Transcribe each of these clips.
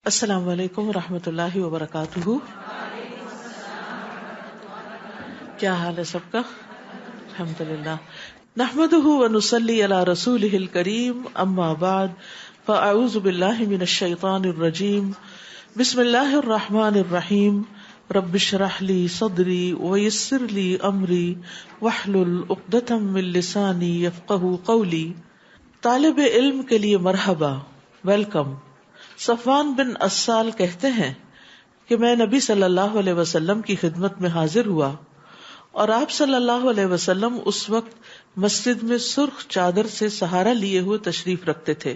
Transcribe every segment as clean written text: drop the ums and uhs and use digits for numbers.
السلام علیکم ورحمۃ اللہ وبرکاتہ. کیا حال ہے سب کا؟ الحمدللہ. نحمده ونصلی علی رسولہ الکریم. اما بعد فاعوذ باللہ من الشیطان الرجیم. بسم اللہ الرحمن الرحیم. رب اشرح لی صدری ویسر لی امری واحلل عقدۃ من لسانی یفقہوا قولی. طالب علم کے لیے مرحبا، ویلکم. صفوان بن اسال کہتے ہیں کہ میں نبی صلی اللہ علیہ وسلم کی خدمت میں حاضر ہوا اور آپ صلی اللہ علیہ وسلم اس وقت مسجد میں سرخ چادر سے سہارا لیے ہوئے تشریف رکھتے تھے.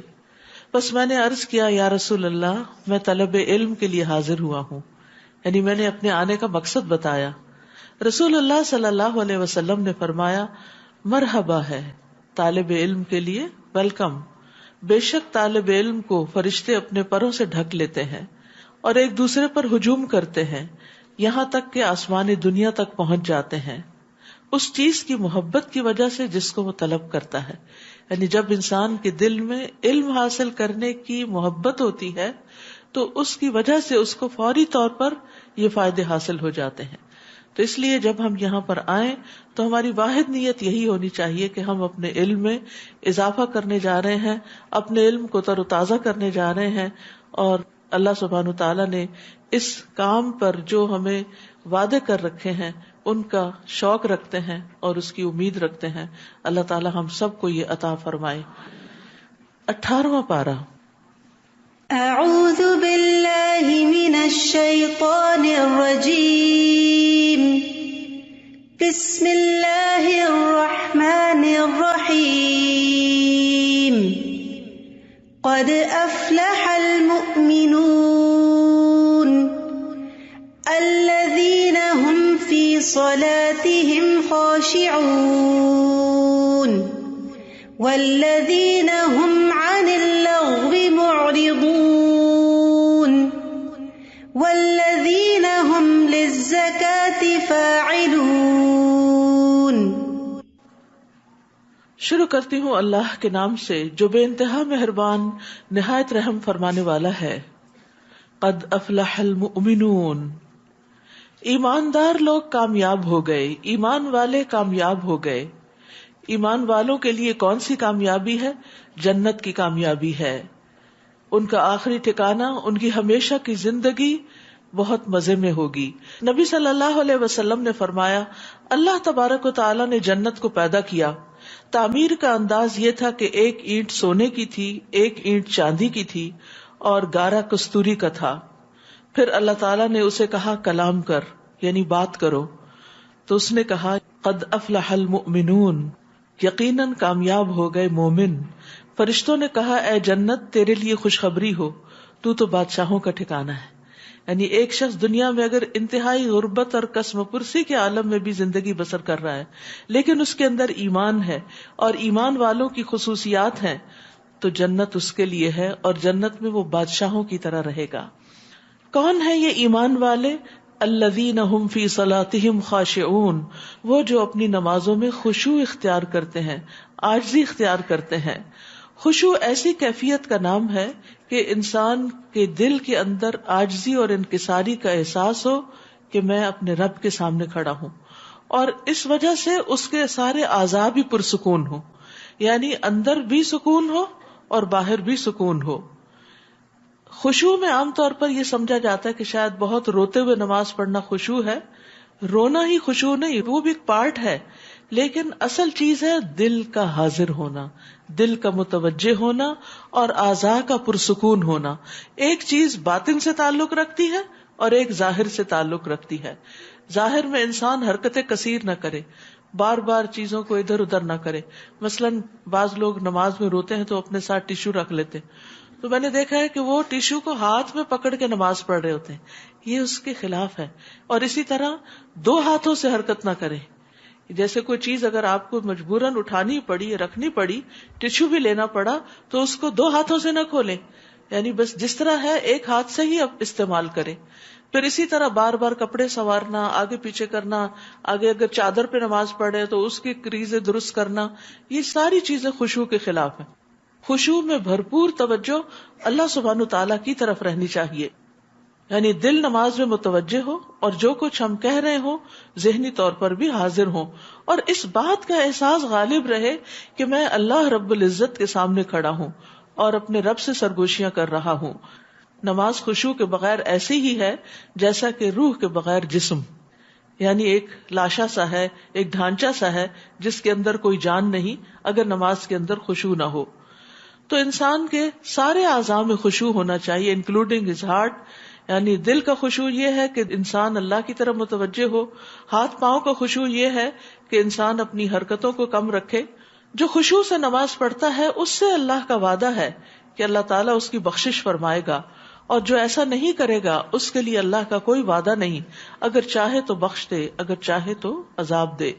بس میں نے عرض کیا، یا رسول اللہ، میں طلب علم کے لیے حاضر ہوا ہوں. یعنی میں نے اپنے آنے کا مقصد بتایا. رسول اللہ صلی اللہ علیہ وسلم نے فرمایا، مرحبا ہے طالب علم کے لیے، ویلکم. بے شک طالب علم کو فرشتے اپنے پروں سے ڈھک لیتے ہیں اور ایک دوسرے پر ہجوم کرتے ہیں یہاں تک کہ آسمانی دنیا تک پہنچ جاتے ہیں اس چیز کی محبت کی وجہ سے جس کو وہ طلب کرتا ہے. یعنی جب انسان کے دل میں علم حاصل کرنے کی محبت ہوتی ہے تو اس کی وجہ سے اس کو فوری طور پر یہ فائدے حاصل ہو جاتے ہیں. تو اس لیے جب ہم یہاں پر آئیں تو ہماری واحد نیت یہی ہونی چاہیے کہ ہم اپنے علم میں اضافہ کرنے جا رہے ہیں، اپنے علم کو تر و تازہ کرنے جا رہے ہیں، اور اللہ سبحانہ وتعالیٰ نے اس کام پر جو ہمیں وعدے کر رکھے ہیں ان کا شوق رکھتے ہیں اور اس کی امید رکھتے ہیں. اللہ تعالیٰ ہم سب کو یہ عطا فرمائے. 18واں پارہ. اعوذ باللہ من الشیطان الرجیم. بسم اللہ الرحمن الرحیم. قد افلح المؤمنون الذین هم فی صلاتهم خاشعون والذین هم عن اللغو معرضون والذین هم للزکاة فاعلون. شروع کرتی ہوں اللہ کے نام سے جو بے انتہا مہربان نہایت رحم فرمانے والا ہے. قد افلح المؤمنون، ایماندار لوگ کامیاب ہو گئے، ایمان والے کامیاب ہو گئے. ایمان والوں کے لیے کون سی کامیابی ہے؟ جنت کی کامیابی ہے. ان کا آخری ٹھکانہ، ان کی ہمیشہ کی زندگی بہت مزے میں ہوگی. نبی صلی اللہ علیہ وسلم نے فرمایا، اللہ تبارک و تعالی نے جنت کو پیدا کیا. تعمیر کا انداز یہ تھا کہ ایک اینٹ سونے کی تھی، ایک اینٹ چاندی کی تھی اور گارا کستوری کا تھا. پھر اللہ تعالیٰ نے اسے کہا کلام کر، یعنی بات کرو. تو اس نے کہا قد افلح المؤمنون، یقیناً کامیاب ہو گئے مومن. فرشتوں نے کہا اے جنت تیرے لیے خوشخبری ہو، تو بادشاہوں کا ٹھکانہ ہے. یعنی ایک شخص دنیا میں اگر انتہائی غربت اور قسم پرسی کے عالم میں بھی زندگی بسر کر رہا ہے لیکن اس کے اندر ایمان ہے اور ایمان والوں کی خصوصیات ہیں تو جنت اس کے لیے ہے اور جنت میں وہ بادشاہوں کی طرح رہے گا. کون ہے یہ ایمان والے؟ الذین هم فی صلاتهم خاشعون، وہ جو اپنی نمازوں میں خشوع اختیار کرتے ہیں، عاجزی اختیار کرتے ہیں. خشوع ایسی کیفیت کا نام ہے کہ انسان کے دل کے اندر عاجزی اور انکساری کا احساس ہو کہ میں اپنے رب کے سامنے کھڑا ہوں، اور اس وجہ سے اس کے سارے اعضاء بھی پرسکون ہو. یعنی اندر بھی سکون ہو اور باہر بھی سکون ہو. خشوع میں عام طور پر یہ سمجھا جاتا ہے کہ شاید بہت روتے ہوئے نماز پڑھنا خشوع ہے. رونا ہی خشوع نہیں، وہ بھی ایک پارٹ ہے، لیکن اصل چیز ہے دل کا حاضر ہونا، دل کا متوجہ ہونا اور اعضاء کا پرسکون ہونا. ایک چیز باطن سے تعلق رکھتی ہے اور ایک ظاہر سے تعلق رکھتی ہے. ظاہر میں انسان حرکتیں کثیر نہ کرے، بار بار چیزوں کو ادھر ادھر نہ کرے. مثلاً بعض لوگ نماز میں روتے ہیں تو اپنے ساتھ ٹیشو رکھ لیتے، تو میں نے دیکھا ہے کہ وہ ٹیشو کو ہاتھ میں پکڑ کے نماز پڑھ رہے ہوتے ہیں. یہ اس کے خلاف ہے. اور اسی طرح دو ہاتھوں سے حرکت نہ کریں. جیسے کوئی چیز اگر آپ کو مجبوراً اٹھانی پڑی، رکھنی پڑی، ٹیشو بھی لینا پڑا تو اس کو دو ہاتھوں سے نہ کھولیں. یعنی بس جس طرح ہے ایک ہاتھ سے ہی استعمال کریں. پھر اسی طرح بار بار کپڑے سنوارنا، آگے پیچھے کرنا، آگے اگر چادر پہ نماز پڑھے تو اس کی کریزیں درست کرنا، یہ ساری چیزیں خشوع کے خلاف ہیں. خشوع میں بھرپور توجہ اللہ سبحانہ تعالیٰ کی طرف رہنی چاہیے، یعنی دل نماز میں متوجہ ہو اور جو کچھ ہم کہہ رہے ہوں ذہنی طور پر بھی حاضر ہوں، اور اس بات کا احساس غالب رہے کہ میں اللہ رب العزت کے سامنے کھڑا ہوں اور اپنے رب سے سرگوشیاں کر رہا ہوں۔ نماز خشوع کے بغیر ایسی ہی ہے جیسا کہ روح کے بغیر جسم، یعنی ایک لاشا سا ہے، ایک ڈھانچہ سا ہے جس کے اندر کوئی جان نہیں اگر نماز کے اندر خشوع نہ ہو۔ تو انسان کے سارے اعضاء میں خشوع ہونا چاہیے انکلوڈنگ ہز ہارٹ، یعنی دل کا خشوع یہ ہے کہ انسان اللہ کی طرف متوجہ ہو، ہاتھ پاؤں کا خشوع یہ ہے کہ انسان اپنی حرکتوں کو کم رکھے۔ جو خشوع سے نماز پڑھتا ہے اس سے اللہ کا وعدہ ہے کہ اللہ تعالیٰ اس کی بخشش فرمائے گا، اور جو ایسا نہیں کرے گا اس کے لیے اللہ کا کوئی وعدہ نہیں، اگر چاہے تو بخش دے، اگر چاہے تو عذاب دے۔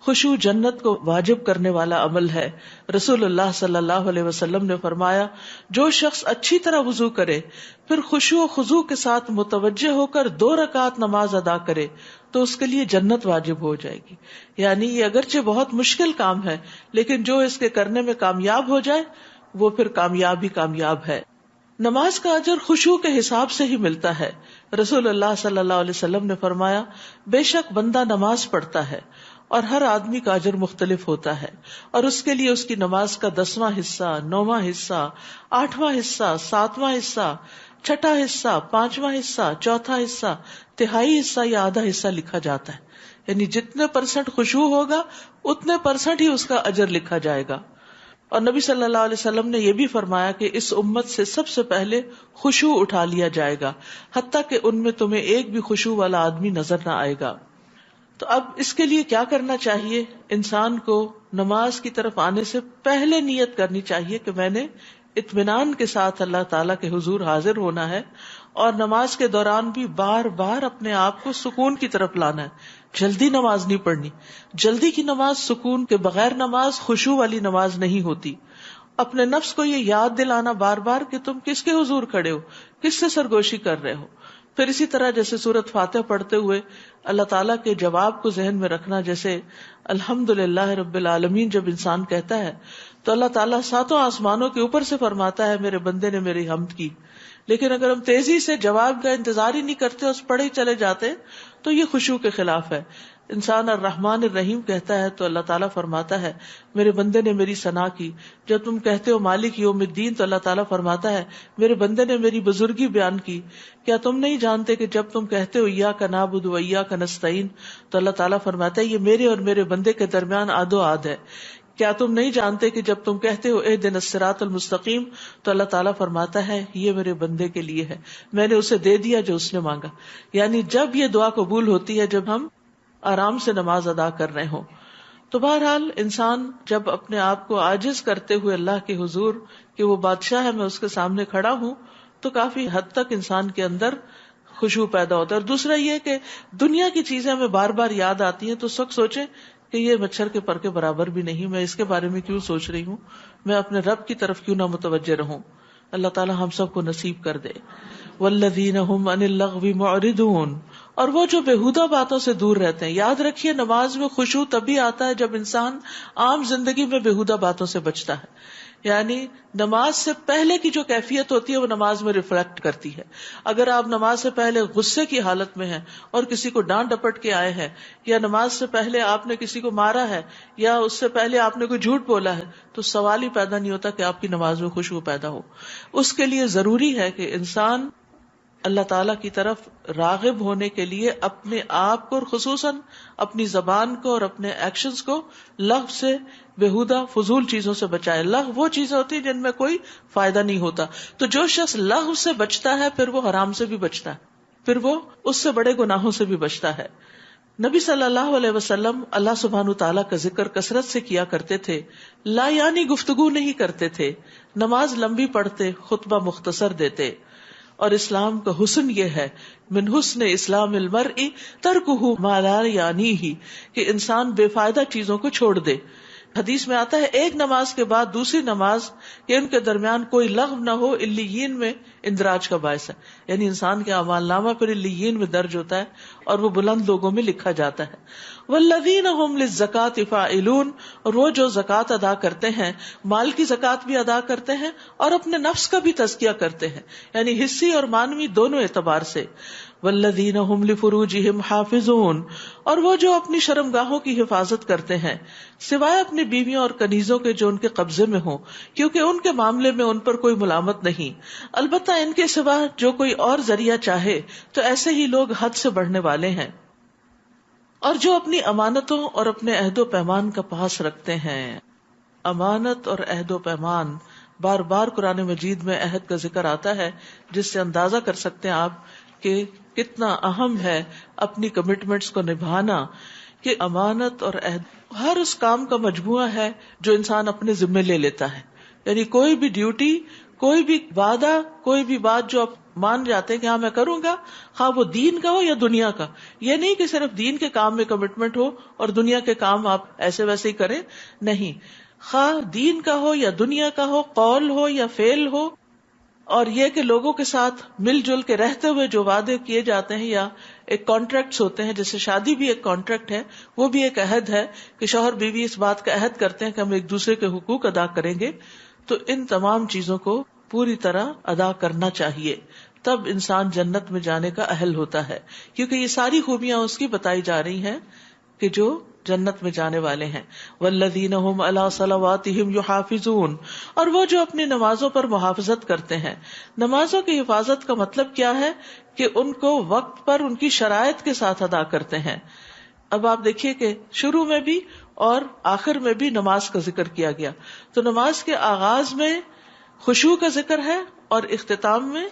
خشوع جنت کو واجب کرنے والا عمل ہے۔ رسول اللہ صلی اللہ علیہ وسلم نے فرمایا، جو شخص اچھی طرح وضو کرے پھر خشوع و خضوع کے ساتھ متوجہ ہو کر 2 رکعت نماز ادا کرے تو اس کے لیے جنت واجب ہو جائے گی۔ یعنی یہ اگرچہ بہت مشکل کام ہے لیکن جو اس کے کرنے میں کامیاب ہو جائے وہ پھر کامیاب ہی کامیاب ہے۔ نماز کا اجر خشوع کے حساب سے ہی ملتا ہے۔ رسول اللہ صلی اللہ علیہ وسلم نے فرمایا، بے شک بندہ نماز پڑھتا ہے اور ہر آدمی کا اجر مختلف ہوتا ہے، اور اس کے لیے اس کی نماز کا 10واں حصہ، 9واں حصہ، 8واں حصہ، 7واں حصہ، 6واں حصہ، 5واں حصہ، 4تھا حصہ، تہائی حصہ یا آدھا حصہ لکھا جاتا ہے۔ یعنی جتنے % خشوع ہوگا اتنے % ہی اس کا اجر لکھا جائے گا۔ اور نبی صلی اللہ علیہ وسلم نے یہ بھی فرمایا کہ اس امت سے سب سے پہلے خشوع اٹھا لیا جائے گا، حتیٰ کہ ان میں تمہیں ایک بھی خشوع والا آدمی نظر نہ آئے گا۔ تو اب اس کے لیے کیا کرنا چاہیے؟ انسان کو نماز کی طرف آنے سے پہلے نیت کرنی چاہیے کہ میں نے اطمینان کے ساتھ اللہ تعالیٰ کے حضور حاضر ہونا ہے، اور نماز کے دوران بھی بار بار اپنے آپ کو سکون کی طرف لانا ہے۔ جلدی نماز نہیں پڑھنی، جلدی کی نماز سکون کے بغیر نماز خشوع والی نماز نہیں ہوتی۔ اپنے نفس کو یہ یاد دلانا بار بار کہ تم کس کے حضور کھڑے ہو، کس سے سرگوشی کر رہے ہو۔ پھر اسی طرح جیسے سورۃ فاتح پڑھتے ہوئے اللہ تعالیٰ کے جواب کو ذہن میں رکھنا، جیسے الحمدللہ رب العالمین جب انسان کہتا ہے تو اللہ تعالیٰ 7 آسمانوں کے اوپر سے فرماتا ہے میرے بندے نے میری حمد کی۔ لیکن اگر ہم تیزی سے جواب کا انتظار ہی نہیں کرتے، اس پڑھے ہی چلے جاتے تو یہ خشوع کے خلاف ہے۔ انسان الرحمن الرحیم کہتا ہے تو اللہ تعالیٰ فرماتا ہے میرے بندے نے میری ثنا کی۔ جب تم کہتے ہو مالک یوم الدین تو اللہ تعالیٰ فرماتا ہے میرے بندے نے میری بزرگی بیان کی۔ کیا تم نہیں جانتے کہ جب تم کہتے ہو ایاک نعبد و ایاک نستعین تو اللہ تعالیٰ فرماتا ہے یہ میرے اور میرے بندے کے درمیان آد و آد ہے۔ کیا تم نہیں جانتے کہ جب تم کہتے ہو اہدنا الصراط المستقیم تو اللہ تعالیٰ فرماتا ہے یہ میرے بندے کے لیے ہے، میں نے اسے دے دیا جو اس نے مانگا۔ یعنی جب یہ دعا قبول ہوتی ہے جب ہم آرام سے نماز ادا کر رہے ہوں۔ تو بہرحال انسان جب اپنے آپ کو عاجز کرتے ہوئے اللہ کے حضور کہ وہ بادشاہ ہے میں اس کے سامنے کھڑا ہوں تو کافی حد تک انسان کے اندر خشوع پیدا ہوتا ہے۔ اور دوسرا یہ کہ دنیا کی چیزیں ہمیں بار بار یاد آتی ہیں تو اس وقت سوچیں کہ یہ مچھر کے پر کے برابر بھی نہیں، میں اس کے بارے میں کیوں سوچ رہی ہوں، میں اپنے رب کی طرف کیوں نہ متوجہ رہوں۔ اللہ تعالی ہم سب کو نصیب کر دے۔ والذین هم عن اللغو معرضون، اور وہ جو بےہودہ باتوں سے دور رہتے ہیں۔ یاد رکھیے نماز میں خشوع تبھی آتا ہے جب انسان عام زندگی میں بےہودہ باتوں سے بچتا ہے، یعنی نماز سے پہلے کی جو کیفیت ہوتی ہے وہ نماز میں ریفلیکٹ کرتی ہے۔ اگر آپ نماز سے پہلے غصے کی حالت میں ہیں اور کسی کو ڈانٹ ڈپٹ کے آئے ہیں، یا نماز سے پہلے آپ نے کسی کو مارا ہے، یا اس سے پہلے آپ نے کوئی جھوٹ بولا ہے، تو سوال ہی پیدا نہیں ہوتا کہ آپ کی نماز میں خشوع پیدا ہو۔ اس کے لیے ضروری ہے کہ انسان اللہ تعالیٰ کی طرف راغب ہونے کے لیے اپنے آپ کو اور خصوصاً اپنی زبان کو اور اپنے ایکشنز کو لغو سے، بےہودہ فضول چیزوں سے بچائے۔ لغو وہ چیزیں ہوتی ہیں جن میں کوئی فائدہ نہیں ہوتا، تو جو شخص لغو سے بچتا ہے پھر وہ حرام سے بھی بچتا ہے، پھر وہ اس سے بڑے گناہوں سے بھی بچتا ہے۔ نبی صلی اللہ علیہ وسلم اللہ سبحانہ تعالیٰ کا ذکر کثرت سے کیا کرتے تھے، لا یعنی گفتگو نہیں کرتے تھے، نماز لمبی پڑھتے، خطبہ مختصر دیتے۔ اور اسلام کا حسن یہ ہے، من حسن اسلام المرء ترکہ ما لا یعنیہ، کہ انسان بے فائدہ چیزوں کو چھوڑ دے۔ حدیث میں آتا ہے ایک نماز کے بعد دوسری نماز کہ ان کے درمیان کوئی لغو نہ ہو علیین میں اندراج کا باعث ہے، یعنی انسان کے اعمال نامہ پھر علیین میں درج ہوتا ہے اور وہ بلند لوگوں میں لکھا جاتا ہے۔ والذین هم للزکاۃ فاعلون، اور وہ جو زکوٰۃ ادا کرتے ہیں، مال کی زکوٰۃ بھی ادا کرتے ہیں اور اپنے نفس کا بھی تزکیہ کرتے ہیں، یعنی حصی اور مانوی دونوں اعتبار سے۔ والذین هم لفروجهم حافظون، اور وہ جو اپنی شرمگاہوں کی حفاظت کرتے ہیں سوائے اپنی بیویوں اور کنیزوں کے جو ان کے قبضے میں ہوں، کیونکہ ان کے معاملے میں ان پر کوئی ملامت نہیں، البتہ ان کے سوا جو کوئی اور ذریعہ چاہے تو ایسے ہی لوگ حد سے بڑھنے والے ہیں۔ اور جو اپنی امانتوں اور اپنے عہد و پیمان کا پاس رکھتے ہیں، امانت اور عہد و پیمان، بار بار قرآن مجید میں عہد کا ذکر آتا ہے، جس سے اندازہ کر سکتے ہیں آپ کہ کتنا اہم ہے اپنی کمٹمنٹس کو نبھانا، کہ امانت اور عہد ہر اس کام کا مجموعہ ہے جو انسان اپنے ذمے لے لیتا ہے، یعنی کوئی بھی ڈیوٹی، کوئی بھی وعدہ، کوئی بھی بات جو آپ مان جاتے ہیں کہ ہاں میں کروں گا، ہاں وہ دین کا ہو یا دنیا کا، یہ نہیں کہ صرف دین کے کام میں کمٹمنٹ ہو اور دنیا کے کام آپ ایسے ویسے ہی کریں، نہیں، خواہ دین کا ہو یا دنیا کا ہو، قول ہو یا فعل ہو، اور یہ کہ لوگوں کے ساتھ مل جل کے رہتے ہوئے جو وعدے کیے جاتے ہیں یا ایک کانٹریکٹس ہوتے ہیں، جیسے شادی بھی ایک کانٹریکٹ ہے، وہ بھی ایک عہد ہے کہ شوہر بیوی اس بات کا عہد کرتے ہیں کہ ہم ایک دوسرے کے حقوق ادا کریں گے، تو ان تمام چیزوں کو پوری طرح ادا کرنا چاہیے، تب انسان جنت میں جانے کا اہل ہوتا ہے، کیونکہ یہ ساری خوبیاں اس کی بتائی جا رہی ہیں کہ جو جنت میں جانے والے ہیں۔ والذین هم علی صلواتہم یحافظون، اور وہ جو اپنی نمازوں پر محافظت کرتے ہیں۔ نمازوں کی حفاظت کا مطلب کیا ہے کہ ان کو وقت پر ان کی شرائط کے ساتھ ادا کرتے ہیں۔ اب آپ دیکھیے کہ شروع میں بھی اور آخر میں بھی نماز کا ذکر کیا گیا، تو نماز کے آغاز میں خشوع کا ذکر ہے اور اختتام میں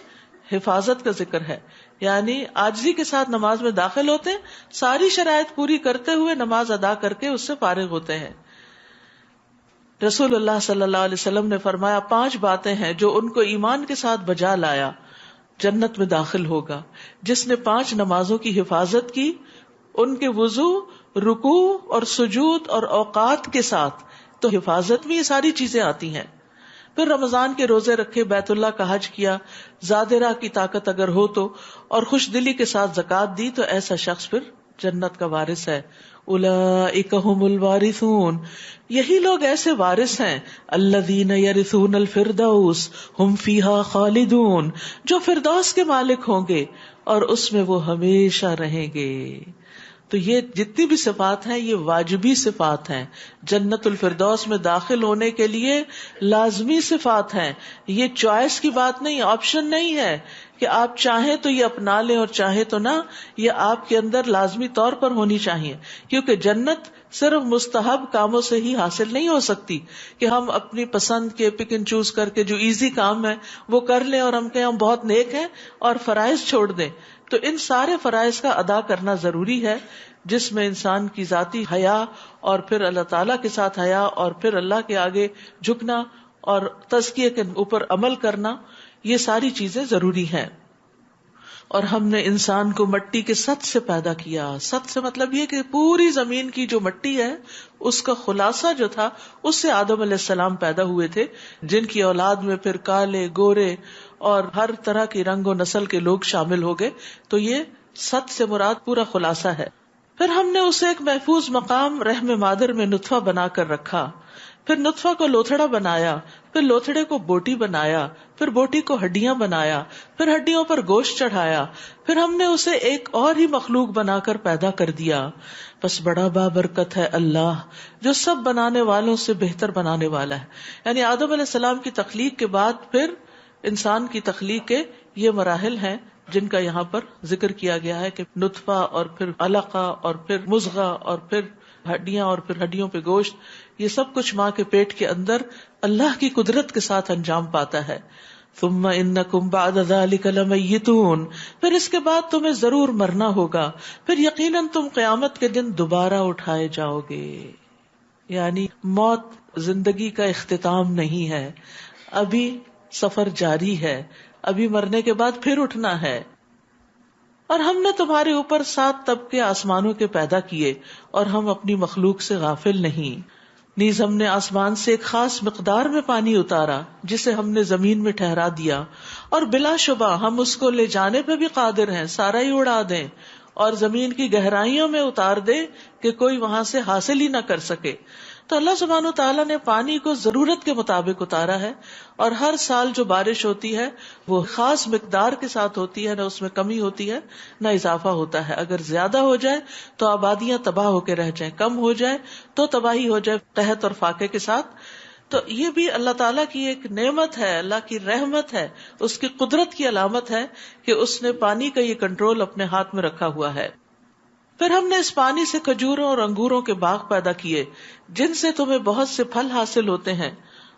حفاظت کا ذکر ہے، یعنی عاجزی کے ساتھ نماز میں داخل ہوتے ہیں، ساری شرائط پوری کرتے ہوئے نماز ادا کر کے اس سے فارغ ہوتے ہیں۔ رسول اللہ صلی اللہ علیہ وسلم نے فرمایا 5 باتیں ہیں جو ان کو ایمان کے ساتھ بجا لایا جنت میں داخل ہوگا۔ جس نے 5 نمازوں کی حفاظت کی، ان کے وضو، رکوع اور سجود اور اوقات کے ساتھ، تو حفاظت میں یہ ساری چیزیں آتی ہیں۔ پھر رمضان کے روزے رکھے، بیت اللہ کا حج کیا، زاد راہ کی طاقت اگر ہو تو، اور خوش دلی کے ساتھ زکوٰۃ دی، تو ایسا شخص پھر جنت کا وارث ہے۔ اولئک ھم الوارثون، یہی لوگ ایسے وارث ہیں، الذین یرثون الفردوس ھم فیہا خالدون، جو فردوس کے مالک ہوں گے اور اس میں وہ ہمیشہ رہیں گے۔ تو یہ جتنی بھی صفات ہیں یہ واجبی صفات ہیں، جنت الفردوس میں داخل ہونے کے لیے لازمی صفات ہیں، یہ چوائس کی بات نہیں، آپشن نہیں ہے کہ آپ چاہیں تو یہ اپنا لیں اور چاہیں تو نہ، یہ آپ کے اندر لازمی طور پر ہونی چاہیے، کیونکہ جنت صرف مستحب کاموں سے ہی حاصل نہیں ہو سکتی کہ ہم اپنی پسند کے پک اینڈ چوز کر کے جو ایزی کام ہے وہ کر لیں اور ہم کہیں ہم بہت نیک ہیں اور فرائض چھوڑ دیں۔ تو ان سارے فرائض کا ادا کرنا ضروری ہے، جس میں انسان کی ذاتی حیا اور پھر اللہ تعالیٰ کے ساتھ حیا اور پھر اللہ کے آگے جھکنا اور تزکیے کے اوپر عمل کرنا، یہ ساری چیزیں ضروری ہیں۔ اور ہم نے انسان کو مٹی کے سط سے پیدا کیا۔ سط سے مطلب یہ کہ پوری زمین کی جو مٹی ہے اس کا خلاصہ جو تھا اس سے آدم علیہ السلام پیدا ہوئے تھے، جن کی اولاد میں پھر کالے، گورے اور ہر طرح کی رنگ و نسل کے لوگ شامل ہو گئے۔ تو یہ سط سے مراد پورا خلاصہ ہے۔ پھر ہم نے اسے ایک محفوظ مقام رحم مادر میں نطفہ بنا کر رکھا، پھر نطفہ کو لوتھڑا بنایا، پھر لوتھڑے کو بوٹی بنایا، پھر بوٹی کو ہڈیاں بنایا، پھر ہڈیوں پر گوشت چڑھایا، پھر ہم نے اسے ایک اور ہی مخلوق بنا کر پیدا کر دیا۔ بس بڑا بابرکت ہے اللہ جو سب بنانے والوں سے بہتر بنانے والا ہے۔ یعنی آدم علیہ السلام کی تخلیق کے بعد پھر انسان کی تخلیق کے یہ مراحل ہیں جن کا یہاں پر ذکر کیا گیا ہے کہ نطفہ اور پھر علقہ اور پھر مضغہ اور پھر ہڈیاں اور پھر ہڈیوں پہ گوشت، یہ سب کچھ ماں کے پیٹ کے اندر اللہ کی قدرت کے ساتھ انجام پاتا ہے۔ ثم انکم بعد ذلک لمیتون، پھر اس کے بعد تمہیں ضرور مرنا ہوگا، پھر یقیناً تم قیامت کے دن دوبارہ اٹھائے جاؤ گے۔ یعنی موت زندگی کا اختتام نہیں ہے، ابھی سفر جاری ہے، ابھی مرنے کے بعد پھر اٹھنا ہے۔ اور ہم نے تمہارے اوپر 7 طبقے آسمانوں کے پیدا کیے اور ہم اپنی مخلوق سے غافل نہیں۔ نیز ہم نے آسمان سے ایک خاص مقدار میں پانی اتارا جسے ہم نے زمین میں ٹھہرا دیا، اور بلا شبہ ہم اس کو لے جانے پہ بھی قادر ہیں، سارا ہی اڑا دیں اور زمین کی گہرائیوں میں اتار دیں کہ کوئی وہاں سے حاصل ہی نہ کر سکے۔ تو اللہ سبحانہ وتعالیٰ نے پانی کو ضرورت کے مطابق اتارا ہے، اور ہر سال جو بارش ہوتی ہے وہ خاص مقدار کے ساتھ ہوتی ہے، نہ اس میں کمی ہوتی ہے نہ اضافہ ہوتا ہے۔ اگر زیادہ ہو جائے تو آبادیاں تباہ ہو کے رہ جائیں، کم ہو جائے تو تباہی ہو جائے قحط اور فاقے کے ساتھ۔ تو یہ بھی اللہ تعالیٰ کی ایک نعمت ہے، اللہ کی رحمت ہے، اس کی قدرت کی علامت ہے کہ اس نے پانی کا یہ کنٹرول اپنے ہاتھ میں رکھا ہوا ہے۔ پھر ہم نے اس پانی سے کھجوروں اور انگوروں کے باغ پیدا کیے جن سے تمہیں بہت سے پھل حاصل ہوتے ہیں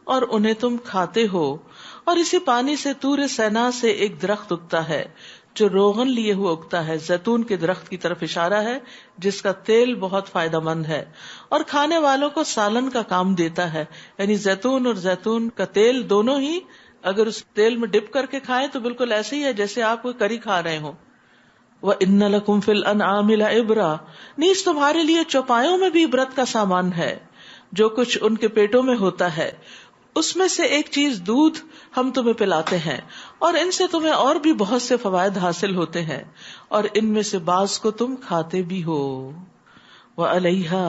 اور انہیں تم کھاتے ہو، اور اسی پانی سے طور سینا سے ایک درخت اگتا ہے جو روغن لیے ہوئے اگتا ہے، زیتون کے درخت کی طرف اشارہ ہے جس کا تیل بہت فائدہ مند ہے اور کھانے والوں کو سالن کا کام دیتا ہے۔ یعنی زیتون اور زیتون کا تیل دونوں ہی اگر اس تیل میں ڈپ کر کے کھائیں تو بالکل ایسے ہی ہے جیسے آپ کوئی کری کھا رہے ہوں۔ وَإِنَّ لَكُمْ فِي الْأَنْعَامِ لَعِبْرَةً، نیز تمہارے لیے چوپایوں میں بھی عبرت کا سامان ہے، جو کچھ ان کے پیٹوں میں ہوتا ہے اس میں سے ایک چیز دودھ ہم تمہیں پلاتے ہیں، اور ان سے تمہیں اور بھی بہت سے فوائد حاصل ہوتے ہیں، اور ان میں سے بعض کو تم کھاتے بھی ہو۔ وَعَلَيْهَا،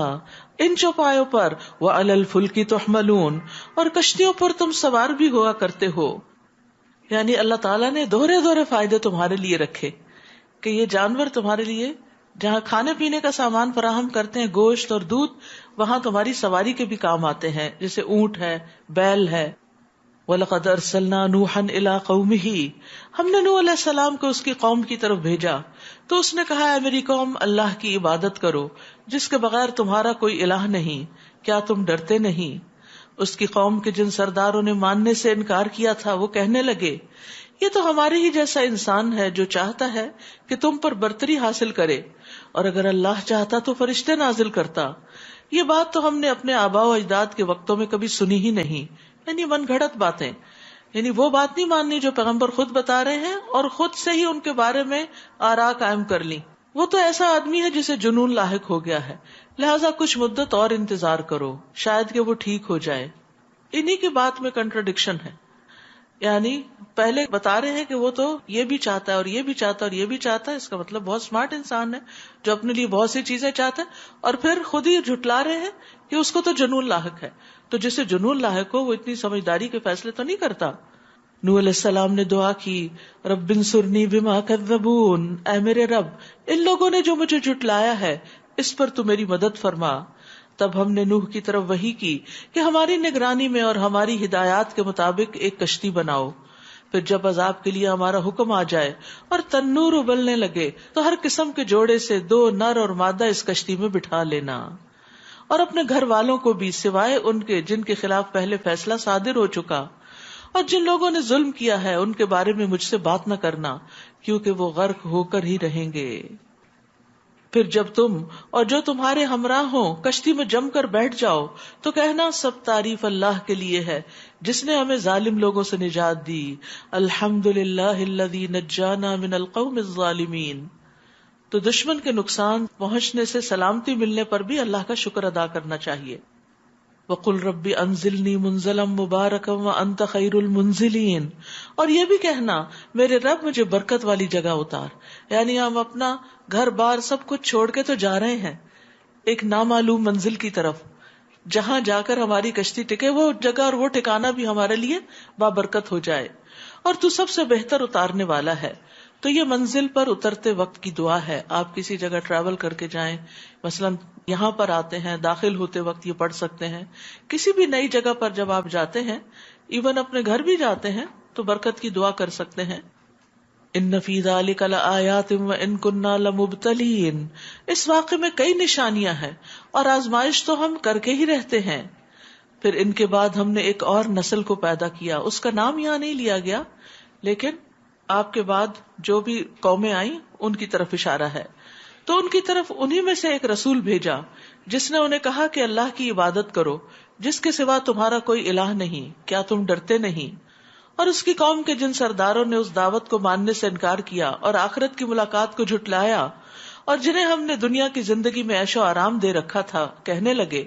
ان چوپایوں پر، وَعَلَى الْفُلْكِ تُحْمَلُونَ، اور کشتیوں پر تم سوار بھی ہوا کرتے ہو۔ یعنی اللہ تعالیٰ نے دوہرے دوہرے فائدے تمہارے لیے رکھے کہ یہ جانور تمہارے لیے جہاں کھانے پینے کا سامان فراہم کرتے ہیں، گوشت اور دودھ، وہاں تمہاری سواری کے بھی کام آتے ہیں، جیسے اونٹ ہے، بیل ہے۔ وَلَقَدْ أَرْسَلْنَا نُوحًا إِلَىٰ قَوْمِهِ، ہم نے نوح علیہ السلام کو اس کی قوم کی طرف بھیجا تو اس نے کہا، اے میری قوم، اللہ کی عبادت کرو جس کے بغیر تمہارا کوئی الہ نہیں، کیا تم ڈرتے نہیں؟ اس کی قوم کے جن سرداروں نے ماننے سے انکار کیا تھا وہ کہنے لگے، یہ تو ہمارے ہی جیسا انسان ہے جو چاہتا ہے کہ تم پر برتری حاصل کرے، اور اگر اللہ چاہتا تو فرشتے نازل کرتا۔ یہ بات تو ہم نے اپنے آباء و اجداد کے وقتوں میں کبھی سنی ہی نہیں، یعنی من گھڑت باتیں، یعنی وہ بات نہیں ماننی جو پیغمبر خود بتا رہے ہیں اور خود سے ہی ان کے بارے میں آراء قائم کر لی۔ وہ تو ایسا آدمی ہے جسے جنون لاحق ہو گیا ہے، لہذا کچھ مدت اور انتظار کرو، شاید کہ وہ ٹھیک ہو جائے۔ انہی کی بات میں کنٹراڈکشن ہے، یعنی پہلے بتا رہے ہیں کہ وہ تو یہ بھی چاہتا ہے اور یہ بھی چاہتا ہے اور یہ بھی چاہتا ہے، اس کا مطلب بہت سمارٹ انسان ہے جو اپنے لیے بہت سی چیزیں چاہتا ہے، اور پھر خود ہی جھٹلا رہے ہیں کہ اس کو تو جنون لاحق ہے۔ تو جسے جنون لاحق ہو وہ اتنی سمجھداری کے فیصلے تو نہیں کرتا۔ نوح علیہ السلام نے دعا کی، رب انصرنی بما کذبون، اے میرے رب، ان لوگوں نے جو مجھے جھٹلایا ہے اس پر تو میری مدد فرما۔ تب ہم نے نوح کی طرف وحی کی کہ ہماری نگرانی میں اور ہماری ہدایات کے مطابق ایک کشتی بناؤ، پھر جب عذاب کے لیے ہمارا حکم آ جائے اور تنور ابلنے لگے تو ہر قسم کے جوڑے سے 2 نر اور مادہ اس کشتی میں بٹھا لینا، اور اپنے گھر والوں کو بھی سوائے ان کے جن کے خلاف پہلے فیصلہ صادر ہو چکا، اور جن لوگوں نے ظلم کیا ہے ان کے بارے میں مجھ سے بات نہ کرنا، کیونکہ وہ غرق ہو کر ہی رہیں گے۔ پھر جب تم اور جو تمہارے ہمراہ ہوں کشتی میں جم کر بیٹھ جاؤ تو کہنا، سب تعریف اللہ کے لیے ہے جس نے ہمیں ظالم لوگوں سے نجات دی، الحمدللہ الذی نجانا من القوم الظالمین۔ تو دشمن کے نقصان پہنچنے سے سلامتی ملنے پر بھی اللہ کا شکر ادا کرنا چاہیے۔ وَقُلْ رَبِّ أَنزِلْنِي مُنزَلًا مُبَارَكًا وَأَنْتَ خَيْرُ الْمُنزِلِينَ، اور یہ بھی کہنا، میرے رب مجھے برکت والی جگہ اتار۔ یعنی ہم اپنا گھر بار سب کچھ چھوڑ کے تو جا رہے ہیں ایک نامعلوم منزل کی طرف، جہاں جا کر ہماری کشتی ٹکے، وہ جگہ اور وہ ٹھکانہ بھی ہمارے لیے بابرکت ہو جائے، اور تو سب سے بہتر اتارنے والا ہے۔ تو یہ منزل پر اترتے وقت کی دعا ہے۔ آپ کسی جگہ ٹریول کر کے جائیں، مثلا یہاں پر آتے ہیں، داخل ہوتے وقت یہ پڑھ سکتے ہیں۔ کسی بھی نئی جگہ پر جب آپ جاتے ہیں، ایون اپنے گھر بھی جاتے ہیں تو برکت کی دعا کر سکتے ہیں۔ ان فی ذلک لآیات وان کنا لمبتلین، اس واقعے میں کئی نشانیاں ہیں اور آزمائش تو ہم کر کے ہی رہتے ہیں۔ پھر ان کے بعد ہم نے ایک اور نسل کو پیدا کیا، اس کا نام یہاں نہیں لیا گیا، لیکن آپ کے بعد جو بھی قومیں آئیں ان کی طرف اشارہ ہے۔ تو ان کی طرف انہی میں سے ایک رسول بھیجا جس نے انہیں کہا کہ اللہ کی عبادت کرو جس کے سوا تمہارا کوئی الہ نہیں، کیا تم ڈرتے نہیں؟ اور اس کی قوم کے جن سرداروں نے اس دعوت کو ماننے سے انکار کیا اور آخرت کی ملاقات کو جھٹلایا، اور جنہیں ہم نے دنیا کی زندگی میں عیش و آرام دے رکھا تھا، کہنے لگے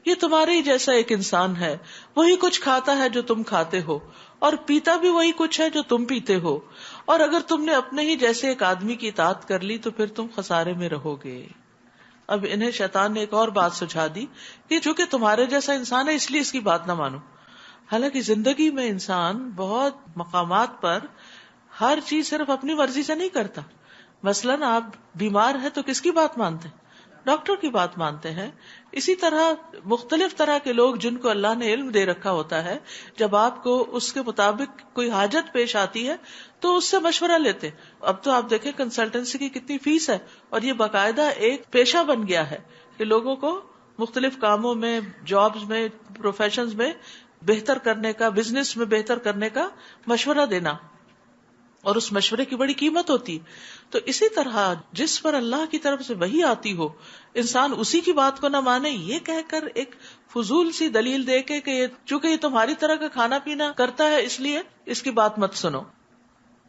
یہ تمہارے ہی جیسا ایک انسان ہے، وہی کچھ کھاتا ہے جو تم کھاتے ہو، اور پیتا بھی وہی کچھ ہے جو تم پیتے ہو، اور اگر تم نے اپنے ہی جیسے ایک آدمی کی اطاعت کر لی تو پھر تم خسارے میں رہو گے۔ اب انہیں شیطان نے ایک اور بات سجھا دی کہ چونکہ تمہارے جیسا انسان ہے اس لیے اس کی بات نہ مانو۔ حالانکہ زندگی میں انسان بہت مقامات پر ہر چیز صرف اپنی مرضی سے نہیں کرتا۔ مثلاً آپ بیمار ہیں تو کس کی بات مانتے ہیں؟ ڈاکٹر کی بات مانتے ہیں۔ اسی طرح مختلف طرح کے لوگ جن کو اللہ نے علم دے رکھا ہوتا ہے، جب آپ کو اس کے مطابق کوئی حاجت پیش آتی ہے تو اس سے مشورہ لیتے۔ اب تو آپ دیکھیں کنسلٹنسی کی کتنی فیس ہے، اور یہ باقاعدہ ایک پیشہ بن گیا ہے کہ لوگوں کو مختلف کاموں میں، جابز میں، پروفیشنز میں بہتر کرنے کا، بزنس میں بہتر کرنے کا مشورہ دینا، اور اس مشورے کی بڑی قیمت ہوتی۔ تو اسی طرح جس پر اللہ کی طرف سے وحی آتی ہو، انسان اسی کی بات کو نہ مانے، یہ کہہ کر ایک فضول سی دلیل دے کے کہ چونکہ یہ تمہاری طرح کا کھانا پینا کرتا ہے اس لیے اس کی بات مت سنو،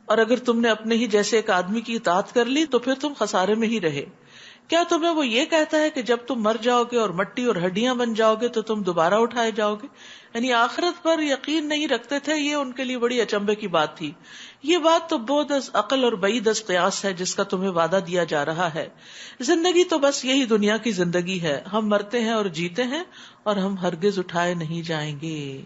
اور اگر تم نے اپنے ہی جیسے ایک آدمی کی اطاعت کر لی تو پھر تم خسارے میں ہی رہے۔ کیا تمہیں وہ یہ کہتا ہے کہ جب تم مر جاؤ گے اور مٹی اور ہڈیاں بن جاؤ گے تو تم دوبارہ اٹھائے جاؤ گے؟ یعنی آخرت پر یقین نہیں رکھتے تھے، یہ ان کے لیے بڑی اچنبے کی بات تھی۔ یہ بات تو بعید از عقل اور بعید از قیاس ہے جس کا تمہیں وعدہ دیا جا رہا ہے۔ زندگی تو بس یہی دنیا کی زندگی ہے، ہم مرتے ہیں اور جیتے ہیں، اور ہم ہرگز اٹھائے نہیں جائیں گے۔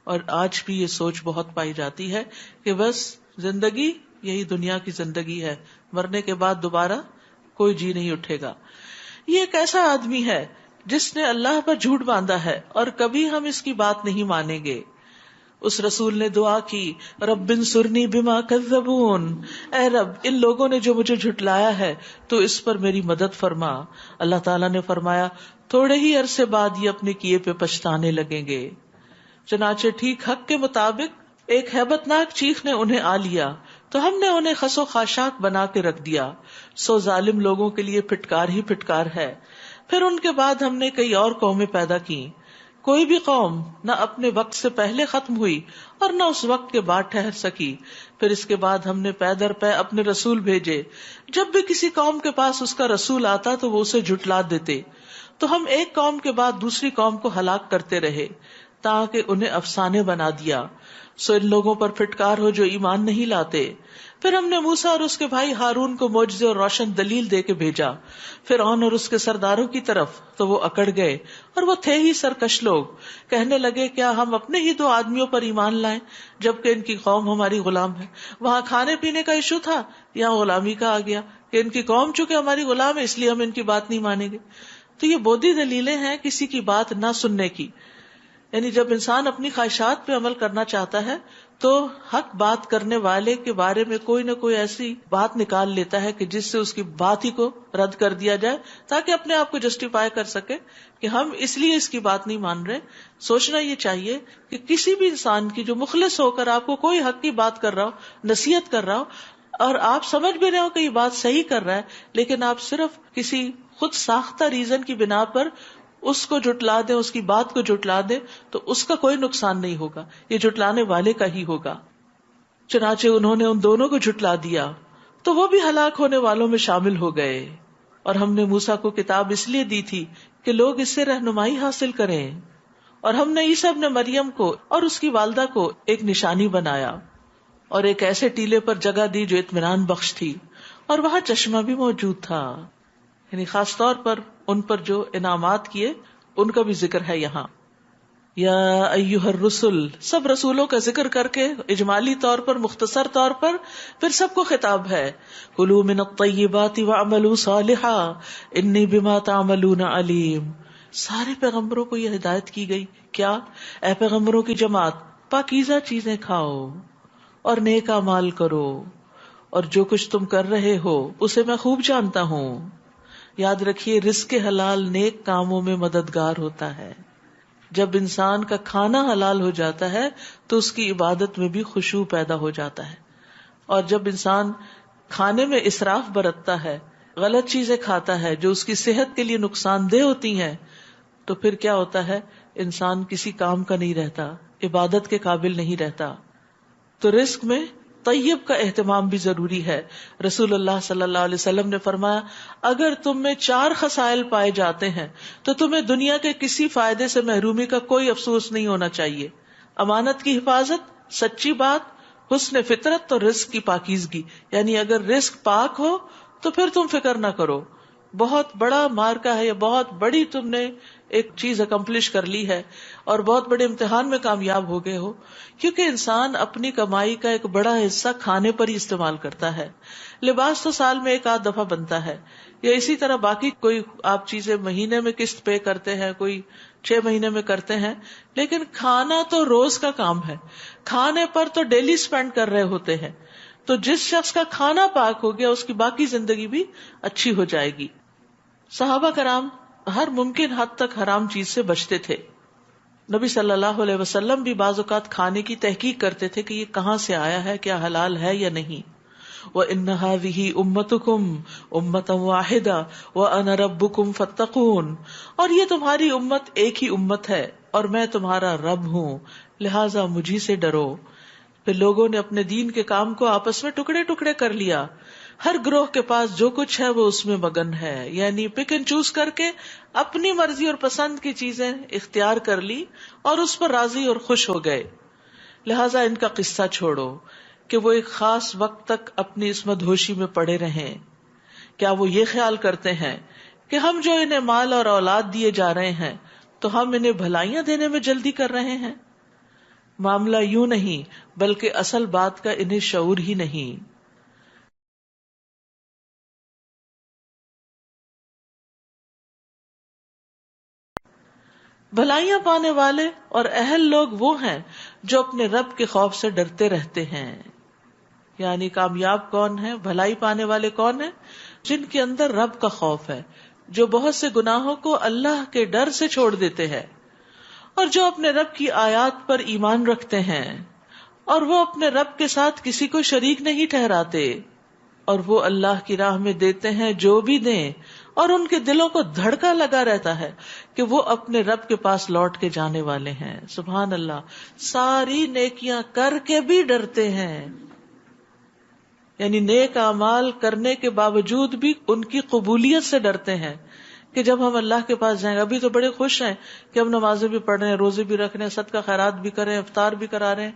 اور آج بھی یہ سوچ بہت پائی جاتی ہے کہ بس زندگی یہی دنیا کی زندگی ہے، مرنے کے بعد دوبارہ کوئی جی نہیں اٹھے گا۔ یہ ایک ایسا آدمی ہے جس نے اللہ پر جھوٹ باندھا ہے، اور کبھی ہم اس کی بات نہیں مانیں گے۔ اس رسول نے دعا کی، رب انصرنی بما کذبون، اے رب ان لوگوں نے جو مجھے جھٹلایا ہے تو اس پر میری مدد فرما۔ اللہ تعالیٰ نے فرمایا تھوڑے ہی عرصے بعد یہ اپنے کیے پہ پچھتانے لگیں گے۔ چنانچہ ٹھیک حق کے مطابق ایک ہیبت ناک چیخ نے انہیں آ لیا تو ہم نے انہیں خس و خاشاک بنا کے رکھ دیا، سو ظالم لوگوں کے لیے پھٹکار ہی پھٹکار ہے۔ پھر ان کے بعد ہم نے کئی اور قومیں پیدا کی، کوئی بھی قوم نہ اپنے وقت سے پہلے ختم ہوئی اور نہ اس وقت کے بعد ٹھہر سکی۔ پھر اس کے بعد ہم نے پے در پے اپنے رسول بھیجے، جب بھی کسی قوم کے پاس اس کا رسول آتا تو وہ اسے جھٹلا دیتے، تو ہم ایک قوم کے بعد دوسری قوم کو ہلاک کرتے رہے تاکہ انہیں افسانے بنا دیا۔ سو ان لوگوں پر پھٹکار ہو جو ایمان نہیں لاتے۔ پھر ہم نے موسیٰ اور اس کے بھائی ہارون کو معجزے اور روشن دلیل دے کے بھیجا فرعون اور اس کے سرداروں کی طرف، تو وہ اکڑ گئے، اور وہ تھے ہی سرکش لوگ۔ کہنے لگے کیا ہم اپنے ہی 2 آدمیوں پر ایمان لائیں جبکہ ان کی قوم ہماری غلام ہے؟ وہاں کھانے پینے کا ایشو تھا، یہاں غلامی کا آ گیا کہ ان کی قوم چونکہ ہماری غلام ہے اس لیے ہم ان کی بات نہیں مانیں گے۔ تو یہ بودھی دلیلیں ہیں کسی کی بات نہ سننے کی۔ یعنی جب انسان اپنی خواہشات پہ عمل کرنا چاہتا ہے تو حق بات کرنے والے کے بارے میں کوئی نہ کوئی ایسی بات نکال لیتا ہے کہ جس سے اس کی بات ہی کو رد کر دیا جائے، تاکہ اپنے آپ کو جسٹیفائی کر سکے کہ ہم اس لیے اس کی بات نہیں مان رہے۔ سوچنا یہ چاہیے کہ کسی بھی انسان کی جو مخلص ہو کر آپ کو کوئی حق کی بات کر رہا ہو، نصیحت کر رہا ہو، اور آپ سمجھ بھی رہے ہو کہ یہ بات صحیح کر رہا ہے، لیکن آپ صرف کسی خود ساختہ ریزن کی بنا پر اس کو جھٹلا دیں، اس کی بات کو جھٹلا دیں، تو اس کا کوئی نقصان نہیں ہوگا، یہ جھٹلانے والے کا ہی ہوگا۔ چنانچہ انہوں نے ان دونوں کو جھٹلا دیا تو وہ بھی ہلاک ہونے والوں میں شامل ہو گئے۔ اور ہم نے موسیٰ کو کتاب اس لیے دی تھی کہ لوگ اس سے رہنمائی حاصل کریں، اور ہم نے عیسیٰ ابن مریم کو اور اس کی والدہ کو ایک نشانی بنایا، اور ایک ایسے ٹیلے پر جگہ دی جو اطمینان بخش تھی، اور وہاں چشمہ بھی موجود تھا۔ یعنی خاص طور پر ان پر جو انعامات کیے ان کا بھی ذکر ہے یہاں۔ یا ایھا الرسل، سب رسولوں کا ذکر کر کے اجمالی طور پر، مختصر طور پر، پھر سب کو خطاب ہے، کلوا من الطیبات واعملوا صالحا انی بما تعملون علیم۔ سارے پیغمبروں کو یہ ہدایت کی گئی، کیا؟ اے پیغمبروں کی جماعت، پاکیزہ چیزیں کھاؤ اور نیک اعمال کرو، اور جو کچھ تم کر رہے ہو اسے میں خوب جانتا ہوں۔ یاد رکھیے رزق حلال نیک کاموں میں مددگار ہوتا ہے۔ جب انسان کا کھانا حلال ہو جاتا ہے تو اس کی عبادت میں بھی خشوع پیدا ہو جاتا ہے، اور جب انسان کھانے میں اسراف برتتا ہے، غلط چیزیں کھاتا ہے جو اس کی صحت کے لیے نقصان دہ ہوتی ہیں، تو پھر کیا ہوتا ہے؟ انسان کسی کام کا نہیں رہتا، عبادت کے قابل نہیں رہتا۔ تو رزق میں طیب کا اہتمام بھی ضروری ہے. رسول اللہ صلی اللہ علیہ وسلم نے فرمایا اگر تم میں 4 خصائل پائے جاتے ہیں تو تمہیں دنیا کے کسی فائدے سے محرومی کا کوئی افسوس نہیں ہونا چاہیے. امانت کی حفاظت، سچی بات، حسن فطرت اور رزق کی پاکیزگی. یعنی اگر رزق پاک ہو تو پھر تم فکر نہ کرو. بہت بڑا مارکا ہے، یا بہت بڑی تم نے ایک چیز اکمپلش کر لی ہے اور بہت بڑے امتحان میں کامیاب ہو گئے ہو، کیونکہ انسان اپنی کمائی کا ایک بڑا حصہ کھانے پر ہی استعمال کرتا ہے. لباس تو سال میں 1-8 دفعہ بنتا ہے، یا اسی طرح باقی کوئی آپ چیزیں مہینے میں قسط پے کرتے ہیں، کوئی 6 مہینے میں کرتے ہیں، لیکن کھانا تو روز کا کام ہے. کھانے پر تو ڈیلی سپینڈ کر رہے ہوتے ہیں. تو جس شخص کا کھانا پاک ہو گیا اس کی باقی زندگی بھی اچھی ہو جائے گی. صحابہ کرام ہر ممکن حد تک حرام چیز سے بچتے تھے. نبی صلی اللہ علیہ وسلم بھی بعض اوقات کھانے کی تحقیق کرتے تھے کہ یہ کہاں سے آیا ہے، کیا حلال ہے یا نہیں. وَإِنَّ هَذِهِ أُمَّتُكُمْ أُمَّةً وَاحِدَةً وَأَنَا رَبُّكُمْ فَاتَّقُونِ. اور یہ تمہاری امت ایک ہی امت ہے اور میں تمہارا رب ہوں، لہٰذا مجھی سے ڈرو. پھر لوگوں نے اپنے دین کے کام کو آپس میں ٹکڑے ٹکڑے کر لیا. ہر گروہ کے پاس جو کچھ ہے وہ اس میں مگن ہے، یعنی پک اینڈ چوز کر کے اپنی مرضی اور پسند کی چیزیں اختیار کر لی اور اس پر راضی اور خوش ہو گئے. لہٰذا ان کا قصہ چھوڑو کہ وہ ایک خاص وقت تک اپنی اس مدہوشی میں پڑے رہیں. کیا وہ یہ خیال کرتے ہیں کہ ہم جو انہیں مال اور اولاد دیے جا رہے ہیں تو ہم انہیں بھلائیاں دینے میں جلدی کر رہے ہیں؟ معاملہ یوں نہیں، بلکہ اصل بات کا انہیں شعور ہی نہیں. بھلائیاں پانے والے اور اہل لوگ وہ ہیں جو اپنے رب کے خوف سے ڈرتے رہتے ہیں. یعنی کامیاب کون ہے، بھلائی پانے والے کون ہیں؟ جن کے اندر رب کا خوف ہے، جو بہت سے گناہوں کو اللہ کے ڈر سے چھوڑ دیتے ہیں، اور جو اپنے رب کی آیات پر ایمان رکھتے ہیں، اور وہ اپنے رب کے ساتھ کسی کو شریک نہیں ٹھہراتے، اور وہ اللہ کی راہ میں دیتے ہیں جو بھی دیں، اور ان کے دلوں کو دھڑکا لگا رہتا ہے کہ وہ اپنے رب کے پاس لوٹ کے جانے والے ہیں. سبحان اللہ. ساری نیکیاں کر کے بھی ڈرتے ہیں، یعنی نیک اعمال کرنے کے باوجود بھی ان کی قبولیت سے ڈرتے ہیں کہ جب ہم اللہ کے پاس جائیں گے. ابھی تو بڑے خوش ہیں کہ ہم نمازیں بھی پڑھ رہے ہیں، روزے بھی رکھ رہے ہیں، صدقہ خیرات بھی کر رہے ہیں، افطار بھی کرا رہے ہیں،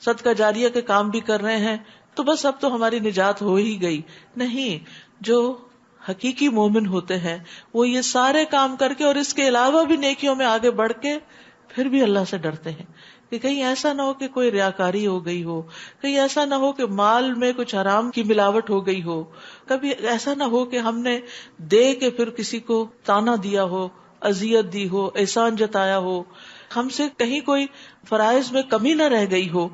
صدقہ جاریہ کے کام بھی کر رہے ہیں، تو بس اب تو ہماری نجات ہو ہی گئی. نہیں، جو حقیقی مومن ہوتے ہیں وہ یہ سارے کام کر کے اور اس کے علاوہ بھی نیکیوں میں آگے بڑھ کے پھر بھی اللہ سے ڈرتے ہیں کہ کہیں ایسا نہ ہو کہ کوئی ریاکاری ہو گئی ہو، کہیں ایسا نہ ہو کہ مال میں کچھ حرام کی ملاوٹ ہو گئی ہو، کبھی ایسا نہ ہو کہ ہم نے دے کے پھر کسی کو تانا دیا ہو، اذیت دی ہو، احسان جتایا ہو، ہم سے کہیں کوئی فرائض میں کمی نہ رہ گئی ہو.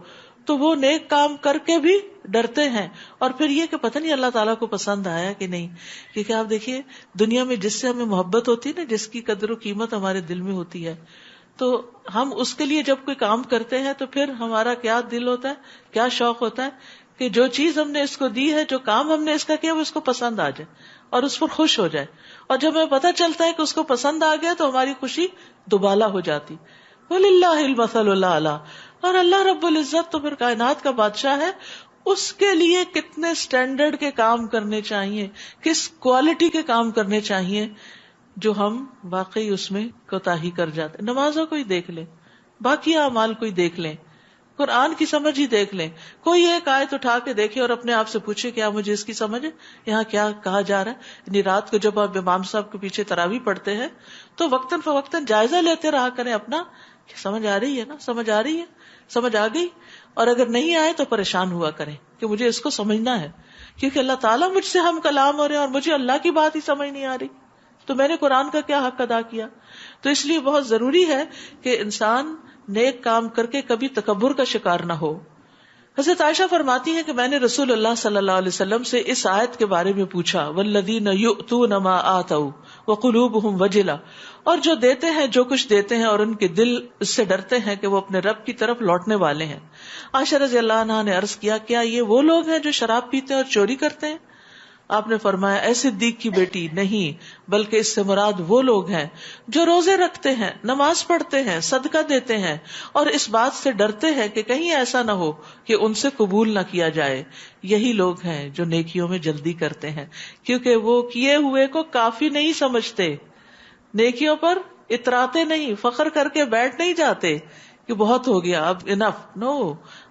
تو وہ نیک کام کر کے بھی ڈرتے ہیں. اور پھر یہ کہ پتہ نہیں اللہ تعالیٰ کو پسند آیا کہ نہیں. کیونکہ آپ دیکھیے دنیا میں جس سے ہمیں محبت ہوتی ہے نا، جس کی قدر و قیمت ہمارے دل میں ہوتی ہے، تو ہم اس کے لیے جب کوئی کام کرتے ہیں تو پھر ہمارا کیا دل ہوتا ہے، کیا شوق ہوتا ہے کہ جو چیز ہم نے اس کو دی ہے، جو کام ہم نے اس کا کیا، وہ اس کو پسند آ جائے اور اس پر خوش ہو جائے. اور جب ہمیں پتہ چلتا ہے کہ اس کو پسند آ گیا تو ہماری خوشی دوبالا ہو جاتی. وَلِلَّهِ الْمَثَلُ الْأَعْلَىٰ. اور اللہ رب العزت تو پھر کائنات کا بادشاہ ہے، اس کے لیے کتنے سٹینڈرڈ کے کام کرنے چاہیے، کس کوالٹی کے کام کرنے چاہیے جو ہم واقعی اس میں کوتاہی کر جاتے. نمازوں کو ہی دیکھ لیں، باقی اعمال کو ہی دیکھ لیں، قرآن کی سمجھ ہی دیکھ لیں. کوئی ایک آیت اٹھا کے دیکھے اور اپنے آپ سے پوچھے کیا مجھے اس کی سمجھ ہے، یہاں کیا کہا جا رہا ہے. یعنی رات کو جب آپ امام صاحب کے پیچھے تراویح پڑھتے ہیں تو وقتاً فوقتاً جائزہ لیتے رہا کریں اپنا، سمجھ آ رہی ہے نا، سمجھ آ رہی ہے، سمجھ آ گئی. اور اگر نہیں آئے تو پریشان ہوا کریں کہ مجھے اس کو سمجھنا ہے، کیونکہ اللہ تعالیٰ مجھ سے ہم کلام ہو رہے ہیں اور مجھے اللہ کی بات ہی سمجھ نہیں آ رہی، تو میں نے قرآن کا کیا حق ادا کیا. تو اس لیے بہت ضروری ہے کہ انسان نیک کام کر کے کبھی تکبر کا شکار نہ ہو. حضرت عائشہ فرماتی ہیں کہ میں نے رسول اللہ صلی اللہ علیہ وسلم سے اس آیت کے بارے میں پوچھا، والذین یؤتون ما آتوا وقلوبهم وجلہ، اور جو دیتے ہیں جو کچھ دیتے ہیں اور ان کے دل اس سے ڈرتے ہیں کہ وہ اپنے رب کی طرف لوٹنے والے ہیں. عائشہ رضی اللہ عنہا نے عرض کیا، کیا یہ وہ لوگ ہیں جو شراب پیتے ہیں اور چوری کرتے ہیں؟ آپ نے فرمایا اے صدیق کی بیٹی نہیں، بلکہ اس سے مراد وہ لوگ ہیں جو روزے رکھتے ہیں، نماز پڑھتے ہیں، صدقہ دیتے ہیں اور اس بات سے ڈرتے ہیں کہ کہیں ایسا نہ ہو کہ ان سے قبول نہ کیا جائے. یہی لوگ ہیں جو نیکیوں میں جلدی کرتے ہیں، کیونکہ وہ کیے ہوئے کو کافی نہیں سمجھتے، نیکیوں پر اتراتے نہیں، فخر کر کے بیٹھ نہیں جاتے کہ بہت ہو گیا اب انف، نو،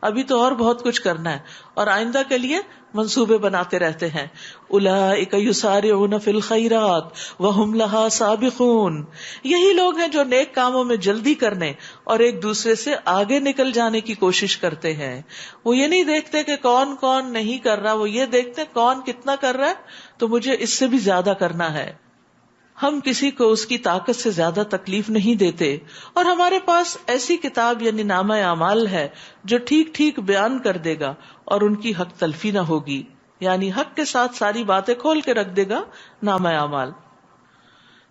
ابھی تو اور بہت کچھ کرنا ہے، اور آئندہ کے لیے منصوبے بناتے رہتے ہیں. اولئک یسارعون فی الخیرات وہم لہا سابقون. یہی لوگ ہیں جو نیک کاموں میں جلدی کرنے اور ایک دوسرے سے آگے نکل جانے کی کوشش کرتے ہیں. وہ یہ نہیں دیکھتے کہ کون کون نہیں کر رہا، وہ یہ دیکھتے کون کتنا کر رہا ہے تو مجھے اس سے بھی زیادہ کرنا ہے. ہم کسی کو اس کی طاقت سے زیادہ تکلیف نہیں دیتے، اور ہمارے پاس ایسی کتاب یعنی نامہ اعمال ہے جو ٹھیک ٹھیک بیان کر دے گا اور ان کی حق تلفی نہ ہوگی، یعنی حق کے ساتھ ساری باتیں کھول کے رکھ دے گا نامہ اعمال.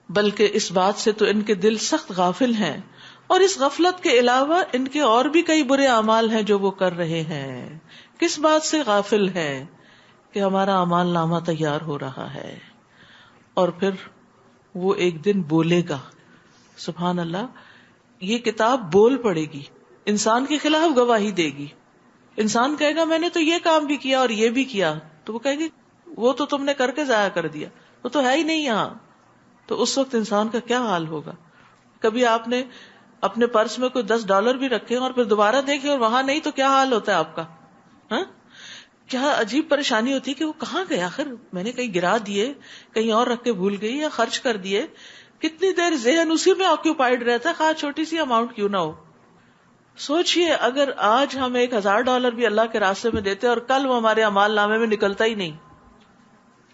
بلکہ اس بات سے تو ان کے دل سخت غافل ہیں، اور اس غفلت کے علاوہ ان کے اور بھی کئی برے اعمال ہیں جو وہ کر رہے ہیں. کس بات سے غافل ہیں؟ کہ ہمارا اعمال نامہ تیار ہو رہا ہے اور پھر وہ ایک دن بولے گا. سبحان اللہ، یہ کتاب بول پڑے گی، انسان کے خلاف گواہی دے گی. انسان کہے گا میں نے تو یہ کام بھی کیا اور یہ بھی کیا، تو وہ کہے گی وہ تو تم نے کر کے ضائع کر دیا، وہ تو ہے ہی نہیں یہاں. تو اس وقت انسان کا کیا حال ہوگا؟ کبھی آپ نے اپنے پرس میں کوئی $10 بھی رکھے اور پھر دوبارہ دیکھے اور وہاں نہیں تو کیا حال ہوتا ہے آپ کا؟ ہاں، کیا عجیب پریشانی ہوتی ہے کہ وہ کہاں گئے، آخر میں نے کہیں گرا دیے، کہیں اور رکھ کے بھول گئی یا خرچ کر دیے. کتنی دیر ذہن اسی میں آکیوپائڈ رہتا ہے، خواہ چھوٹی سی اماؤنٹ کیوں نہ ہو. سوچئے اگر آج ہم $1000 بھی اللہ کے راستے میں دیتے اور کل وہ ہمارے اعمال نامے میں نکلتا ہی نہیں،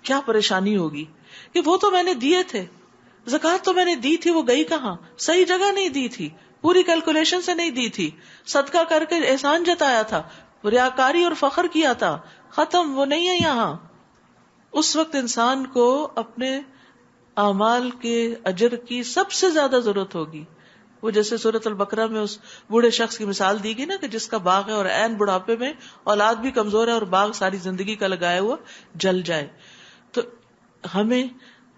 کیا پریشانی ہوگی کہ وہ تو میں نے دیے تھے، زکوٰۃ تو میں نے دی تھی، وہ گئی کہاں؟ صحیح جگہ نہیں دی تھی، پوری کیلکولیشن سے نہیں دی تھی، صدقہ کر کے احسان جتایا تھا، ریاکاری اور فخر کیا تھا، ختم، وہ نہیں ہے یہاں. اس وقت انسان کو اپنے اعمال کے اجر کی سب سے زیادہ ضرورت ہوگی. وہ جیسے سورۃ البقرہ میں اس بوڑھے شخص کی مثال دی گئی نا کہ جس کا باغ ہے اور عین بڑھاپے میں اولاد بھی کمزور ہے اور باغ ساری زندگی کا لگایا ہوا جل جائے. تو ہمیں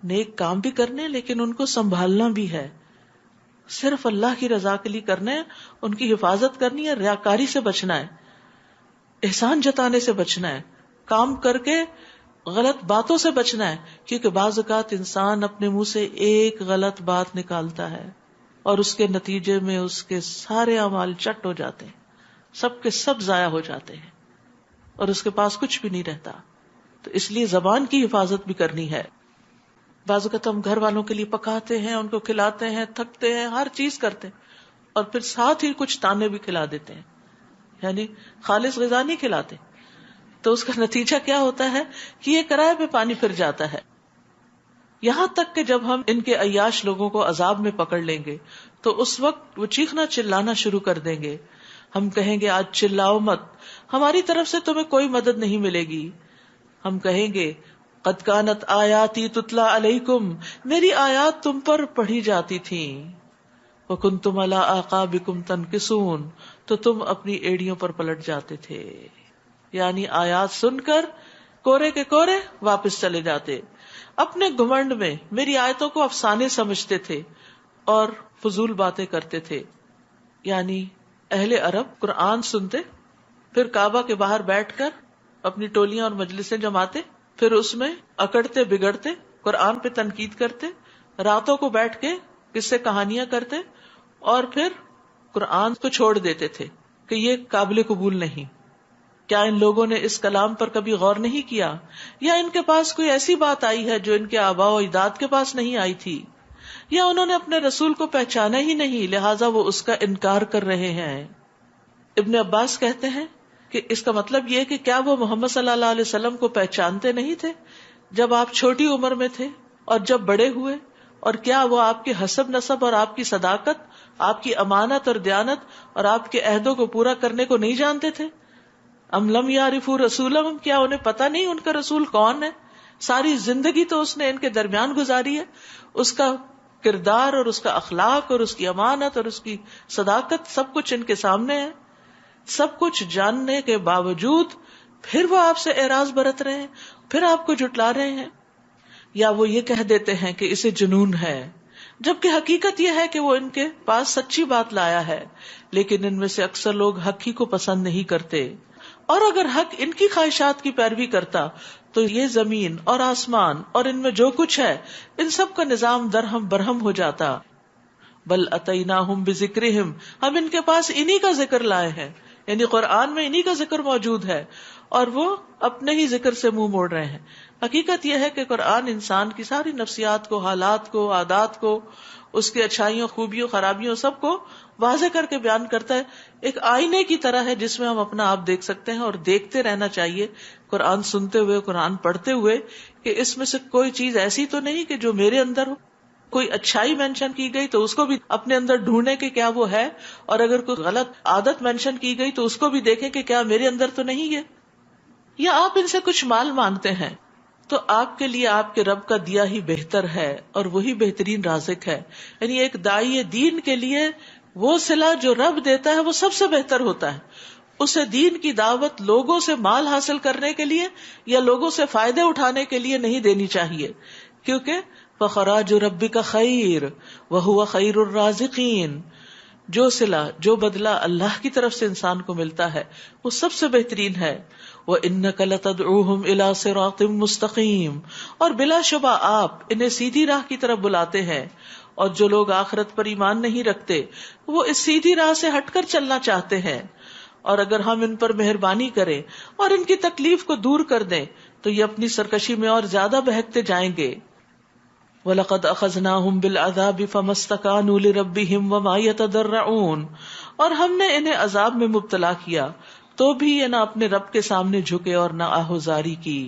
نیک کام بھی کرنے لیکن ان کو سنبھالنا بھی ہے، صرف اللہ کی رضا کے لیے کرنا ہے، ان کی حفاظت کرنی ہے، ریاکاری سے بچنا ہے، احسان جتانے سے بچنا ہے، کام کر کے غلط باتوں سے بچنا ہے. کیونکہ بعض اوقات انسان اپنے منہ سے ایک غلط بات نکالتا ہے اور اس کے نتیجے میں اس کے سارے اعمال چٹ ہو جاتے ہیں، سب کے سب ضائع ہو جاتے ہیں اور اس کے پاس کچھ بھی نہیں رہتا. تو اس لیے زبان کی حفاظت بھی کرنی ہے. بعض اوقات ہم گھر والوں کے لیے پکاتے ہیں، ان کو کھلاتے ہیں، تھکتے ہیں، ہر چیز کرتے ہیں اور پھر ساتھ ہی کچھ تانے بھی کھلا دیتے ہیں، یعنی خالص غذا نہیں کھلاتے. تو اس کا نتیجہ کیا ہوتا ہے کہ یہ کرائے پہ پانی پھر جاتا ہے. یہاں تک کہ جب ہم ان کے عیاش لوگوں کو عذاب میں پکڑ لیں گے تو اس وقت وہ چیخنا چلانا شروع کر دیں گے. ہم کہیں گے آج چلاؤ مت، ہماری طرف سے تمہیں کوئی مدد نہیں ملے گی. ہم کہیں گے قد کانت آیاتی تتلا علیکم، میری آیات تم پر پڑھی جاتی تھیں، وکنتم علی اعقابکم تنکسون، تو تم اپنی ایڑیوں پر پلٹ جاتے تھے. یعنی آیات سن کر کورے کے کورے واپس چلے جاتے، اپنے گھمنڈ میں میری آیتوں کو افسانے سمجھتے تھے اور فضول باتیں کرتے تھے. یعنی اہل عرب قرآن سنتے، پھر کعبہ کے باہر بیٹھ کر اپنی ٹولیاں اور مجلسیں جماتے، پھر اس میں اکڑتے بگڑتے، قرآن پہ تنقید کرتے، راتوں کو بیٹھ کے قصے کہانیاں کرتے اور پھر قرآن کو چھوڑ دیتے تھے کہ یہ قابل قبول نہیں. کیا ان لوگوں نے اس کلام پر کبھی غور نہیں کیا؟ یا ان کے پاس کوئی ایسی بات آئی ہے جو ان کے آباء و اجداد کے پاس نہیں آئی تھی؟ یا انہوں نے اپنے رسول کو پہچانا ہی نہیں لہٰذا وہ اس کا انکار کر رہے ہیں؟ ابن عباس کہتے ہیں کہ اس کا مطلب یہ کہ کیا وہ محمد صلی اللہ علیہ وسلم کو پہچانتے نہیں تھے جب آپ چھوٹی عمر میں تھے اور جب بڑے ہوئے؟ اور کیا وہ آپ کے حسب نسب اور آپ کی صداقت، آپ کی امانت اور دیانت اور آپ کے عہدوں کو پورا کرنے کو نہیں جانتے تھے؟ ام لم یعرفوا رسولہم، کیا انہیں پتہ نہیں ان کا رسول کون ہے؟ ساری زندگی تو اس نے ان کے درمیان گزاری ہے، اس کا کردار اور اس کا اخلاق اور اس کی امانت اور اس کی صداقت سب کچھ ان کے سامنے ہے. سب کچھ جاننے کے باوجود پھر وہ آپ سے اعراض برت رہے ہیں، پھر آپ کو جھٹلا رہے ہیں، یا وہ یہ کہہ دیتے ہیں کہ اسے جنون ہے، جبکہ حقیقت یہ ہے کہ وہ ان کے پاس سچی بات لایا ہے، لیکن ان میں سے اکثر لوگ حق ہی کو پسند نہیں کرتے، اور اگر حق ان کی خواہشات کی پیروی کرتا تو یہ زمین اور آسمان اور ان میں جو کچھ ہے ان سب کا نظام درہم برہم ہو جاتا۔ بل اتیناہم بذکرہم، ہم ان کے پاس انہی کا ذکر لائے ہیں، یعنی قرآن میں انہی کا ذکر موجود ہے، اور وہ اپنے ہی ذکر سے منہ موڑ رہے ہیں۔ حقیقت یہ ہے کہ قرآن انسان کی ساری نفسیات کو، حالات کو، عادات کو، اس کے اچھائیوں، خوبیوں، خرابیوں، سب کو واضح کر کے بیان کرتا ہے۔ ایک آئینے کی طرح ہے جس میں ہم اپنا آپ دیکھ سکتے ہیں، اور دیکھتے رہنا چاہیے قرآن سنتے ہوئے، قرآن پڑھتے ہوئے، کہ اس میں سے کوئی چیز ایسی تو نہیں کہ جو میرے اندر ہو۔ کوئی اچھائی مینشن کی گئی تو اس کو بھی اپنے اندر ڈھونڈیں کہ کیا وہ ہے، اور اگر کوئی غلط عادت مینشن کی گئی تو اس کو بھی دیکھیں کہ کیا میرے اندر تو نہیں ہے۔ یا آپ ان سے کچھ مال مانگتے ہیں تو آپ کے لیے آپ کے رب کا دیا ہی بہتر ہے، اور وہی بہترین رازق ہے۔ یعنی ایک داعی دین کے لیے وہ صلہ جو رب دیتا ہے وہ سب سے بہتر ہوتا ہے۔ اسے دین کی دعوت لوگوں سے مال حاصل کرنے کے لیے یا لوگوں سے فائدے اٹھانے کے لیے نہیں دینی چاہیے، کیونکہ فخراج ربک خیر وہو خیر الرازقین، جو صلہ، جو بدلہ اللہ کی طرف سے انسان کو ملتا ہے وہ سب سے بہترین ہے۔ وَإِنَّكَ لَتَدْعُوهُمْ إِلَىٰ صِرَاطٍ مُسْتَقِيمٍ، اور بلا شبہ آپ انہیں سیدھی راہ کی طرف بلاتے ہیں، اور جو لوگ آخرت پر ایمان نہیں رکھتے وہ اس سیدھی راہ سے ہٹ کر چلنا چاہتے ہیں، اور اگر ہم ان پر مہربانی کریں اور ان کی تکلیف کو دور کر دیں تو یہ اپنی سرکشی میں اور زیادہ بہکتے جائیں گے۔ وَلَقَدْ أَخَذْنَاهُمْ بِالْعَذَابِ فَمَا اسْتَكَانُوا لِرَبِّهِمْ وَمَا يَتَضَرَّعُونَ، اور ہم نے انہیں عذاب میں مبتلا کیا تو بھی یہ نہ اپنے رب کے سامنے جھکے اور نہ آہوزاری کی،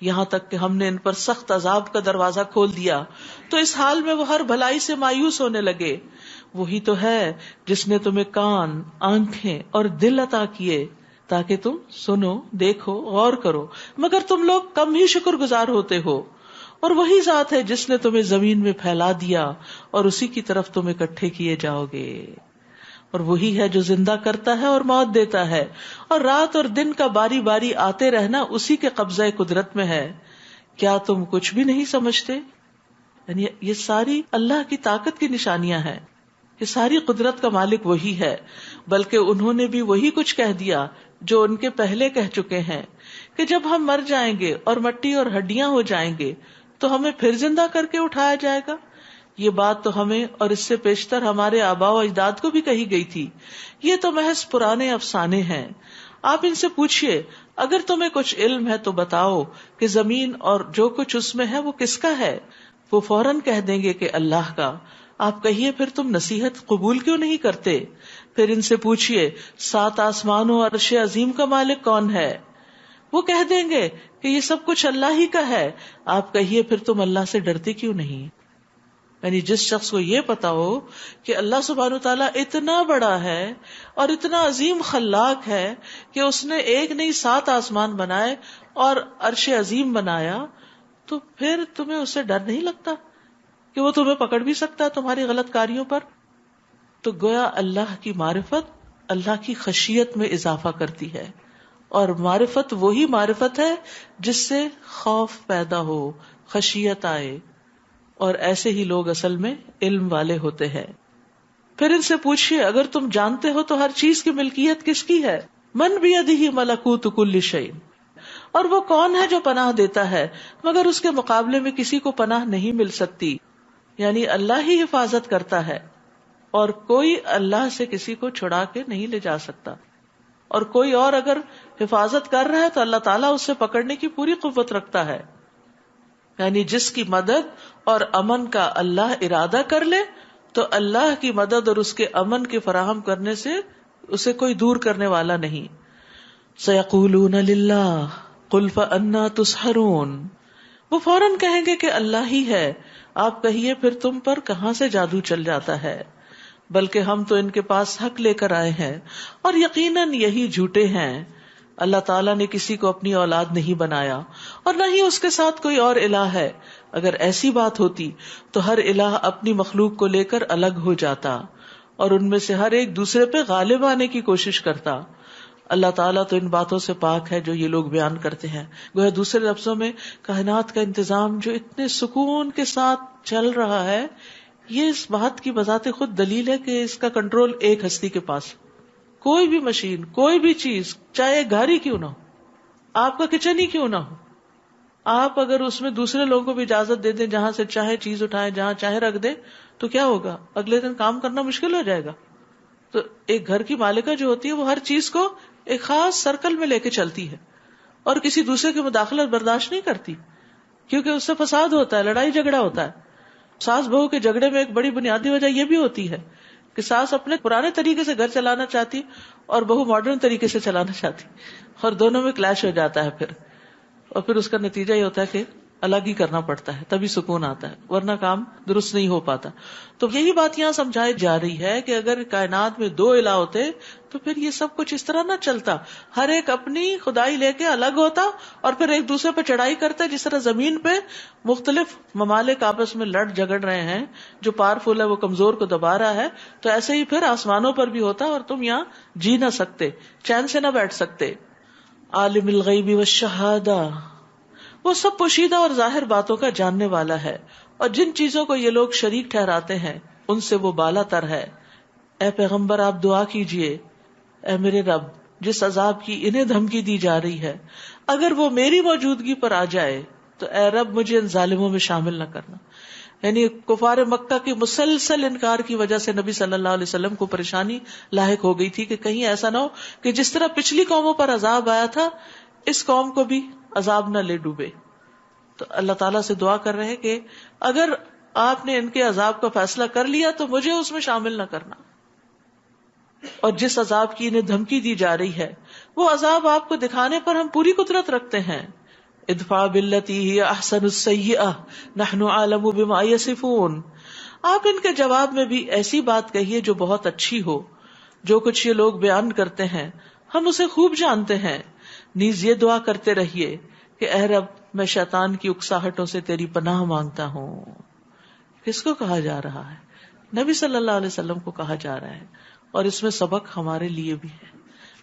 یہاں تک کہ ہم نے ان پر سخت عذاب کا دروازہ کھول دیا تو اس حال میں وہ ہر بھلائی سے مایوس ہونے لگے۔ وہی تو ہے جس نے تمہیں کان، آنکھیں اور دل عطا کیے تاکہ تم سنو، دیکھو، غور کرو، مگر تم لوگ کم ہی شکر گزار ہوتے ہو۔ اور وہی ذات ہے جس نے تمہیں زمین میں پھیلا دیا اور اسی کی طرف تم اکٹھے کیے جاؤ گے۔ اور وہی ہے جو زندہ کرتا ہے اور موت دیتا ہے، اور رات اور دن کا باری باری آتے رہنا اسی کے قبضہ قدرت میں ہے۔ کیا تم کچھ بھی نہیں سمجھتے؟ یعنی یہ ساری اللہ کی طاقت کی نشانیاں ہیں کہ ساری قدرت کا مالک وہی ہے، بلکہ انہوں نے بھی وہی کچھ کہہ دیا جو ان کے پہلے کہہ چکے ہیں کہ جب ہم مر جائیں گے اور مٹی اور ہڈیاں ہو جائیں گے تو ہمیں پھر زندہ کر کے اٹھایا جائے گا۔ یہ بات تو ہمیں اور اس سے پیشتر ہمارے آباء و اجداد کو بھی کہی گئی تھی، یہ تو محض پرانے افسانے ہیں۔ آپ ان سے پوچھئے اگر تمہیں کچھ علم ہے تو بتاؤ کہ زمین اور جو کچھ اس میں ہے وہ کس کا ہے؟ وہ فوراً کہہ دیں گے کہ اللہ کا۔ آپ کہیے پھر تم نصیحت قبول کیوں نہیں کرتے؟ پھر ان سے پوچھئے 7 آسمانوں اور عرش عظیم کا مالک کون ہے؟ وہ کہہ دیں گے کہ یہ سب کچھ اللہ ہی کا ہے۔ آپ کہیے پھر تم اللہ سے ڈرتے کیوں نہیں؟ یعنی جس شخص کو یہ پتا ہو کہ اللہ سبحانہ تعالیٰ اتنا بڑا ہے اور اتنا عظیم خلاق ہے کہ اس نے ایک نہیں 7 آسمان بنائے اور عرش عظیم بنایا، تو پھر تمہیں اس سے ڈر نہیں لگتا کہ وہ تمہیں پکڑ بھی سکتا ہے تمہاری غلط کاریوں پر؟ تو گویا اللہ کی معرفت اللہ کی خشیت میں اضافہ کرتی ہے، اور معرفت وہی معرفت ہے جس سے خوف پیدا ہو، خشیت آئے، اور ایسے ہی لوگ اصل میں علم والے ہوتے ہیں۔ پھر ان سے پوچھئے اگر تم جانتے ہو تو ہر چیز کی ملکیت کس کی ہے؟ من بیدہ ملکوت کل شیء، اور وہ کون ہے جو پناہ دیتا ہے مگر اس کے مقابلے میں کسی کو پناہ نہیں مل سکتی، یعنی اللہ ہی حفاظت کرتا ہے اور کوئی اللہ سے کسی کو چھڑا کے نہیں لے جا سکتا، اور کوئی اور اگر حفاظت کر رہا ہے تو اللہ تعالیٰ اسے پکڑنے کی پوری قوت رکھتا ہے۔ یعنی جس کی مدد اور امن کا اللہ ارادہ کر لے تو اللہ کی مدد اور اس کے امن کے فراہم کرنے سے اسے کوئی دور کرنے والا نہیں۔ سیقولون للہ قل فأنا تسحرون، وہ فوراً کہیں گے کہ اللہ ہی ہے۔ آپ کہیے پھر تم پر کہاں سے جادو چل جاتا ہے؟ بلکہ ہم تو ان کے پاس حق لے کر آئے ہیں اور یقیناً یہی جھوٹے ہیں۔ اللہ تعالیٰ نے کسی کو اپنی اولاد نہیں بنایا اور نہ ہی اس کے ساتھ کوئی اور الہ ہے۔ اگر ایسی بات ہوتی تو ہر الہ اپنی مخلوق کو لے کر الگ ہو جاتا اور ان میں سے ہر ایک دوسرے پہ غالب آنے کی کوشش کرتا۔ اللہ تعالیٰ تو ان باتوں سے پاک ہے جو یہ لوگ بیان کرتے ہیں. گویا دوسرے لفظوں میں کائنات کا انتظام جو اتنے سکون کے ساتھ چل رہا ہے، یہ اس بات کی بذات خود دلیل ہے کہ اس کا کنٹرول ایک ہستی کے پاس. کوئی بھی مشین، کوئی بھی چیز، چاہے گھر ہی کیوں نہ ہو، آپ کا کچن ہی کیوں نہ ہو، آپ اگر اس میں دوسرے لوگوں کو بھی اجازت دے دیں جہاں سے چاہے چیز اٹھائیں، جہاں چاہے رکھ دیں، تو کیا ہوگا؟ اگلے دن کام کرنا مشکل ہو جائے گا. تو ایک گھر کی مالکہ جو ہوتی ہے وہ ہر چیز کو ایک خاص سرکل میں لے کے چلتی ہے اور کسی دوسرے کی مداخلت برداشت نہیں کرتی، کیونکہ اس سے فساد ہوتا ہے، لڑائی جھگڑا ہوتا ہے. ساس بہو کے جھگڑے میں ایک بڑی بنیادی وجہ یہ بھی ہوتی ہے کہ ساس اپنے پرانے طریقے سے گھر چلانا چاہتی اور بہو ماڈرن طریقے سے چلانا چاہتی، اور دونوں میں کلیش ہو جاتا ہے اور پھر اس کا نتیجہ یہ ہوتا ہے کہ الگ ہی کرنا پڑتا ہے، تبھی سکون آتا ہے، ورنہ کام درست نہیں ہو پاتا. تو یہی بات یہاں سمجھائی جا رہی ہے کہ اگر کائنات میں دو الہ ہوتے تو پھر یہ سب کچھ اس طرح نہ چلتا. ہر ایک اپنی خدائی لے کے الگ ہوتا اور پھر ایک دوسرے پہ چڑھائی کرتا. جس طرح زمین پہ مختلف ممالک آپس میں لڑ جھگڑ رہے ہیں، جو پاورفل ہے وہ کمزور کو دبا رہا ہے، تو ایسے ہی پھر آسمانوں پر بھی ہوتا اور تم یہاں جی نہ سکتے، چین سے نہ بیٹھ سکتے. عالم الغیب والشہادہ، وہ سب پوشیدہ اور ظاہر باتوں کا جاننے والا ہے، اور جن چیزوں کو یہ لوگ شریک ٹھہراتے ہیں ان سے وہ بالا تر ہے. اے پیغمبر آپ دعا کیجئے، اے میرے رب جس عذاب کی انہیں دھمکی دی جا رہی ہے، اگر وہ میری موجودگی پر آ جائے تو اے رب مجھے ان ظالموں میں شامل نہ کرنا. یعنی کفار مکہ کی مسلسل انکار کی وجہ سے نبی صلی اللہ علیہ وسلم کو پریشانی لاحق ہو گئی تھی کہ کہیں ایسا نہ ہو کہ جس طرح پچھلی قوموں پر عذاب آیا تھا اس قوم کو بھی عذاب نہ لے ڈوبے. تو اللہ تعالیٰ سے دعا کر رہے ہیں کہ اگر آپ نے ان کے عذاب کا فیصلہ کر لیا تو مجھے اس میں شامل نہ کرنا. اور جس عذاب کی انہیں دھمکی دی جا رہی ہے وہ عذاب آپ کو دکھانے پر ہم پوری قدرت رکھتے ہیں. ادفع باللتی ہی احسن السیئہ نحن اعلم بما یصفون. آپ ان کے جواب میں بھی ایسی بات کہیے جو بہت اچھی ہو. جو کچھ یہ لوگ بیان کرتے ہیں ہم اسے خوب جانتے ہیں. نیز یہ دعا کرتے رہیے کہ اے رب میں شیطان کی اکساہٹوں سے تیری پناہ مانگتا ہوں. کس کو کہا جا رہا ہے؟ نبی صلی اللہ علیہ وسلم کو کہا جا رہا ہے، اور اس میں سبق ہمارے لیے بھی ہے.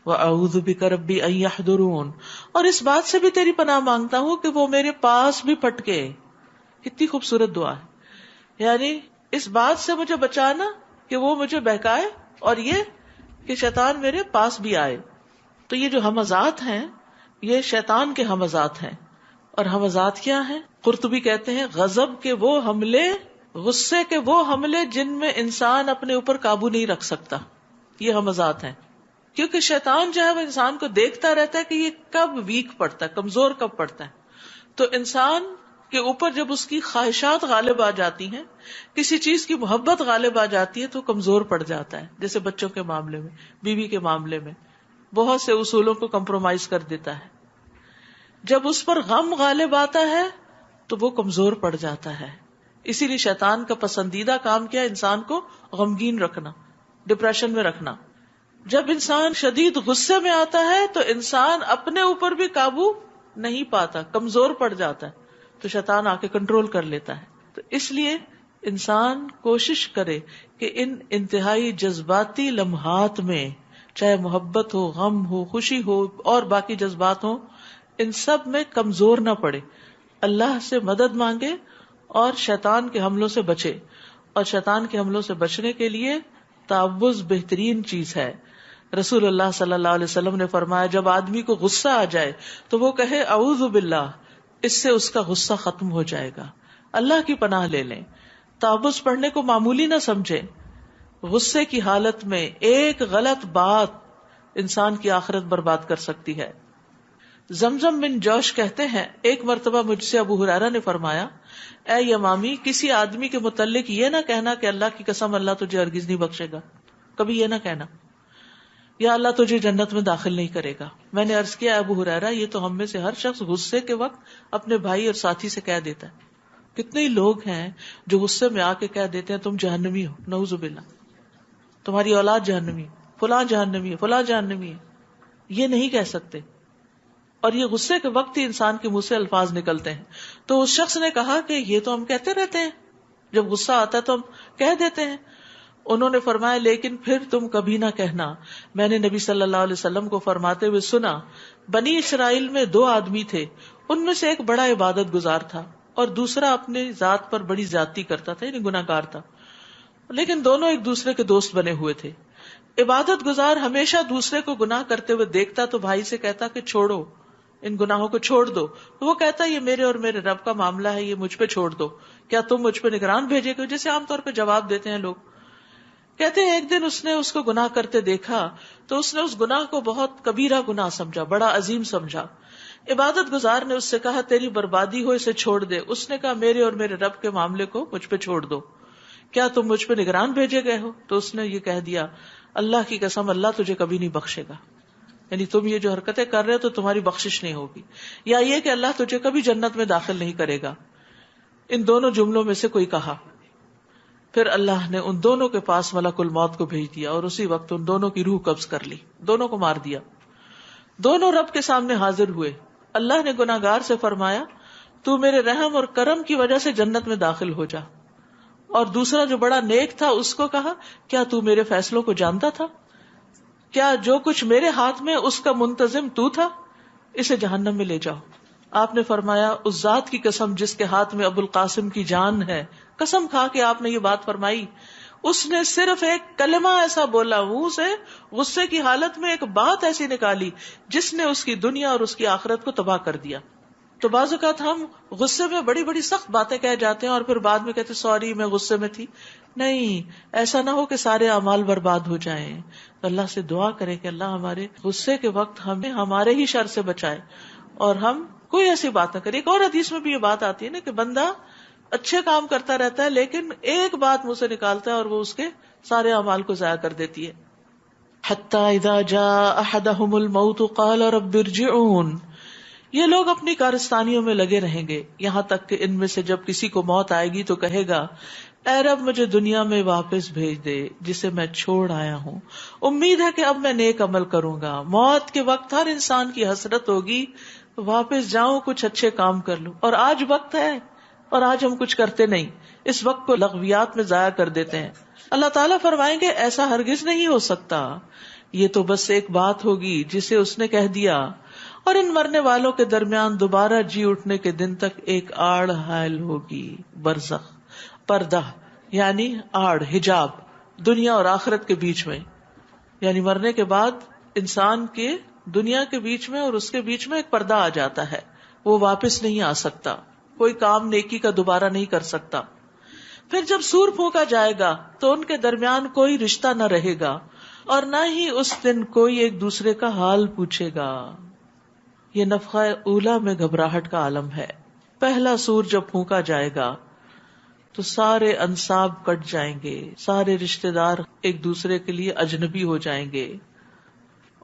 وَأَعُوذُ بِكَ رَبِّ أَن يَحْضُرُونَ، اور اس بات سے بھی تیری پناہ مانگتا ہوں کہ وہ میرے پاس بھی پھٹکے. کتنی خوبصورت دعا ہے. یعنی اس بات سے مجھے بچانا کہ وہ مجھے بہکائے، اور یہ کہ شیطان میرے پاس بھی آئے. تو یہ جو ہمزات ہیں یہ شیطان کے ہمزات ہیں. اور ہمزات کیا ہیں؟ قرطبی کہتے ہیں غضب کے وہ حملے، غصے کے وہ حملے جن میں انسان اپنے اوپر قابو نہیں رکھ سکتا، یہ ہمزات ہیں. کیونکہ شیطان جو ہے وہ انسان کو دیکھتا رہتا ہے کہ یہ کب ویک پڑتا ہے، کمزور کب پڑتا ہے. تو انسان کے اوپر جب اس کی خواہشات غالب آ جاتی ہیں، کسی چیز کی محبت غالب آ جاتی ہے تو کمزور پڑ جاتا ہے. جیسے بچوں کے معاملے میں، بیوی کے معاملے میں بہت سے اصولوں کو کمپرومائز کر دیتا ہے. جب اس پر غم غالب آتا ہے تو وہ کمزور پڑ جاتا ہے. اسی لیے شیطان کا پسندیدہ کام کیا؟ انسان کو غمگین رکھنا، ڈپریشن میں رکھنا. جب انسان شدید غصے میں آتا ہے تو انسان اپنے اوپر بھی قابو نہیں پاتا، کمزور پڑ جاتا ہے، تو شیطان آ کے کنٹرول کر لیتا ہے. تو اس لیے انسان کوشش کرے کہ ان انتہائی جذباتی لمحات میں، چاہے محبت ہو، غم ہو، خوشی ہو اور باقی جذبات ہوں، ان سب میں کمزور نہ پڑے، اللہ سے مدد مانگے اور شیطان کے حملوں سے بچے. اور شیطان کے حملوں سے بچنے کے لیے تعوذ بہترین چیز ہے. رسول اللہ صلی اللہ علیہ وسلم نے فرمایا جب آدمی کو غصہ آ جائے تو وہ کہے اعوذ باللہ، اس سے اس کا غصہ ختم ہو جائے گا. اللہ کی پناہ لے لیں. تعوذ پڑھنے کو معمولی نہ سمجھیں. غصے کی حالت میں ایک غلط بات انسان کی آخرت برباد کر سکتی ہے. زمزم بن جوش کہتے ہیں ایک مرتبہ مجھ سے ابو ہریرہ نے فرمایا اے یمامی، کسی آدمی کے متعلق یہ نہ کہنا کہ اللہ کی قسم اللہ تجھے ہرگز نہیں بخشے گا. کبھی یہ نہ کہنا یا اللہ تجھے جنت میں داخل نہیں کرے گا. میں نے عرض کیا ابو ہریرہ یہ تو ہم میں سے ہر شخص غصے کے وقت اپنے بھائی اور ساتھی سے کہہ دیتا ہے. کتنے ہی لوگ ہیں جو غصے میں آ کے کہہ دیتے ہیں تم جہنمی ہو، نعوذ باللہ، تمہاری اولاد جہنمی، فلاں جہنمی ہے، فلاں جہنمی ہے. یہ نہیں کہہ سکتے، اور یہ غصے کے وقت ہی انسان کے منہ سے الفاظ نکلتے ہیں. تو اس شخص نے کہا کہ یہ تو ہم کہتے رہتے ہیں، جب غصہ آتا ہے تو ہم کہہ دیتے ہیں. انہوں نے فرمایا لیکن پھر تم کبھی نہ کہنا میں نے نبی صلی اللہ علیہ وسلم کو فرماتے ہوئے سنا، بنی اسرائیل میں 2 آدمی تھے، ان میں سے ایک بڑا عبادت گزار تھا اور دوسرا اپنی ذات پر بڑی زیادتی کرتا تھا، یعنی گناہ گار تھا، لیکن دونوں ایک دوسرے کے دوست بنے ہوئے تھے۔ عبادت گزار ہمیشہ دوسرے کو گناہ کرتے ہوئے دیکھتا تو بھائی سے کہتا کہ چھوڑو، ان گناہوں کو چھوڑ دو، وہ کہتا یہ میرے اور میرے رب کا معاملہ ہے، یہ مجھ پہ چھوڑ دو، کیا تم مجھ پہ نگران بھیجے گے؟ جیسے عام طور پہ جواب دیتے ہیں لوگ۔ کہتے ہیں ایک دن اس نے اس کو گناہ کرتے دیکھا تو اس نے اس گناہ کو بہت کبیرہ گناہ سمجھا، بڑا عظیم سمجھا۔ عبادت گزار نے اس سے کہا تیری بربادی ہو، اسے چھوڑ دے۔ اس نے کہا میرے اور میرے رب کے معاملے کو مجھ پہ چھوڑ دو، کیا تم مجھ پہ نگران بھیجے گئے ہو؟ تو اس نے یہ کہہ دیا اللہ کی قسم اللہ تجھے کبھی نہیں بخشے گا، یعنی تم یہ جو حرکتیں کر رہے ہو تو تمہاری بخشش نہیں ہوگی، یا یہ کہ اللہ تجھے کبھی جنت میں داخل نہیں کرے گا۔ ان دونوں جملوں میں سے کوئی کہا، پھر اللہ نے ان دونوں کے پاس ملک الموت کو بھیج دیا اور اسی وقت ان دونوں کی روح قبض کر لی، دونوں کو مار دیا۔ دونوں رب کے سامنے حاضر ہوئے۔ اللہ نے گناہگار سے فرمایا تو میرے رحم اور کرم کی وجہ سے جنت میں داخل ہو جا، اور دوسرا جو بڑا نیک تھا اس کو کہا کیا تو میرے فیصلوں کو جانتا تھا؟ کیا جو کچھ میرے ہاتھ میں اس کا منتظم تو تھا؟ اسے جہنم میں لے جاؤ۔ آپ نے فرمایا اس ذات کی قسم جس کے ہاتھ میں ابو القاسم کی جان ہے، قسم کھا کے آپ نے یہ بات فرمائی، اس نے صرف ایک کلمہ ایسا بولا، منہ سے غصے کی حالت میں ایک بات ایسی نکالی جس نے اس کی دنیا اور اس کی آخرت کو تباہ کر دیا۔ تو بعض اوقات ہم غصے میں بڑی بڑی سخت باتیں کہہ جاتے ہیں اور پھر بعد میں کہتے سوری میں غصے میں تھی۔ نہیں، ایسا نہ ہو کہ سارے اعمال برباد ہو جائیں۔ تو اللہ سے دعا کرے کہ اللہ ہمارے غصے کے وقت ہمیں ہمارے ہی شر سے بچائے اور ہم کوئی ایسی بات نہ کرے۔ ایک اور حدیث میں بھی یہ بات آتی ہے نا کہ بندہ اچھے کام کرتا رہتا ہے لیکن ایک بات منہ سے نکالتا ہے اور وہ اس کے سارے اعمال کو ضائع کر دیتی ہے۔ حتی اذا جاء احدهم الموت قال رب ارجعون، یہ لوگ اپنی کارستانیوں میں لگے رہیں گے یہاں تک کہ ان میں سے جب کسی کو موت آئے گی تو کہے گا اے رب مجھے دنیا میں واپس بھیج دے جسے میں چھوڑ آیا ہوں، امید ہے کہ اب میں نیک عمل کروں گا۔ موت کے وقت ہر انسان کی حسرت ہوگی واپس جاؤں کچھ اچھے کام کر لوں، اور آج وقت ہے اور آج ہم کچھ کرتے نہیں، اس وقت کو لغویات میں ضائع کر دیتے ہیں۔ اللہ تعالیٰ فرمائیں گے ایسا ہرگز نہیں ہو سکتا، یہ تو بس ایک بات ہوگی جسے اس نے کہہ دیا، اور ان مرنے والوں کے درمیان دوبارہ جی اٹھنے کے دن تک ایک آڑ حائل ہوگی، برزخ، پردہ یعنی آڑ، حجاب، دنیا اور آخرت کے بیچ میں، یعنی مرنے کے بعد انسان کے دنیا کے بیچ میں اور اس کے بیچ میں ایک پردہ آ جاتا ہے، وہ واپس نہیں آ سکتا، کوئی کام نیکی کا دوبارہ نہیں کر سکتا۔ پھر جب سور پھونکا جائے گا تو ان کے درمیان کوئی رشتہ نہ رہے گا اور نہ ہی اس دن کوئی ایک دوسرے کا حال پوچھے گا۔ یہ نفخہ اولا میں گھبراہٹ کا عالم ہے۔ پہلا سور جب پھونکا جائے گا تو سارے انساب کٹ جائیں گے، سارے رشتہ دار ایک دوسرے کے لیے اجنبی ہو جائیں گے۔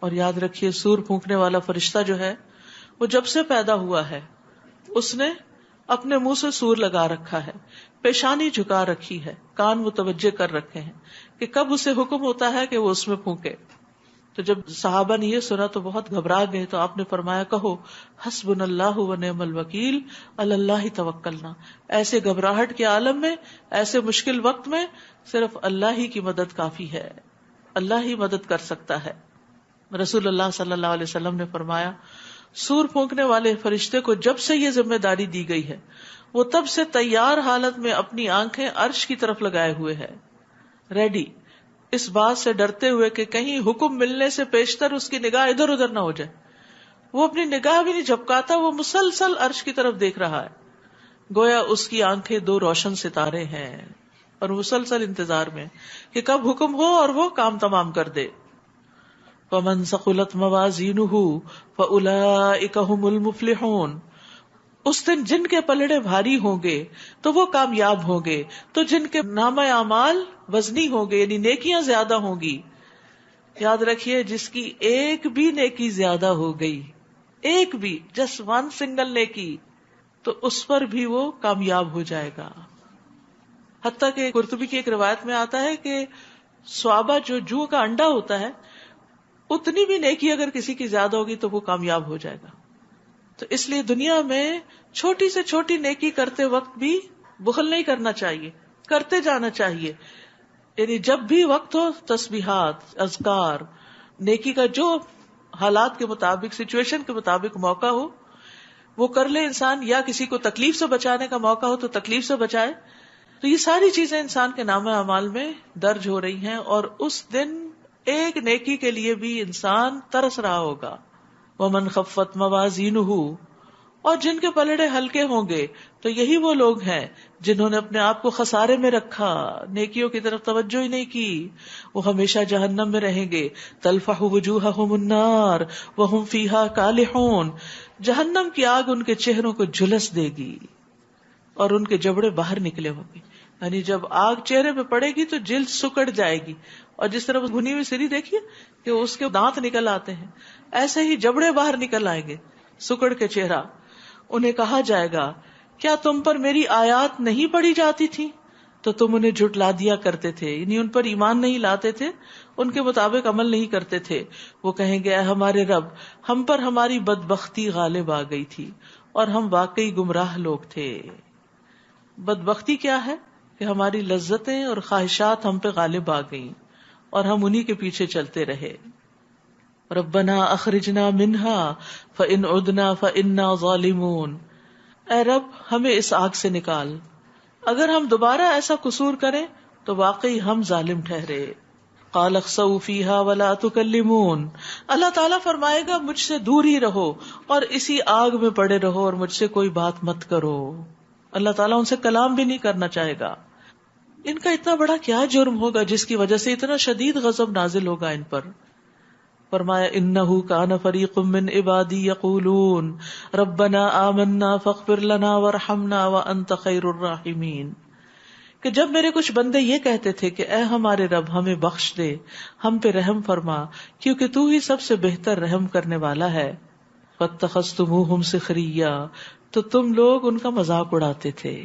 اور یاد رکھیے سور پھونکنے والا فرشتہ جو ہے وہ جب سے پیدا ہوا ہے اس نے اپنے منہ سے سور لگا رکھا ہے، پیشانی جھکا رکھی ہے، کان متوجہ کر رکھے ہیں کہ کب اسے حکم ہوتا ہے کہ وہ اس میں پھونکے۔ تو جب صحابہ نے یہ سنا تو بہت گھبرا گئے، تو آپ نے فرمایا کہو حسبنا اللہ و نعم الوکیل، علی اللہ توکلنا۔ ایسے گھبراہٹ کے عالم میں، ایسے مشکل وقت میں صرف اللہ ہی کی مدد کافی ہے، اللہ ہی مدد کر سکتا ہے۔ رسول اللہ صلی اللہ علیہ وسلم نے فرمایا سور پھونکنے والے فرشتے کو جب سے یہ ذمہ داری دی گئی ہے وہ تب سے تیار حالت میں اپنی آنکھیں عرش کی طرف لگائے ہوئے ہے، ریڈی، اس بات سے ڈرتے ہوئے کہ کہیں حکم ملنے سے پیشتر اس کی نگاہ ادھر ادھر نہ ہو جائے۔ وہ اپنی نگاہ بھی نہیں جھپکاتا، وہ مسلسل عرش کی طرف دیکھ رہا ہے، گویا اس کی آنکھیں 2 روشن ستارے ہیں، اور مسلسل انتظار میں کہ کب حکم ہو اور وہ کام تمام کر دے۔ وَمَن ثَقُلَتْ مَوَازِينُهُ فَأُولَئِكَ هُمُ الْمُفْلِحُونَ، اس دن جن کے پلڑے بھاری ہوں گے تو وہ کامیاب ہوں گے، تو جن کے نامہ اعمال وزنی ہوں گے یعنی نیکیاں زیادہ ہوں گی، یاد رکھیے جس کی ایک بھی نیکی زیادہ ہو گئی، ایک بھی، جسٹ 1 سنگل نیکی، تو اس پر بھی وہ کامیاب ہو جائے گا۔ حتیٰ کہ قرطبی کی ایک روایت میں آتا ہے کہ صوابہ جو جوہ کا انڈا ہوتا ہے اتنی بھی نیکی اگر کسی کی زیادہ ہوگی تو وہ کامیاب ہو جائے گا۔ تو اس لیے دنیا میں چھوٹی سے چھوٹی نیکی کرتے وقت بھی بخل نہیں کرنا چاہیے، کرتے جانا چاہیے۔ یعنی جب بھی وقت ہو تسبیحات، اذکار، نیکی کا جو حالات کے مطابق، سچویشن کے مطابق موقع ہو وہ کر لے انسان، یا کسی کو تکلیف سے بچانے کا موقع ہو تو تکلیف سے بچائے. تو یہ ساری چیزیں انسان کے نام اعمال میں درج ہو رہی ہیں، اور اس دن ایک نیکی کے لیے بھی انسان ترس رہا ہوگا. وَمَنْ خَفَّتْ مَوَازِينُهُ، اور جن کے پلڑے ہلکے ہوں گے تو یہی وہ لوگ ہیں جنہوں نے اپنے آپ کو خسارے میں رکھا، نیکیوں کی طرف توجہ ہی نہیں کی. وہ ہمیشہ جہنم میں رہیں گے. تلفح وجوہہم النار وہم فیہا کالحون، جہنم کی آگ ان کے چہروں کو جھلس دے گی اور ان کے جبڑے باہر نکلے ہوں گے. یعنی جب آگ چہرے پہ پڑے گی تو جلد سکڑ جائے گی، اور جس طرح بھنی ہوئی سری دیکھیے کہ اس کے دانت نکل آتے ہیں، ایسے ہی جبڑے باہر نکل آئیں گے سکڑ کے چہرہ. انہیں کہا جائے گا کیا تم پر میری آیات نہیں پڑھی جاتی تھی تو تم انہیں جھٹلا دیا کرتے تھے، یعنی ان پر ایمان نہیں لاتے تھے، ان کے مطابق عمل نہیں کرتے تھے. وہ کہیں گے اے ہمارے رب، ہم پر ہماری بدبختی غالب آ گئی تھی اور ہم واقعی گمراہ لوگ تھے. بدبختی کیا ہے کہ ہماری لذتیں اور خواہشات ہم پہ غالب آ گئیں اور ہم انہی کے پیچھے چلتے رہے. ربنا اخرجنا منہا فإن عدنا فإنا ظالمون، اے رب ہمیں اس آگ سے نکال، اگر ہم دوبارہ ایسا قصور کریں تو واقعی ہم ظالم ٹھہرے. قال اخسؤوا فیہا ولا تکلمون، اللہ تعالیٰ فرمائے گا مجھ سے دور ہی رہو اور اسی آگ میں پڑے رہو اور مجھ سے کوئی بات مت کرو. اللہ تعالیٰ ان سے کلام بھی نہیں کرنا چاہے گا. ان کا اتنا بڑا کیا جرم ہوگا جس کی وجہ سے اتنا شدید غضب نازل ہوگا ان پر. فرمایا انہ کان فریق من عبادی یقولون ربنا آمنا فاغفر لنا وارحمنا وانت خیر الراحمین، کہ جب میرے کچھ بندے یہ کہتے تھے کہ اے ہمارے رب ہمیں بخش دے، ہم پہ رحم فرما کیونکہ تو ہی سب سے بہتر رحم کرنے والا ہے. فاتخذتموہم سخریا، تو تم لوگ ان کا مذاق اڑاتے تھے.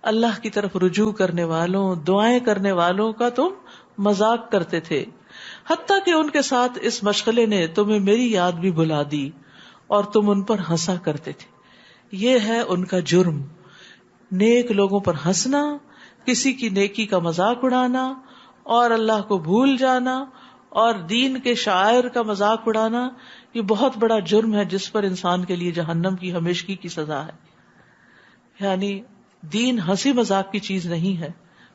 اللہ کی طرف رجوع کرنے والوں، دعائیں کرنے والوں کا تم مذاق کرتے تھے، حتیٰ کہ ان کے ساتھ اس مشغلے نے تمہیں میری یاد بھی بھلا دی اور تم ان پر ہنسا کرتے تھے. یہ ہے ان کا جرم، نیک لوگوں پر ہنسنا، کسی کی نیکی کا مذاق اڑانا اور اللہ کو بھول جانا اور دین کے شاعر کا مذاق اڑانا. یہ بہت بڑا جرم ہے جس پر انسان کے لیے جہنم کی ہمیشگی کی سزا ہے. یعنی دین ہنسی مذاق کی چیز نہیں ہے.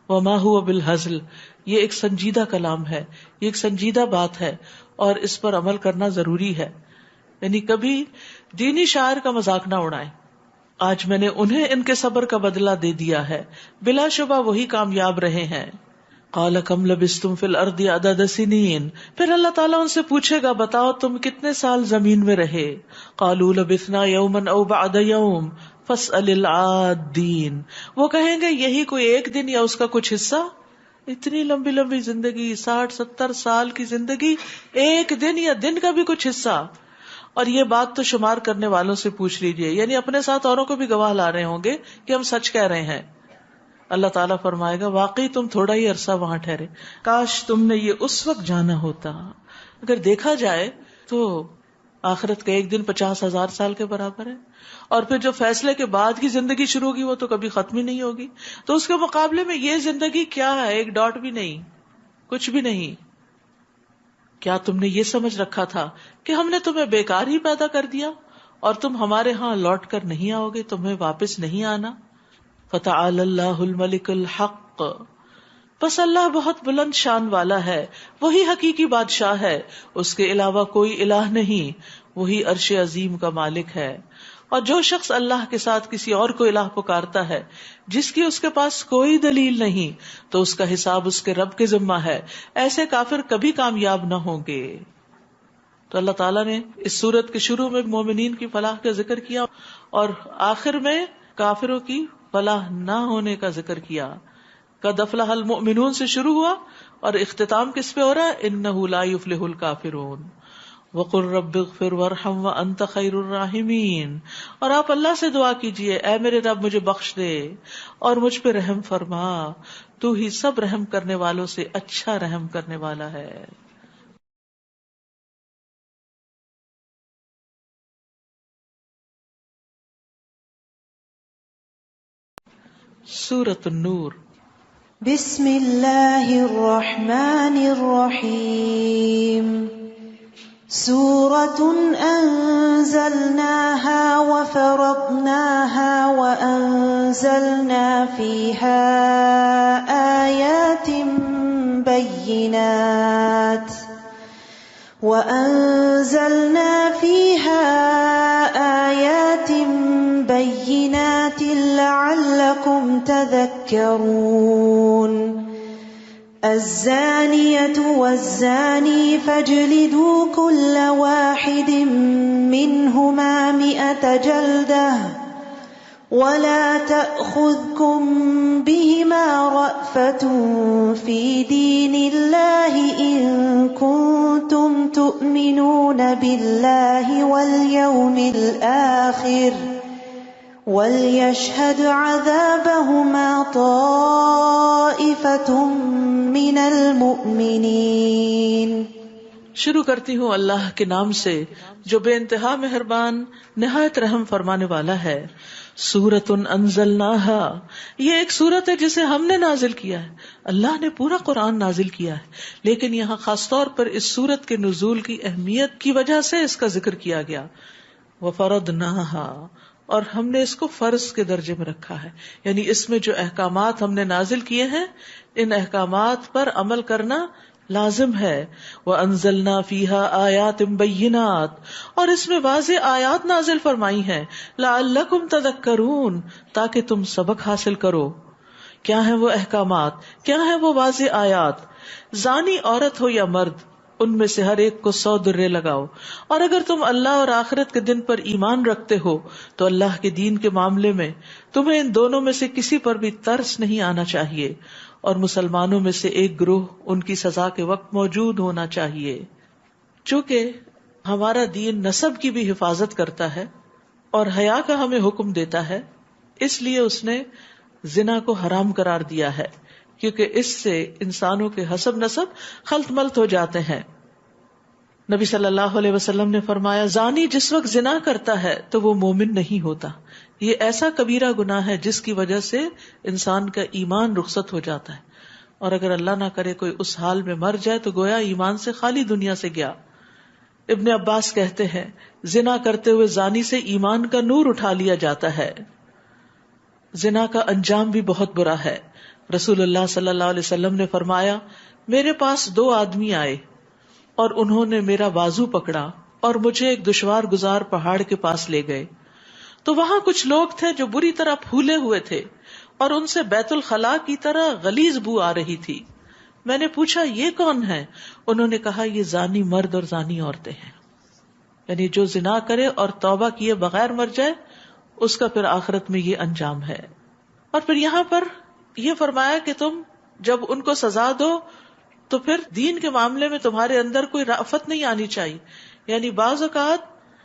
وما هو بالہزل، یہ ایک سنجیدہ کلام ہے، یہ ایک سنجیدہ بات ہے اور اس پر عمل کرنا ضروری ہے. یعنی کبھی دینی شاعر کا مذاق نہ اڑائیں. آج میں نے انہیں ان کے صبر کا بدلہ دے دیا ہے، بلا شبہ وہی کامیاب رہے ہیں. قال کم لبثتم فی الارض عدد سنین، پھر اللہ تعالیٰ ان سے پوچھے گا بتاؤ تم کتنے سال زمین میں رہے. قالوا لبثنا یوما او بعد یوم فاسأل العادین، وہ کہیں گے یہی کوئی ایک دن یا اس کا کچھ حصہ. اتنی لمبی لمبی زندگی، 60-70 سال کی زندگی، ایک دن یا دن کا بھی کچھ حصہ. اور یہ بات تو شمار کرنے والوں سے پوچھ لیجئے، یعنی اپنے ساتھ اوروں کو بھی گواہ لا رہے ہوں گے کہ ہم سچ کہہ رہے ہیں. اللہ تعالیٰ فرمائے گا واقعی تم تھوڑا ہی عرصہ وہاں ٹھہرے، کاش تم نے یہ اس وقت جانا ہوتا. اگر دیکھا جائے تو آخرت کا ایک دن 50,000 سال کے برابر ہے، اور پھر جو فیصلے کے بعد کی زندگی شروع ہوگی وہ تو کبھی ختم ہی نہیں ہوگی. تو اس کے مقابلے میں یہ زندگی کیا ہے؟ ایک ڈاٹ بھی نہیں، کچھ بھی نہیں. کیا تم نے یہ سمجھ رکھا تھا کہ ہم نے تمہیں بیکار ہی پیدا کر دیا اور تم ہمارے ہاں لوٹ کر نہیں آؤ گے، تمہیں واپس نہیں آنا؟ فتعالی اللہ الملک الحق، بس اللہ بہت بلند شان والا ہے، وہی حقیقی بادشاہ ہے، اس کے علاوہ کوئی الہ نہیں، وہی عرش عظیم کا مالک ہے. اور جو شخص اللہ کے ساتھ کسی اور کو الہ پکارتا ہے جس کی اس کے پاس کوئی دلیل نہیں تو اس کا حساب اس کے رب کے ذمہ ہے. ایسے کافر کبھی کامیاب نہ ہوں گے. تو اللہ تعالیٰ نے اس سورت کے شروع میں مومنین کی فلاح کا ذکر کیا اور آخر میں کافروں کی فلاح نہ ہونے کا ذکر کیا. قد افلح المؤمنون سے شروع ہوا اور اختتام کس پہ ہو رہا ہے؟ انہ لا یفلح الکافرون وقل رب اغفر وارحم وانت خیر الراحمین. اور آپ اللہ سے دعا کیجئے اے میرے رب مجھے بخش دے اور مجھ پہ رحم فرما، تو ہی سب رحم کرنے والوں سے اچھا رحم کرنے والا ہے. سورۃ النور بسم اللہ الرحمن الرحیم سورة أنزلناها وفرضناها وأنزلنا فيها آيات بينات لعلكم تذكرون الزانية والزاني فاجلدوا كل واحد منهما 100 جلدة ولا تأخذكم بهما رأفة في دين الله إن كنتم تؤمنون بالله واليوم الآخر وَلْيَشْهَدْ عَذَابَهُمَا طَائِفَةٌ مِّنَ الْمُؤْمِنِينَ۔ شروع کرتی ہوں اللہ کے نام سے جو بے انتہا مہربان نہایت رحم فرمانے والا ہے۔ سورۃ انزلناها، یہ ایک سورت ہے جسے ہم نے نازل کیا ہے۔ اللہ نے پورا قرآن نازل کیا ہے، لیکن یہاں خاص طور پر اس سورت کے نزول کی اہمیت کی وجہ سے اس کا ذکر کیا گیا۔ وَفَرَضْنَاهَا، اور ہم نے اس کو فرض کے درجے میں رکھا ہے، یعنی اس میں جو احکامات ہم نے نازل کیے ہیں ان احکامات پر عمل کرنا لازم ہے۔ وَأَنزَلْنَا فِيهَا آيَاتٍ بَيِّنَاتٍ، اور اس میں واضح آیات نازل فرمائی ہیں، لَعَلَّكُمْ تَذَكَّرُونَ، تاکہ تم سبق حاصل کرو۔ کیا ہیں وہ احکامات، کیا ہیں وہ واضح آیات؟ زانی عورت ہو یا مرد، ان میں سے ہر ایک کو 100 درے لگاؤ، اور اگر تم اللہ اور آخرت کے دن پر ایمان رکھتے ہو تو اللہ کے دین کے معاملے میں تمہیں ان دونوں میں سے کسی پر بھی ترس نہیں آنا چاہیے، اور مسلمانوں میں سے ایک گروہ ان کی سزا کے وقت موجود ہونا چاہیے۔ چونکہ ہمارا دین نسب کی بھی حفاظت کرتا ہے اور حیا کا ہمیں حکم دیتا ہے، اس لیے اس نے زنا کو حرام قرار دیا ہے، کیونکہ اس سے انسانوں کے حسب نسب خلط ملط ہو جاتے ہیں۔ نبی صلی اللہ علیہ وسلم نے فرمایا، زانی جس وقت زنا کرتا ہے تو وہ مومن نہیں ہوتا۔ یہ ایسا کبیرہ گناہ ہے جس کی وجہ سے انسان کا ایمان رخصت ہو جاتا ہے، اور اگر اللہ نہ کرے کوئی اس حال میں مر جائے تو گویا ایمان سے خالی دنیا سے گیا۔ ابن عباس کہتے ہیں، زنا کرتے ہوئے زانی سے ایمان کا نور اٹھا لیا جاتا ہے۔ زنا کا انجام بھی بہت برا ہے۔ رسول اللہ صلی اللہ علیہ وسلم نے فرمایا، میرے پاس 2 آدمی آئے اور انہوں نے میرا بازو پکڑا اور مجھے ایک دشوار گزار پہاڑ کے پاس لے گئے، تو وہاں کچھ لوگ تھے جو بری طرح پھولے ہوئے تھے اور ان سے بیت الخلاء کی طرح غلیظ بو آ رہی تھی۔ میں نے پوچھا، یہ کون ہے؟ انہوں نے کہا، یہ زانی مرد اور زانی عورتیں ہیں، یعنی جو زنا کرے اور توبہ کیے بغیر مر جائے اس کا پھر آخرت میں یہ انجام ہے۔ اور پھر یہاں پر یہ فرمایا کہ تم جب ان کو سزا دو تو پھر دین کے معاملے میں تمہارے اندر کوئی رأفت نہیں آنی چاہیے، یعنی بعض اوقات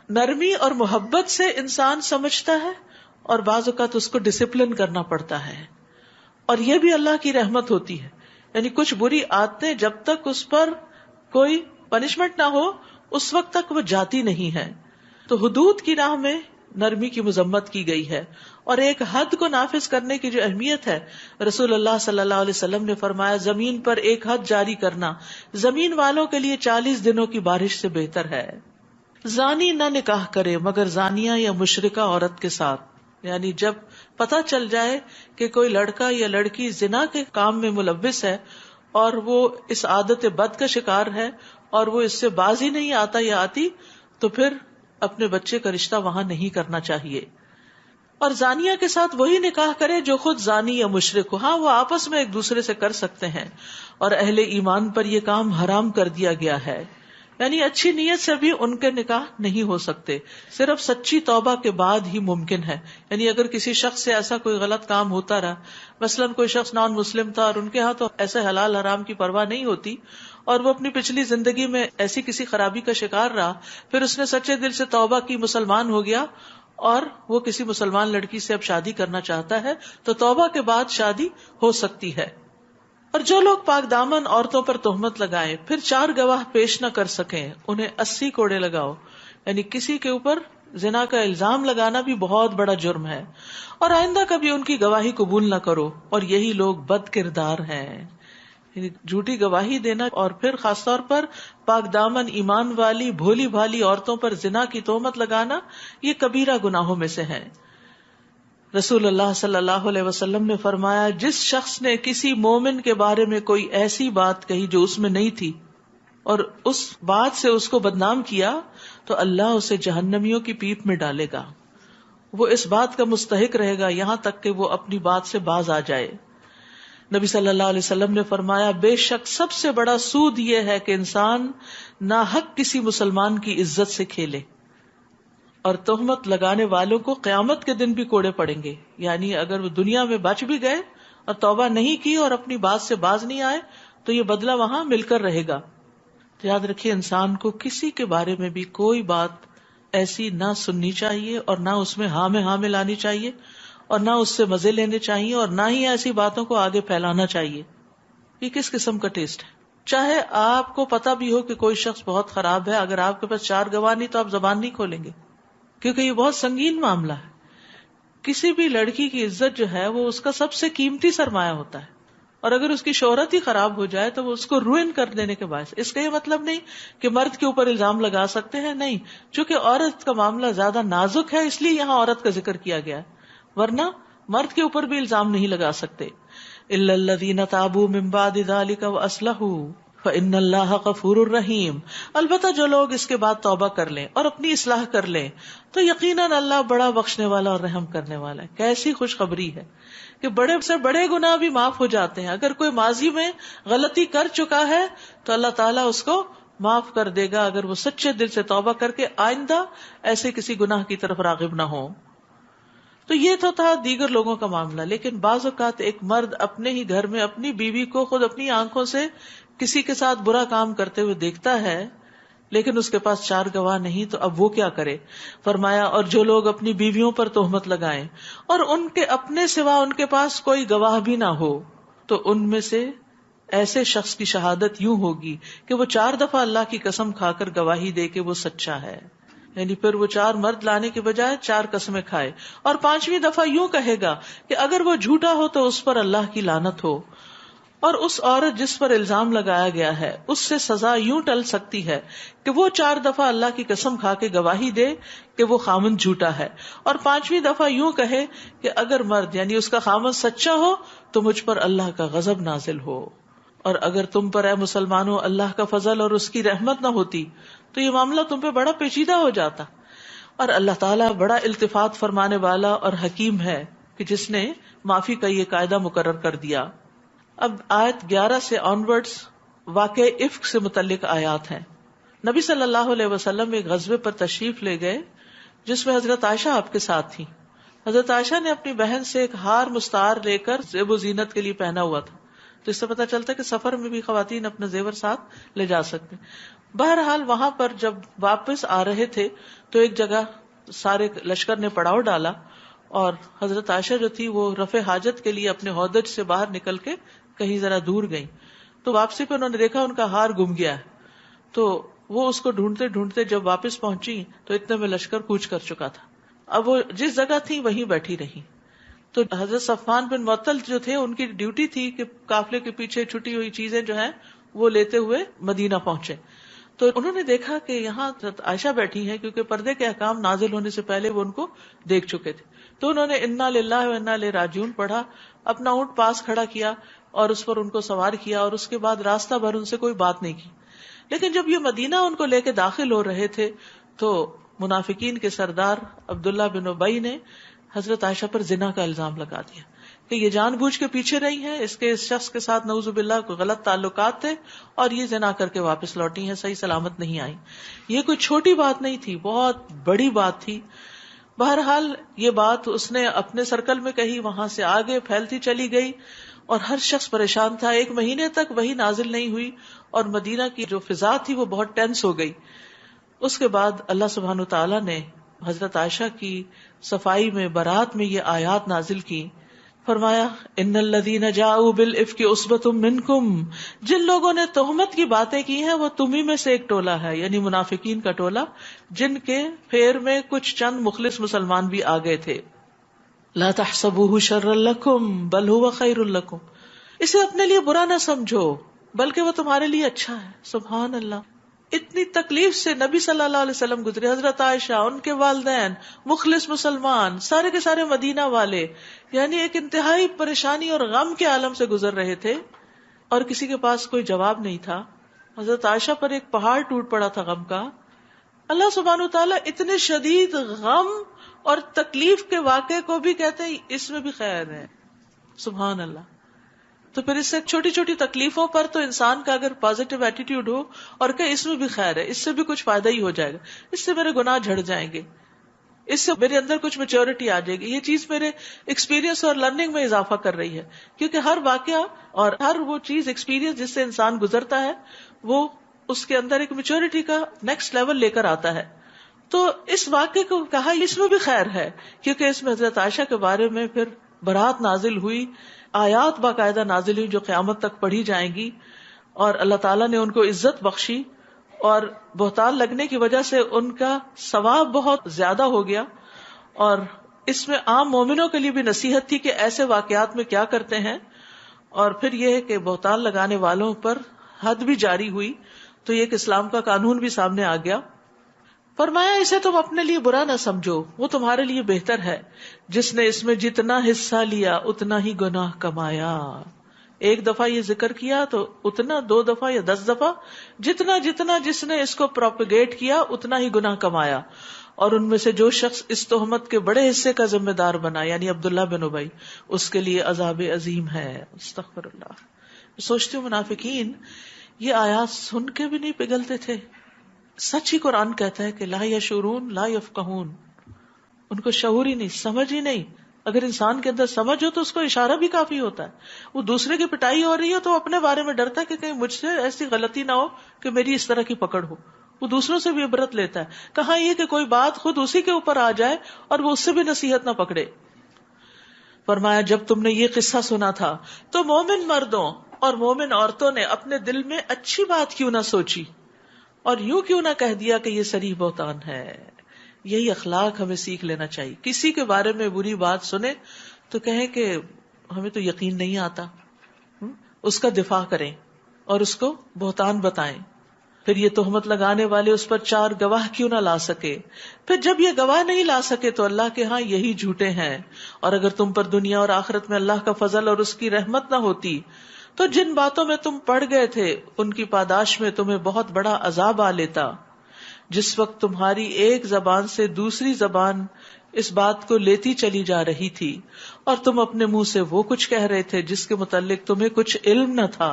نرمی اور محبت سے انسان سمجھتا ہے اور بعض اوقات اس کو ڈسپلن کرنا پڑتا ہے، اور یہ بھی اللہ کی رحمت ہوتی ہے۔ یعنی کچھ بری عادتیں جب تک اس پر کوئی پنشمنٹ نہ ہو اس وقت تک وہ جاتی نہیں ہے، تو حدود کی راہ میں نرمی کی مذمت کی گئی ہے، اور ایک حد کو نافذ کرنے کی جو اہمیت ہے، رسول اللہ صلی اللہ علیہ وسلم نے فرمایا، زمین پر ایک حد جاری کرنا زمین والوں کے لیے 40 دنوں کی بارش سے بہتر ہے۔ زانی نہ نکاح کرے مگر زانیہ یا مشرکہ عورت کے ساتھ، یعنی جب پتہ چل جائے کہ کوئی لڑکا یا لڑکی زنا کے کام میں ملوث ہے اور وہ اس عادت بد کا شکار ہے اور وہ اس سے باز ہی نہیں آتا یا آتی، تو پھر اپنے بچے کا رشتہ وہاں نہیں کرنا چاہیے۔ اور زانیہ کے ساتھ وہی نکاح کرے جو خود زانی یا مشرک ہو، ہاں وہ آپس میں ایک دوسرے سے کر سکتے ہیں، اور اہل ایمان پر یہ کام حرام کر دیا گیا ہے، یعنی اچھی نیت سے بھی ان کے نکاح نہیں ہو سکتے، صرف سچی توبہ کے بعد ہی ممکن ہے۔ یعنی اگر کسی شخص سے ایسا کوئی غلط کام ہوتا رہا، مثلا کوئی شخص نان مسلم تھا اور ان کے ہاں تو ایسے حلال حرام کی پرواہ نہیں ہوتی، اور وہ اپنی پچھلی زندگی میں ایسی کسی خرابی کا شکار رہا، پھر اس نے سچے دل سے توبہ کی، مسلمان ہو گیا، اور وہ کسی مسلمان لڑکی سے اب شادی کرنا چاہتا ہے، تو توبہ کے بعد شادی ہو سکتی ہے۔ اور جو لوگ پاک دامن عورتوں پر تہمت لگائیں پھر 4 گواہ پیش نہ کر سکیں، انہیں 80 کوڑے لگاؤ، یعنی کسی کے اوپر زنا کا الزام لگانا بھی بہت بڑا جرم ہے، اور آئندہ کبھی ان کی گواہی قبول نہ کرو، اور یہی لوگ بد کردار ہیں. یعنی جھوٹی گواہی دینا اور پھر خاص طور پر پاک دامن ایمان والی بھولی بھالی عورتوں پر زنا کی تہمت لگانا، یہ کبیرہ گناہوں میں سے ہے. رسول اللہ صلی اللہ علیہ وسلم نے فرمایا، جس شخص نے کسی مومن کے بارے میں کوئی ایسی بات کہی جو اس میں نہیں تھی اور اس بات سے اس کو بدنام کیا تو اللہ اسے جہنمیوں کی پیپ میں ڈالے گا. وہ اس بات کا مستحق رہے گا یہاں تک کہ وہ اپنی بات سے باز آ جائے. نبی صلی اللہ علیہ وسلم نے فرمایا، بے شک سب سے بڑا سود یہ ہے کہ انسان ناحق کسی مسلمان کی عزت سے کھیلے، اور تہمت لگانے والوں کو قیامت کے دن بھی کوڑے پڑیں گے. یعنی اگر وہ دنیا میں بچ بھی گئے اور توبہ نہیں کی اور اپنی بات سے باز نہیں آئے تو یہ بدلہ وہاں مل کر رہے گا. تو یاد رکھیے، انسان کو کسی کے بارے میں بھی کوئی بات ایسی نہ سننی چاہیے اور نہ اس میں ہاں میں ہاں ملانی چاہیے اور نہ اس سے مزے لینے چاہیے اور نہ ہی ایسی باتوں کو آگے پھیلانا چاہیے. یہ کس قسم کا ٹیسٹ ہے؟ چاہے آپ کو پتا بھی ہو کہ کوئی شخص بہت خراب ہے، اگر آپ کے پاس 4 گواہ نہیں تو آپ زبان نہیں کھولیں گے، کیونکہ یہ بہت سنگین معاملہ ہے. کسی بھی لڑکی کی عزت جو ہے وہ اس کا سب سے قیمتی سرمایہ ہوتا ہے، اور اگر اس کی شہرت ہی خراب ہو جائے تو وہ اس کو روئن کر دینے کے باعث. اس کا یہ مطلب نہیں کہ مرد کے اوپر الزام لگا سکتے ہیں، نہیں، چونکہ عورت کا معاملہ زیادہ نازک ہے اس لیے یہاں عورت کا ذکر کیا گیا ہے، ورنہ مرد کے اوپر بھی الزام نہیں لگا سکتے. الا الذین تابوا من بعد ذلک واصلحوا فإن اللہ غفور الرحیم. البتہ جو لوگ اس کے بعد توبہ کر لیں اور اپنی اصلاح کر لیں تو یقیناً اللہ بڑا بخشنے والا اور رحم کرنے والا ہے. کیسی خوشخبری ہے کہ بڑے سے بڑے گناہ بھی معاف ہو جاتے ہیں. اگر کوئی ماضی میں غلطی کر چکا ہے تو اللہ تعالیٰ اس کو معاف کر دے گا اگر وہ سچے دل سے توبہ کر کے آئندہ ایسے کسی گناہ کی طرف راغب نہ ہو. تو یہ تو تھا دیگر لوگوں کا معاملہ. لیکن بعض اوقات ایک مرد اپنے ہی گھر میں اپنی بیوی کو خود اپنی آنکھوں سے کسی کے ساتھ برا کام کرتے ہوئے دیکھتا ہے، لیکن اس کے پاس 4 گواہ نہیں، تو اب وہ کیا کرے؟ فرمایا، اور جو لوگ اپنی بیویوں پر تہمت لگائیں اور ان کے اپنے سوا ان کے پاس کوئی گواہ بھی نہ ہو تو ان میں سے ایسے شخص کی شہادت یوں ہوگی کہ وہ 4 دفعہ اللہ کی قسم کھا کر گواہی دے کہ وہ سچا ہے. یعنی پھر وہ 4 مرد لانے کے بجائے 4 قسمیں کھائے، اور 5ویں دفعہ یوں کہے گا کہ اگر وہ جھوٹا ہو تو اس پر اللہ کی لعنت ہو. اور اس عورت جس پر الزام لگایا گیا ہے اس سے سزا یوں ٹل سکتی ہے کہ وہ 4 دفعہ اللہ کی قسم کھا کے گواہی دے کہ وہ خامند جھوٹا ہے، اور 5ویں دفعہ یوں کہے کہ اگر مرد یعنی اس کا خامند سچا ہو تو مجھ پر اللہ کا غضب نازل ہو. اور اگر تم پر اے مسلمانوں اللہ کا فضل اور اس کی رحمت نہ ہوتی تو یہ معاملہ تم پہ بڑا پیچیدہ ہو جاتا. اور اللہ تعالیٰ بڑا التفات فرمانے والا اور حکیم ہے کہ جس نے معافی کا یہ قاعدہ مقرر کر دیا. اب آیت 11 سے آنورڈز واقع افک سے متعلق آیات ہیں. نبی صلی اللہ علیہ وسلم ایک غزوے پر تشریف لے گئے جس میں حضرت عائشہ آپ کے ساتھ تھی. حضرت عائشہ نے اپنی بہن سے ایک ہار مستعار لے کر زیب و زینت کے لیے پہنا ہوا تھا. تو اس سے پتہ چلتا ہے کہ سفر میں بھی خواتین اپنا زیور ساتھ لے جا سکتے. بہرحال وہاں پر جب واپس آ رہے تھے تو ایک جگہ سارے لشکر نے پڑاؤ ڈالا اور حضرت عائشہ جو تھی وہ رفع حاجت کے لیے اپنے ہودج سے باہر نکل کے کہیں ذرا دور گئی. تو واپسی پہ انہوں نے دیکھا ان کا ہار گم گیا ہے. تو وہ اس کو ڈھونڈتے ڈھونڈتے جب واپس پہنچی تو اتنے میں لشکر کوچ کر چکا تھا. اب وہ جس جگہ تھی وہیں بیٹھی رہی. تو حضرت صفوان بن معطل جو تھے ان کی ڈیوٹی تھی کہ قافلے کے پیچھے چھٹی ہوئی چیزیں جو ہیں وہ لیتے ہوئے مدینہ پہنچے. تو انہوں نے دیکھا کہ یہاں عائشہ بیٹھی ہیں کیونکہ پردے کے احکام نازل ہونے سے پہلے وہ ان کو دیکھ چکے تھے. تو انہوں نے انا للہ و انا الیہ راجعون پڑھا، اپنا اونٹ پاس کھڑا کیا اور اس پر ان کو سوار کیا اور اس کے بعد راستہ بھر ان سے کوئی بات نہیں کی. لیکن جب یہ مدینہ ان کو لے کے داخل ہو رہے تھے تو منافقین کے سردار عبداللہ بن ابی نے حضرت عائشہ پر زنا کا الزام لگا دیا کہ یہ جان بوجھ کے پیچھے رہی ہیں، اس شخص کے ساتھ نعوذ باللہ کوئی غلط تعلقات تھے اور یہ زنا کر کے واپس لوٹی ہیں، صحیح سلامت نہیں آئی. یہ کوئی چھوٹی بات نہیں تھی، بہت بڑی بات تھی. بہرحال یہ بات اس نے اپنے سرکل میں کہی، وہاں سے آگے پھیلتی چلی گئی اور ہر شخص پریشان تھا. 1 مہینے تک وہی نازل نہیں ہوئی اور مدینہ کی جو فضا تھی وہ بہت ٹینس ہو گئی. اس کے بعد اللہ سبحانہ وتعالی نے حضرت عائشہ کی صفائی میں برات میں یہ آیات نازل کی فرمایا ان الذین جاؤوا بالافک عصبۃ منکم، جن لوگوں نے تہمت کی باتیں کی ہیں وہ تمہیں میں سے ایک ٹولہ ہے، یعنی منافقین کا ٹولہ، جن کے پھیر میں کچھ چند مخلص مسلمان بھی آ گئے تھے. لا تحسبوه شرا لکم بل هو خیر لکم، اسے اپنے لیے برا نہ سمجھو بلکہ وہ تمہارے لیے اچھا ہے. سبحان اللہ، اتنی تکلیف سے نبی صلی اللہ علیہ وسلم گزرے، حضرت عائشہ، ان کے والدین، مخلص مسلمان، سارے کے سارے مدینہ والے، یعنی ایک انتہائی پریشانی اور غم کے عالم سے گزر رہے تھے اور کسی کے پاس کوئی جواب نہیں تھا. حضرت عائشہ پر ایک پہاڑ ٹوٹ پڑا تھا غم کا. اللہ سبحانہ وتعالیٰ اتنے شدید غم اور تکلیف کے واقعے کو بھی کہتے ہیں اس میں بھی خیر ہے. سبحان اللہ. تو پھر اس سے چھوٹی چھوٹی تکلیفوں پر تو انسان کا اگر پازیٹیو ایٹیٹیوڈ ہو اور کہ اس میں بھی خیر ہے، اس سے بھی کچھ فائدہ ہی ہو جائے گا، اس سے میرے گناہ جھڑ جائیں گے، اس سے میرے اندر کچھ میچورٹی آ جائے گی، یہ چیز میرے ایکسپیرینس اور لرننگ میں اضافہ کر رہی ہے. کیونکہ ہر واقعہ اور ہر وہ چیز ایکسپیرینس جس سے انسان گزرتا ہے وہ اس کے اندر ایک میچورٹی کا نیکسٹ لیول لے کر آتا ہے. تو اس واقعے کو کہا اس میں بھی خیر ہے، کیونکہ اس میں حضرت عائشہ کے بارے میں پھر برات نازل ہوئی، آیات باقاعدہ نازل ہوئی جو قیامت تک پڑھی جائیں گی، اور اللہ تعالیٰ نے ان کو عزت بخشی اور بہتان لگنے کی وجہ سے ان کا ثواب بہت زیادہ ہو گیا. اور اس میں عام مومنوں کے لیے بھی نصیحت تھی کہ ایسے واقعات میں کیا کرتے ہیں. اور پھر یہ ہے کہ بہتان لگانے والوں پر حد بھی جاری ہوئی، تو یہ کہ اسلام کا قانون بھی سامنے آ گیا. فرمایا اسے تم اپنے لیے برا نہ سمجھو، وہ تمہارے لیے بہتر ہے. جس نے اس میں جتنا حصہ لیا اتنا ہی گناہ کمایا. ایک دفعہ یہ ذکر کیا تو اتنا، 2 دفعہ یا 10 دفعہ، جتنا جتنا جس نے اس کو پروپیگیٹ کیا اتنا ہی گناہ کمایا. اور ان میں سے جو شخص اس تہمت کے بڑے حصے کا ذمہ دار بنا، یعنی عبداللہ بن ابی، اس کے لیے عذاب عظیم ہے. استغفر اللہ. سوچتے ہو منافقین یہ آیات سن کے بھی نہیں پگھلتے تھے. سچ ہی قرآن کہتا ہے کہ لا یشعرون لا یفقہون، ان کو شعور ہی نہیں، سمجھ ہی نہیں. اگر انسان کے اندر سمجھ ہو تو اس کو اشارہ بھی کافی ہوتا ہے. وہ دوسرے کی پٹائی ہو رہی ہے تو اپنے بارے میں ڈرتا ہے کہ کہیں مجھ سے ایسی غلطی نہ ہو کہ میری اس طرح کی پکڑ ہو. وہ دوسروں سے بھی عبرت لیتا ہے. کہاں یہ کہ کوئی بات خود اسی کے اوپر آ جائے اور وہ اس سے بھی نصیحت نہ پکڑے. فرمایا جب تم نے یہ قصہ سنا تھا تو مومن مردوں اور مومن عورتوں نے اپنے دل میں اچھی بات کیوں نہ سوچی اور یوں کیوں نہ کہہ دیا کہ یہ صریح بہتان ہے. یہی اخلاق ہمیں سیکھ لینا چاہیے. کسی کے بارے میں بری بات سنیں تو کہیں کہ ہمیں تو یقین نہیں آتا، اس کا دفاع کریں اور اس کو بہتان بتائیں. پھر یہ تہمت لگانے والے اس پر 4 گواہ کیوں نہ لا سکے. پھر جب یہ گواہ نہیں لا سکے تو اللہ کے ہاں یہی جھوٹے ہیں. اور اگر تم پر دنیا اور آخرت میں اللہ کا فضل اور اس کی رحمت نہ ہوتی تو جن باتوں میں تم پڑ گئے تھے ان کی پاداش میں تمہیں بہت بڑا عذاب آ لیتا. جس وقت تمہاری ایک زبان سے دوسری زبان اس بات کو لیتی چلی جا رہی تھی اور تم اپنے منہ سے وہ کچھ کہہ رہے تھے جس کے متعلق تمہیں کچھ علم نہ تھا.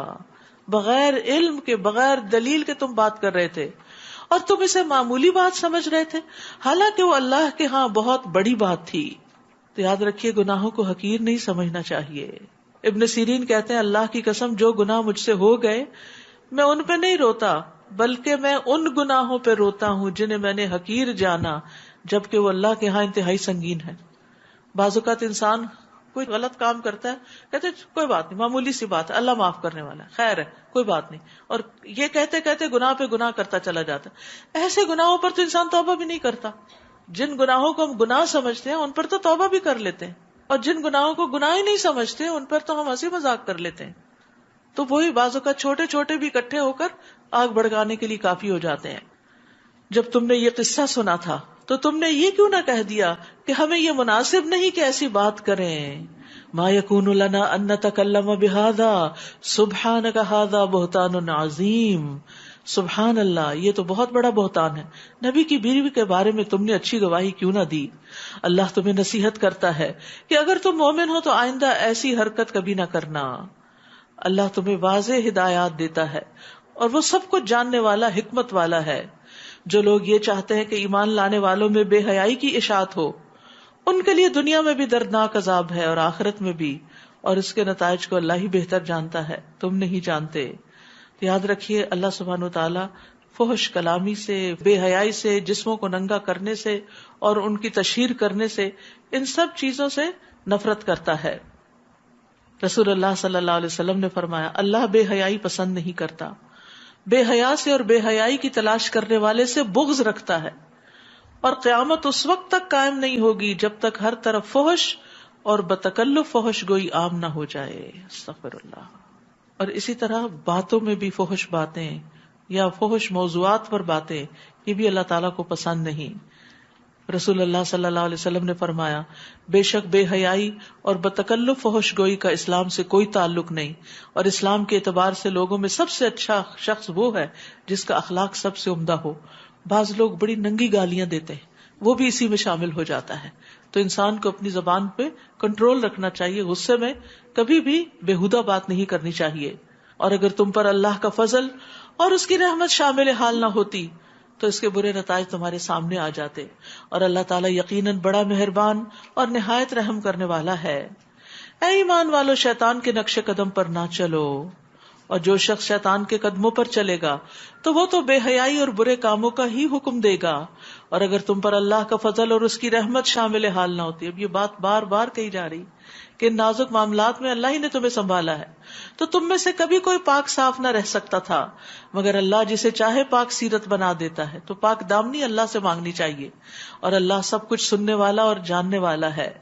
بغیر علم کے، بغیر دلیل کے تم بات کر رہے تھے اور تم اسے معمولی بات سمجھ رہے تھے، حالانکہ وہ اللہ کے ہاں بہت بڑی بات تھی. تو یاد رکھیے گناہوں کو حقیر نہیں سمجھنا چاہیے. ابن سیرین کہتے ہیں اللہ کی قسم جو گناہ مجھ سے ہو گئے میں ان پہ نہیں روتا بلکہ میں ان گناہوں پہ روتا ہوں جنہیں میں نے حقیر جانا جبکہ وہ اللہ کے ہاں انتہائی سنگین ہے. بعض اوقات انسان کوئی غلط کام کرتا ہے، کہتے کوئی بات نہیں، معمولی سی بات ہے، اللہ معاف کرنے والا ہے، خیر ہے، کوئی بات نہیں، اور یہ کہتے کہتے گناہ پہ گناہ کرتا چلا جاتا. ایسے گناہوں پر تو انسان توبہ بھی نہیں کرتا. جن گناہوں کو ہم گناہ سمجھتے ہیں ان پر تو توبہ بھی کر لیتے ہیں، اور جن گناہوں کو گناہ ہی نہیں سمجھتے ان پر تو ہم ہنسی مذاق کر لیتے ہیں. تو وہی بعضوں کا چھوٹے چھوٹے بھی اکٹھے ہو کر آگ بھڑکانے کے لیے کافی ہو جاتے ہیں. جب تم نے یہ قصہ سنا تھا تو تم نے یہ کیوں نہ کہہ دیا کہ ہمیں یہ مناسب نہیں کہ ایسی بات کریں. ما یکون لنا ان نتکلم بہذا سبحانک ھذا بہتان عظیم. سبحان اللہ، یہ تو بہت بڑا بہتان ہے. نبی کی بیوی کے بارے میں تم نے اچھی گواہی کیوں نہ دی. اللہ تمہیں نصیحت کرتا ہے کہ اگر تم مومن ہو تو آئندہ ایسی حرکت کبھی نہ کرنا. اللہ تمہیں واضح ہدایات دیتا ہے اور وہ سب کچھ جاننے والا، حکمت والا ہے. جو لوگ یہ چاہتے ہیں کہ ایمان لانے والوں میں بے حیائی کی اشاعت ہو ان کے لیے دنیا میں بھی دردناک عذاب ہے اور آخرت میں بھی، اور اس کے نتائج کو اللہ ہی بہتر جانتا ہے، تم نہیں جانتے. تو یاد رکھیے اللہ سبحانہ وتعالیٰ فحش کلامی سے، بے حیائی سے، جسموں کو ننگا کرنے سے اور ان کی تشہیر کرنے سے، ان سب چیزوں سے نفرت کرتا ہے. رسول اللہ صلی اللہ علیہ وسلم نے فرمایا اللہ بے حیائی پسند نہیں کرتا، بے حیا سے اور بے حیائی کی تلاش کرنے والے سے بغض رکھتا ہے، اور قیامت اس وقت تک قائم نہیں ہوگی جب تک ہر طرف فحش اور بتکلف فحش گوئی عام نہ ہو جائے. استغفر اللہ. اور اسی طرح باتوں میں بھی فحش باتیں یا فحش موضوعات پر باتیں، یہ بھی اللہ تعالیٰ کو پسند نہیں. رسول اللہ صلی اللہ علیہ وسلم نے فرمایا بے شک بے حیائی اور بتکلف فحش گوئی کا اسلام سے کوئی تعلق نہیں، اور اسلام کے اعتبار سے لوگوں میں سب سے اچھا شخص وہ ہے جس کا اخلاق سب سے عمدہ ہو. بعض لوگ بڑی ننگی گالیاں دیتے ہیں، وہ بھی اسی میں شامل ہو جاتا ہے. تو انسان کو اپنی زبان پہ کنٹرول رکھنا چاہیے، غصے میں کبھی بھی بےہودہ بات نہیں کرنی چاہیے. اور اگر تم پر اللہ کا فضل اور اس کی رحمت شامل حال نہ ہوتی تو اس کے برے نتائج تمہارے سامنے آ جاتے. اور اللہ تعالیٰ یقیناً بڑا مہربان اور نہایت رحم کرنے والا ہے. اے ایمان والو، شیطان کے نقش قدم پر نہ چلو، اور جو شخص شیطان کے قدموں پر چلے گا تو وہ تو بے حیائی اور برے کاموں کا ہی حکم دے گا. اور اگر تم پر اللہ کا فضل اور اس کی رحمت شامل حال نہ ہوتی، اب یہ بات بار بار کہی جا رہی کہ ان نازک معاملات میں اللہ ہی نے تمہیں سنبھالا ہے، تو تم میں سے کبھی کوئی پاک صاف نہ رہ سکتا تھا، مگر اللہ جسے چاہے پاک سیرت بنا دیتا ہے. تو پاک دامنی اللہ سے مانگنی چاہیے، اور اللہ سب کچھ سننے والا اور جاننے والا ہے.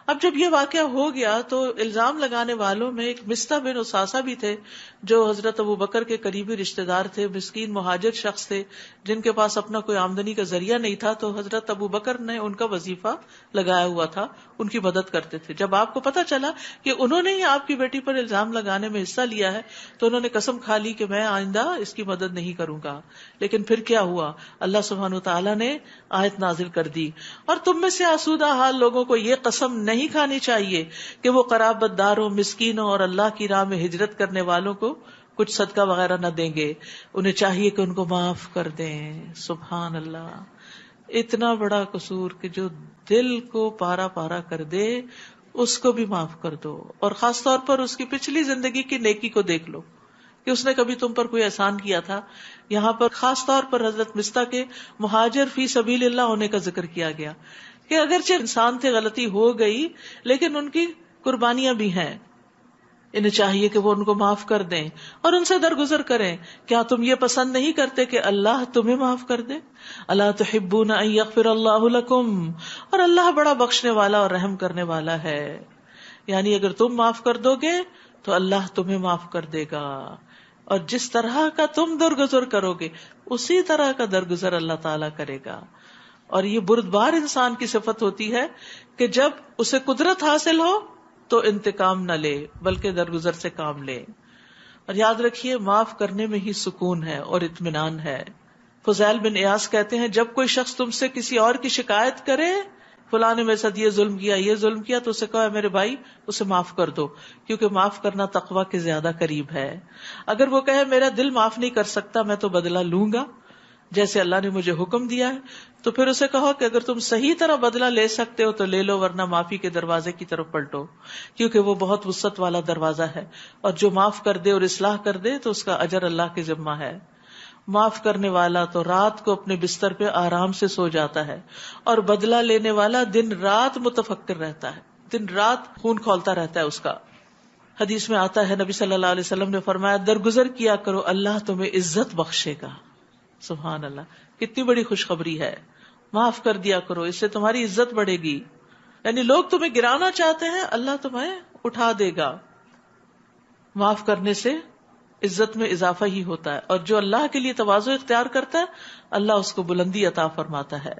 اب جب یہ واقعہ ہو گیا تو الزام لگانے والوں میں ایک مستح بن اساسہ بھی تھے، جو حضرت ابو بکر کے قریبی رشتہ دار تھے، مسکین مہاجر شخص تھے جن کے پاس اپنا کوئی آمدنی کا ذریعہ نہیں تھا. تو حضرت ابو بکر نے ان کا وظیفہ لگایا ہوا تھا، ان کی مدد کرتے تھے. جب آپ کو پتا چلا کہ انہوں نے ہی آپ کی بیٹی پر الزام لگانے میں حصہ لیا ہے تو انہوں نے قسم کھا لی کہ میں آئندہ اس کی مدد نہیں کروں گا. لیکن پھر کیا ہوا؟ اللہ سبحانہ وتعالیٰ نے آیت نازل کر دی، اور تم میں سے آسودہ حال لوگوں کو یہ قسم نہیں کھانی چاہیے کہ وہ قرابت داروں، مسکینوں اور اللہ کی راہ میں ہجرت کرنے والوں کو کچھ صدقہ وغیرہ نہ دیں گے. انہیں چاہیے کہ ان کو معاف کر دیں. سبحان اللہ، اتنا بڑا قصور کہ جو دل کو پارا پارا کر دے اس کو بھی معاف کر دو. اور خاص طور پر اس کی پچھلی زندگی کی نیکی کو دیکھ لو کہ اس نے کبھی تم پر کوئی احسان کیا تھا. یہاں پر خاص طور پر حضرت مستح کے مہاجر فی سبیل اللہ ہونے کا ذکر کیا گیا کہ اگرچہ انسان تھے، غلطی ہو گئی، لیکن ان کی قربانیاں بھی ہیں. انہیں چاہیے کہ وہ ان کو معاف کر دیں اور ان سے درگزر کریں. کیا تم یہ پسند نہیں کرتے کہ اللہ تمہیں معاف کر دے؟ الا تحبون ان یغفر اللہ لکم، اور اللہ بڑا بخشنے والا اور رحم کرنے والا ہے. یعنی اگر تم معاف کر دو گے تو اللہ تمہیں معاف کر دے گا، اور جس طرح کا تم درگزر کرو گے اسی طرح کا درگزر اللہ تعالیٰ کرے گا. اور یہ بردبار انسان کی صفت ہوتی ہے کہ جب اسے قدرت حاصل ہو تو انتقام نہ لے بلکہ درگزر سے کام لے. اور یاد رکھیے معاف کرنے میں ہی سکون ہے اور اطمینان ہے. فضیل بن ایاس کہتے ہیں جب کوئی شخص تم سے کسی اور کی شکایت کرے، فلاں نے میرے ساتھ یہ ظلم کیا، یہ ظلم کیا، تو اسے کہا میرے بھائی اسے معاف کر دو، کیونکہ معاف کرنا تقویٰ کے زیادہ قریب ہے. اگر وہ کہے میرا دل معاف نہیں کر سکتا، میں تو بدلہ لوں گا جیسے اللہ نے مجھے حکم دیا ہے، تو پھر اسے کہو کہ اگر تم صحیح طرح بدلہ لے سکتے ہو تو لے لو، ورنہ معافی کے دروازے کی طرف پلٹو، کیونکہ وہ بہت وسعت والا دروازہ ہے. اور جو معاف کر دے اور اصلاح کر دے تو اس کا اجر اللہ کے ذمہ ہے. معاف کرنے والا تو رات کو اپنے بستر پہ آرام سے سو جاتا ہے، اور بدلہ لینے والا دن رات متفکر رہتا ہے، دن رات خون کھولتا رہتا ہے اس کا. حدیث میں آتا ہے نبی صلی اللہ علیہ وسلم نے فرمایا درگزر کیا کرو، اللہ تمہیں عزت بخشے گا. سبحان اللہ، کتنی بڑی خوشخبری ہے. معاف کر دیا کرو، اس سے تمہاری عزت بڑھے گی. یعنی لوگ تمہیں گرانا چاہتے ہیں، اللہ تمہیں اٹھا دے گا. معاف کرنے سے عزت میں اضافہ ہی ہوتا ہے، اور جو اللہ کے لیے تواضع اختیار کرتا ہے اللہ اس کو بلندی عطا فرماتا ہے.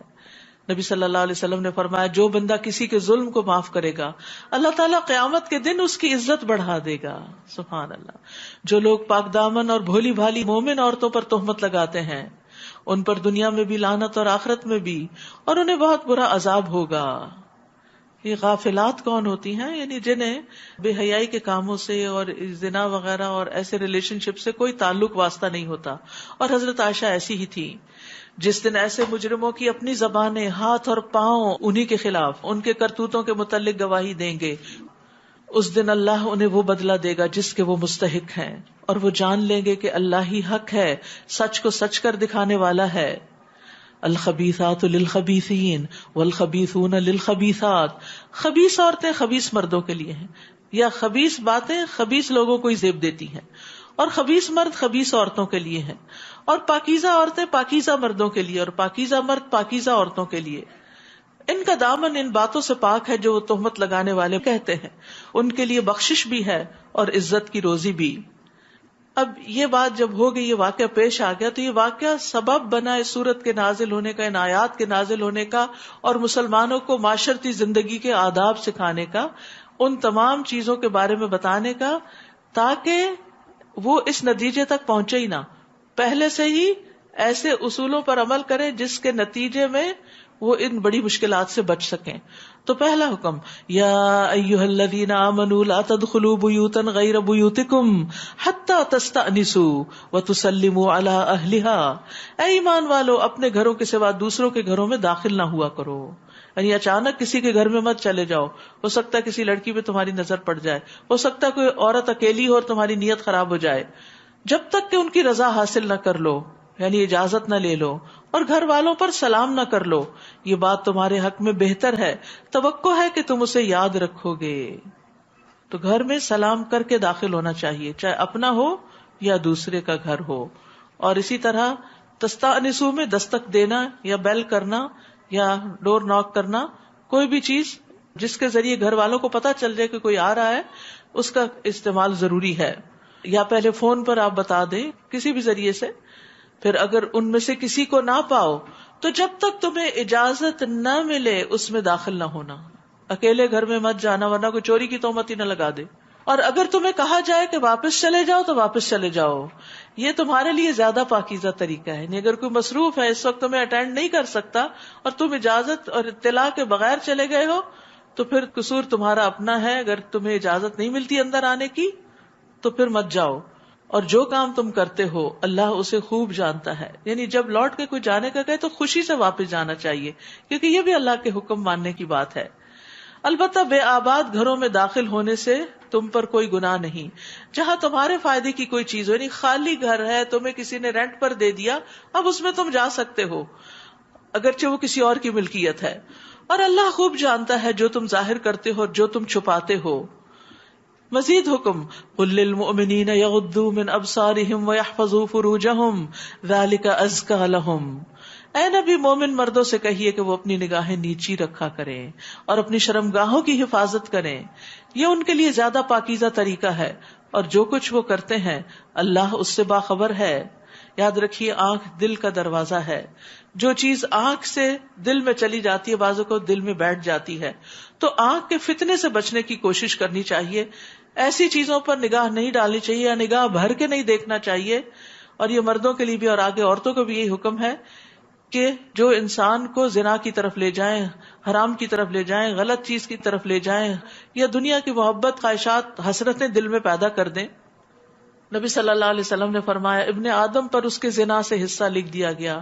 نبی صلی اللہ علیہ وسلم نے فرمایا جو بندہ کسی کے ظلم کو معاف کرے گا اللہ تعالیٰ قیامت کے دن اس کی عزت بڑھا دے گا. سبحان اللہ. جو لوگ پاک دامن اور بھولی بھالی مومن عورتوں پر تہمت لگاتے ہیں ان پر دنیا میں بھی لعنت اور آخرت میں بھی، اور انہیں بہت برا عذاب ہوگا. یہ غافلات کون ہوتی ہیں؟ یعنی جنہیں بے حیائی کے کاموں سے اور زنا وغیرہ اور ایسے ریلیشن شپ سے کوئی تعلق واسطہ نہیں ہوتا. اور حضرت عائشہ ایسی ہی تھی. جس دن ایسے مجرموں کی اپنی زبانیں، ہاتھ اور پاؤں انہی کے خلاف، ان کے کرتوتوں کے متعلق گواہی دیں گے، اس دن اللہ انہیں وہ بدلہ دے گا جس کے وہ مستحق ہیں، اور وہ جان لیں گے کہ اللہ ہی حق ہے، سچ کو سچ کر دکھانے والا ہے. الخبیثات للخبیثین والخبیثون للخبیثات. خبیث عورتیں خبیث مردوں کے لیے ہیں، یا خبیث باتیں خبیث لوگوں کو ہی زیب دیتی ہیں، اور خبیث مرد خبیث عورتوں کے لیے ہیں، اور پاکیزہ عورتیں پاکیزہ مردوں کے لیے، اور پاکیزہ مرد پاکیزہ عورتوں کے لیے. ان کا دامن ان باتوں سے پاک ہے جو وہ تہمت لگانے والے کہتے ہیں، ان کے لیے بخشش بھی ہے اور عزت کی روزی بھی. اب یہ بات جب ہو گئی، یہ واقعہ پیش آ گیا، تو یہ واقعہ سبب بنا اس سورت کے نازل ہونے کا، ان آیات کے نازل ہونے کا، اور مسلمانوں کو معاشرتی زندگی کے آداب سکھانے کا، ان تمام چیزوں کے بارے میں بتانے کا، تاکہ وہ اس نتیجے تک پہنچے ہی نہ، پہلے سے ہی ایسے اصولوں پر عمل کریں جس کے نتیجے میں وہ ان بڑی مشکلات سے بچ سکیں. تو پہلا حکم، یا ایھا الذین آمنوا لا تدخلوا بیوتا غیر بیوتکم حتی تستأنسوا وتسلموا علی اہلها، اے ایمان والو اپنے گھروں کے سوا دوسروں کے گھروں میں داخل نہ ہوا کرو. یعنی اچانک کسی کے گھر میں مت چلے جاؤ، ہو سکتا ہے کسی لڑکی پہ تمہاری نظر پڑ جائے، ہو سکتا ہے کوئی عورت اکیلی ہو اور تمہاری نیت خراب ہو جائے. جب تک کہ ان کی رضا حاصل نہ کر لو، یعنی اجازت نہ لے لو، اور گھر والوں پر سلام نہ کر لو، یہ بات تمہارے حق میں بہتر ہے، توقع ہے کہ تم اسے یاد رکھو گے. تو گھر میں سلام کر کے داخل ہونا چاہیے، چاہے اپنا ہو یا دوسرے کا گھر ہو. اور اسی طرح تستأنسوا میں دستک دینا یا بیل کرنا یا ڈور ناک کرنا، کوئی بھی چیز جس کے ذریعے گھر والوں کو پتا چل جائے کہ کوئی آ رہا ہے، اس کا استعمال ضروری ہے. یا پہلے فون پر آپ بتا دیں کسی بھی ذریعے سے. پھر اگر ان میں سے کسی کو نہ پاؤ تو جب تک تمہیں اجازت نہ ملے اس میں داخل نہ ہونا. اکیلے گھر میں مت جانا ورنہ کوئی چوری کی تہمت ہی نہ لگا دے. اور اگر تمہیں کہا جائے کہ واپس چلے جاؤ تو واپس چلے جاؤ، یہ تمہارے لیے زیادہ پاکیزہ طریقہ ہے. یعنی اگر کوئی مصروف ہے، اس وقت تمہیں اٹینڈ نہیں کر سکتا اور تم اجازت اور اطلاع کے بغیر چلے گئے ہو تو پھر قصور تمہارا اپنا ہے. اگر تمہیں اجازت نہیں ملتی اندر آنے کی تو پھر مت جاؤ. اور جو کام تم کرتے ہو اللہ اسے خوب جانتا ہے. یعنی جب لوٹ کے کوئی جانے کا کہے تو خوشی سے واپس جانا چاہیے، کیونکہ یہ بھی اللہ کے حکم ماننے کی بات ہے. البتہ بے آباد گھروں میں داخل ہونے سے تم پر کوئی گناہ نہیں. جہاں تمہارے فائدے کی کوئی چیز ہو، یعنی خالی گھر ہے، تمہیں کسی نے رینٹ پر دے دیا، اب اس میں تم جا سکتے ہو اگرچہ وہ کسی اور کی ملکیت ہے. اور اللہ خوب جانتا ہے جو تم ظاہر کرتے ہو اور جو تم چھپاتے ہو. مزید حکم، قل للمؤمنین یغضوا من ابصارہم ویحفظوا فروجہم ذلک ازکی لہم. اے نبی، مومن مردوں سے کہیے کہ وہ اپنی نگاہیں نیچی رکھا کریں اور اپنی شرمگاہوں کی حفاظت کریں، یہ ان کے لیے زیادہ پاکیزہ طریقہ ہے، اور جو کچھ وہ کرتے ہیں اللہ اس سے باخبر ہے. یاد رکھیے آنکھ دل کا دروازہ ہے. جو چیز آنکھ سے دل میں چلی جاتی ہے بعضوں کو دل میں بیٹھ جاتی ہے. تو آنکھ کے فتنے سے بچنے کی کوشش کرنی چاہیے. ایسی چیزوں پر نگاہ نہیں ڈالنی چاہیے یا نگاہ بھر کے نہیں دیکھنا چاہیے. اور یہ مردوں کے لیے بھی اور آگے عورتوں کو بھی یہی حکم ہے کہ جو انسان کو زنا کی طرف لے جائیں، حرام کی طرف لے جائیں، غلط چیز کی طرف لے جائیں، یا دنیا کی محبت، خواہشات، حسرتیں دل میں پیدا کر دیں. نبی صلی اللہ علیہ وسلم نے فرمایا ابن آدم پر اس کے زنا سے حصہ لکھ دیا گیا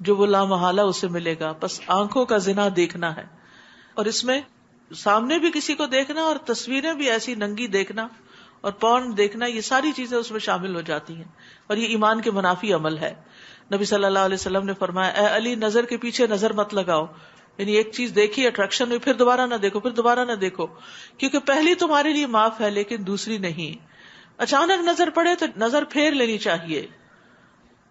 جو وہ لامحالہ اسے ملے گا. بس آنکھوں کا زنا دیکھنا ہے، اور اس میں سامنے بھی کسی کو دیکھنا اور تصویریں بھی ایسی ننگی دیکھنا اور پورن دیکھنا، یہ ساری چیزیں اس میں شامل ہو جاتی ہیں، اور یہ ایمان کے منافی عمل ہے. نبی صلی اللہ علیہ وسلم نے فرمایا اے علی، نظر کے پیچھے نظر مت لگاؤ. یعنی ایک چیز دیکھی، اٹریکشن ہوئی، پھر دوبارہ نہ دیکھو، پھر دوبارہ نہ دیکھو، کیونکہ پہلی تمہارے لیے معاف ہے لیکن دوسری نہیں. اچانک نظر پڑے تو نظر پھیر لینی چاہیے.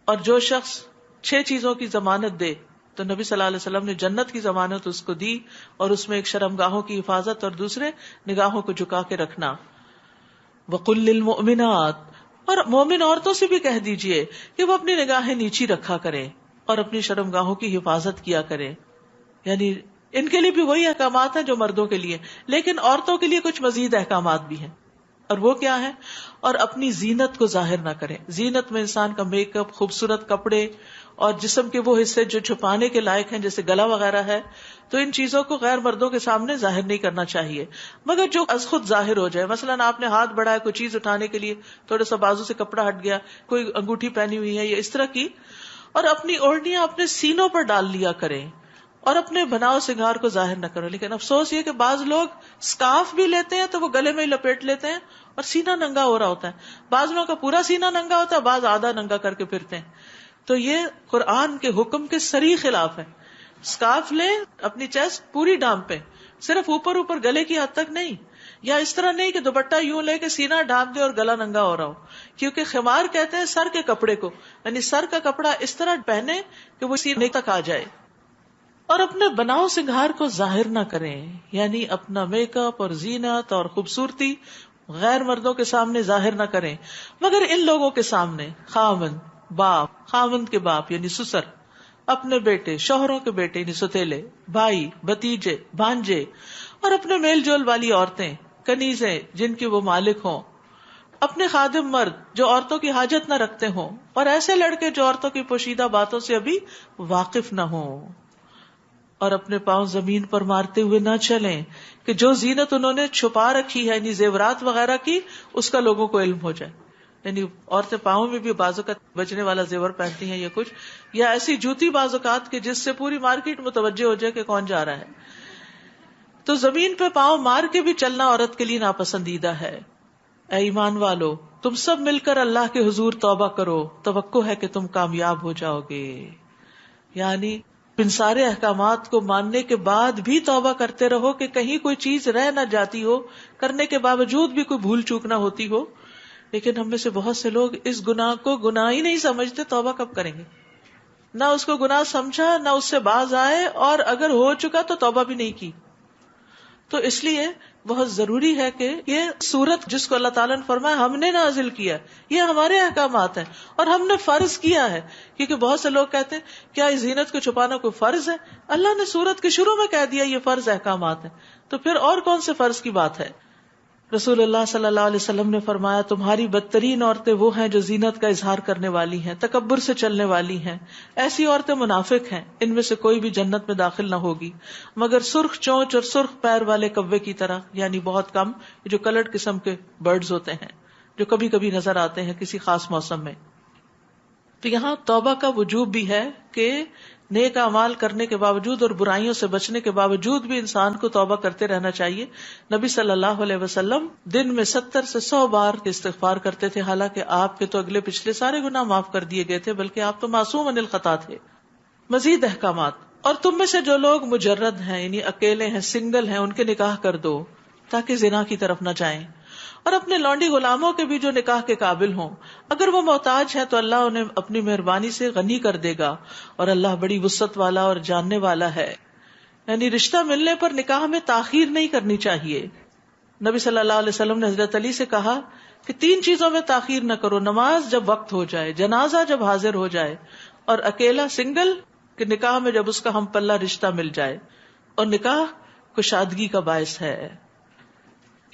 اور جو شخص 6 چیزوں کی ضمانت دے تو نبی صلی اللہ علیہ وسلم نے جنت کی ضمانت اس کو دی، اور اس میں ایک شرمگاہوں کی حفاظت اور دوسرے نگاہوں کو جھکا کے رکھنا. وَقُلْ لِلْمُؤْمِنَاتِ، اور مومن عورتوں سے بھی کہہ دیجئے کہ وہ اپنی نگاہیں نیچی رکھا کریں اور اپنی شرمگاہوں کی حفاظت کیا کریں. یعنی ان کے لیے بھی وہی احکامات ہیں جو مردوں کے لیے، لیکن عورتوں کے لیے کچھ مزید احکامات بھی ہیں. اور وہ کیا ہے؟ اور اپنی زینت کو ظاہر نہ کریں. زینت میں انسان کا میک اپ، خوبصورت کپڑے اور جسم کے وہ حصے جو چھپانے کے لائق ہیں جیسے گلا وغیرہ ہے، تو ان چیزوں کو غیر مردوں کے سامنے ظاہر نہیں کرنا چاہیے، مگر جو از خود ظاہر ہو جائے. مثلاً آپ نے ہاتھ بڑھایا کوئی چیز اٹھانے کے لیے، تھوڑا سا بازو سے کپڑا ہٹ گیا، کوئی انگوٹھی پہنی ہوئی ہے یا اس طرح کی. اور اپنی اوڑھنیاں اپنے سینوں پر ڈال لیا کریں اور اپنے بناؤ سنگار کو ظاہر نہ کرو. لیکن افسوس یہ کہ بعض لوگ سکارف بھی لیتے ہیں تو وہ گلے میں ہی لپیٹ لیتے ہیں اور سینہ ننگا ہو رہا ہوتا ہے. بعض لوگوں کا پورا سینہ ننگا ہوتا ہے، بعض آدھا ننگا کر کے پھرتے ہیں. تو یہ قرآن کے حکم کے صریح خلاف ہے. سکارف لیں، اپنی چیسٹ پوری ڈھانپیں، صرف اوپر اوپر گلے کی حد تک نہیں، یا اس طرح نہیں کہ دوپٹہ یوں لے کے سینہ ڈھانپ دے اور گلا ننگا ہو رہا ہو، کیونکہ خمار کہتے ہیں سر کے کپڑے کو، یعنی سر کا کپڑا اس طرح پہنے کہ وہ سینے تک آ جائے. اور اپنے بناؤ سنگھار کو ظاہر نہ کریں، یعنی اپنا میک اپ اور زینت اور خوبصورتی غیر مردوں کے سامنے ظاہر نہ کریں، مگر ان لوگوں کے سامنے، خاوند کے باپ یعنی سسر، اپنے بیٹے، شوہروں کے بیٹے یعنی ستیلے، بھائی، بھتیجے، بھانجے، اور اپنے میل جول والی عورتیں، کنیزیں جن کی وہ مالک ہوں، اپنے خادم مرد جو عورتوں کی حاجت نہ رکھتے ہوں، اور ایسے لڑکے جو عورتوں کی پوشیدہ باتوں سے ابھی واقف نہ ہوں. اور اپنے پاؤں زمین پر مارتے ہوئے نہ چلیں کہ جو زینت انہوں نے چھپا رکھی ہے یعنی زیورات وغیرہ کی، اس کا لوگوں کو علم ہو جائے. یعنی عورتیں پاؤں میں بھی بعض اوقات بجنے والا زیور پہنتی ہیں یا کچھ، یا ایسی جوتی بعض اوقات کہ جس سے پوری مارکیٹ متوجہ ہو جائے کہ کون جا رہا ہے. تو زمین پہ پاؤں مار کے بھی چلنا عورت کے لیے ناپسندیدہ ہے. اے ایمان والو، تم سب مل کر اللہ کے حضور توبہ کرو، توقع ہے کہ تم کامیاب ہو جاؤ گے. یعنی ان سارے احکامات کو ماننے کے بعد بھی توبہ کرتے رہو کہ کہیں کوئی چیز رہ نہ جاتی ہو، کرنے کے باوجود بھی کوئی بھول چوک نہ ہوتی ہو. لیکن ہم میں سے بہت سے لوگ اس گناہ کو گناہ ہی نہیں سمجھتے، توبہ کب کریں گے؟ نہ اس کو گناہ سمجھا، نہ اس سے باز آئے، اور اگر ہو چکا تو توبہ بھی نہیں کی. تو اس لیے بہت ضروری ہے کہ یہ سورت جس کو اللہ تعالیٰ نے فرمایا ہم نے نازل کیا، یہ ہمارے احکامات ہیں اور ہم نے فرض کیا ہے. کیونکہ بہت سے لوگ کہتے ہیں کیا اس زینت کو چھپانا کوئی فرض ہے؟ اللہ نے سورت کے شروع میں کہہ دیا یہ فرض احکامات ہیں، تو پھر اور کون سے فرض کی بات ہے؟ رسول اللہ صلی اللہ علیہ وسلم نے فرمایا تمہاری بدترین عورتیں وہ ہیں جو زینت کا اظہار کرنے والی ہیں، تکبر سے چلنے والی ہیں. ایسی عورتیں منافق ہیں، ان میں سے کوئی بھی جنت میں داخل نہ ہوگی مگر سرخ چونچ اور سرخ پیر والے کوے کی طرح، یعنی بہت کم، جو کلرڈ قسم کے برڈز ہوتے ہیں جو کبھی کبھی نظر آتے ہیں کسی خاص موسم میں. تو یہاں توبہ کا وجوب بھی ہے کہ نیک اعمال کرنے کے باوجود اور برائیوں سے بچنے کے باوجود بھی انسان کو توبہ کرتے رہنا چاہیے. نبی صلی اللہ علیہ وسلم دن میں 70 سے 100 بار استغفار کرتے تھے، حالانکہ آپ کے تو اگلے پچھلے سارے گناہ معاف کر دیے گئے تھے، بلکہ آپ تو معصوم عن الخطا تھے. مزید احکامات. اور تم میں سے جو لوگ مجرد ہیں یعنی اکیلے ہیں، سنگل ہیں، ان کے نکاح کر دو تاکہ زنا کی طرف نہ جائیں. اور اپنے لونڈی غلاموں کے بھی جو نکاح کے قابل ہوں، اگر وہ محتاج ہے تو اللہ انہیں اپنی مہربانی سے غنی کر دے گا، اور اللہ بڑی وسعت والا اور جاننے والا ہے. یعنی رشتہ ملنے پر نکاح میں تاخیر نہیں کرنی چاہیے. نبی صلی اللہ علیہ وسلم نے حضرت علی سے کہا کہ 3 چیزوں میں تاخیر نہ کرو: نماز جب وقت ہو جائے، جنازہ جب حاضر ہو جائے، اور اکیلا سنگل کہ نکاح میں جب اس کا ہم پلہ رشتہ مل جائے. اور نکاح کشادگی کا باعث ہے.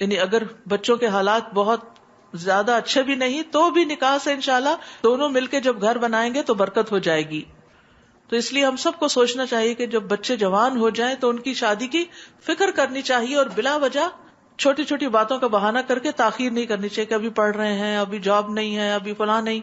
یعنی اگر بچوں کے حالات بہت زیادہ اچھے بھی نہیں تو بھی نکاح سے انشاءاللہ دونوں مل کے جب گھر بنائیں گے تو برکت ہو جائے گی. تو اس لیے ہم سب کو سوچنا چاہیے کہ جب بچے جوان ہو جائیں تو ان کی شادی کی فکر کرنی چاہیے، اور بلا وجہ چھوٹی چھوٹی باتوں کا بہانہ کر کے تاخیر نہیں کرنی چاہیے کہ ابھی پڑھ رہے ہیں، ابھی جاب نہیں ہے، ابھی فلاں نہیں.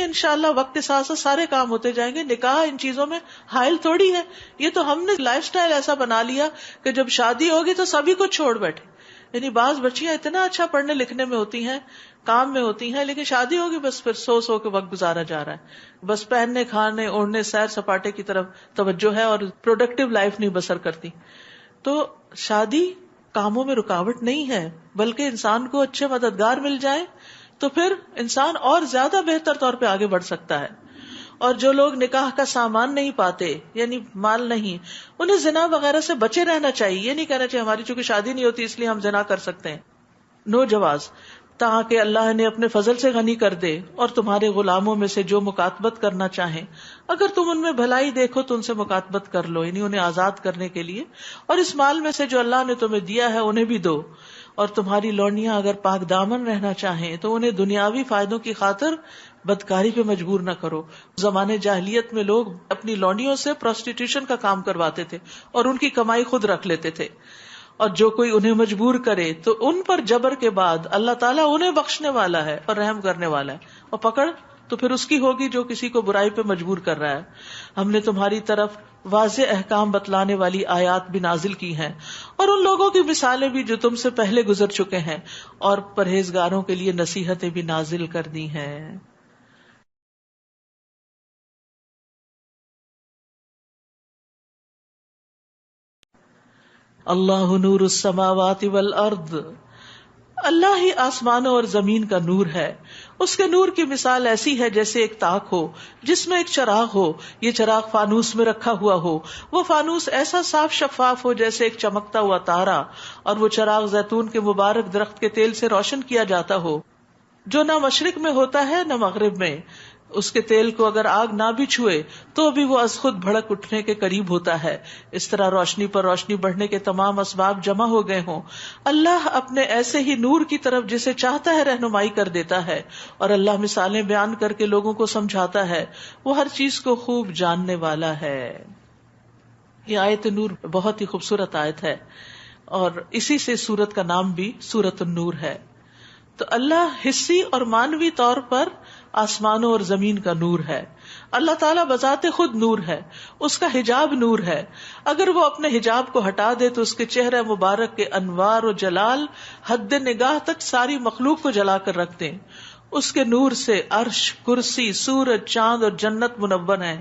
انشاءاللہ وقت کے ساتھ ساتھ سارے کام ہوتے جائیں گے. نکاح ان چیزوں میں حائل تھوڑی ہے. یہ تو ہم نے لائف سٹائل ایسا بنا لیا کہ جب شادی ہوگی تو سبھی کچھ چھوڑ بیٹھے. یعنی بعض بچیاں اتنا اچھا پڑھنے لکھنے میں ہوتی ہیں، کام میں ہوتی ہیں، لیکن شادی ہوگی بس پھر سو کے وقت گزارا جا رہا ہے. بس پہننے، کھانے، اوڑھنے، سیر سپاٹے کی طرف توجہ ہے اور پروڈکٹیو لائف نہیں بسر کرتی. تو شادی کاموں میں رکاوٹ نہیں ہے، بلکہ انسان کو اچھے مددگار مل جائیں تو پھر انسان اور زیادہ بہتر طور پہ آگے بڑھ سکتا ہے. اور جو لوگ نکاح کا سامان نہیں پاتے، یعنی مال نہیں، انہیں زنا وغیرہ سے بچے رہنا چاہیے. یہ نہیں کہنا چاہیے ہماری چونکہ شادی نہیں ہوتی اس لیے ہم زنا کر سکتے ہیں. نو جواز. تاکہ اللہ نے اپنے فضل سے غنی کر دے اور تمہارے غلاموں میں سے جو مکاتبت کرنا چاہیں، اگر تم ان میں بھلائی دیکھو تو ان سے مکاتبت کر لو، یعنی انہیں آزاد کرنے کے لیے. اور اس مال میں سے جو اللہ نے تمہیں دیا ہے انہیں بھی دو. اور تمہاری لونڈیاں اگر پاک دامن رہنا چاہیں تو انہیں دنیاوی فائدوں کی خاطر بدکاری پہ مجبور نہ کرو. زمانے جاہلیت میں لوگ اپنی لونڈیوں سے پروسٹیٹیوشن کا کام کرواتے تھے اور ان کی کمائی خود رکھ لیتے تھے. اور جو کوئی انہیں مجبور کرے تو ان پر جبر کے بعد اللہ تعالیٰ انہیں بخشنے والا ہے اور رحم کرنے والا ہے. اور پکڑ تو پھر اس کی ہوگی جو کسی کو برائی پہ مجبور کر رہا ہے. ہم نے تمہاری طرف واضح احکام بتلانے والی آیات بھی نازل کی ہیں، اور ان لوگوں کی مثالیں بھی جو تم سے پہلے گزر چکے ہیں، اور پرہیزگاروں کے لیے نصیحتیں بھی نازل کر دی ہیں. اللہ نور السماوات والارض، اللہ ہی آسمانوں اور زمین کا نور ہے. اس کے نور کی مثال ایسی ہے جیسے ایک تاک ہو جس میں ایک چراغ ہو. یہ چراغ فانوس میں رکھا ہوا ہو، وہ فانوس ایسا صاف شفاف ہو جیسے ایک چمکتا ہوا تارا، اور وہ چراغ زیتون کے مبارک درخت کے تیل سے روشن کیا جاتا ہو جو نہ مشرق میں ہوتا ہے نہ مغرب میں. اس کے تیل کو اگر آگ نہ بھی چھوئے تو بھی وہ از خود بھڑک اٹھنے کے قریب ہوتا ہے. اس طرح روشنی پر روشنی بڑھنے کے تمام اسباب جمع ہو گئے ہوں. اللہ اپنے ایسے ہی نور کی طرف جسے چاہتا ہے رہنمائی کر دیتا ہے، اور اللہ مثالیں بیان کر کے لوگوں کو سمجھاتا ہے. وہ ہر چیز کو خوب جاننے والا ہے. یہ آیت نور بہت ہی خوبصورت آیت ہے، اور اسی سے سورت کا نام بھی سورت النور ہے. تو اللہ حسی اور مانوی طور پر آسمانوں اور زمین کا نور ہے. اللہ تعالیٰ بذات خود نور ہے، اس کا حجاب نور ہے. اگر وہ اپنے حجاب کو ہٹا دے تو اس کے چہرہ مبارک کے انوار و جلال حد نگاہ تک ساری مخلوق کو جلا کر رکھ دیں. اس کے نور سے عرش، کرسی، سورج، چاند اور جنت منور ہیں.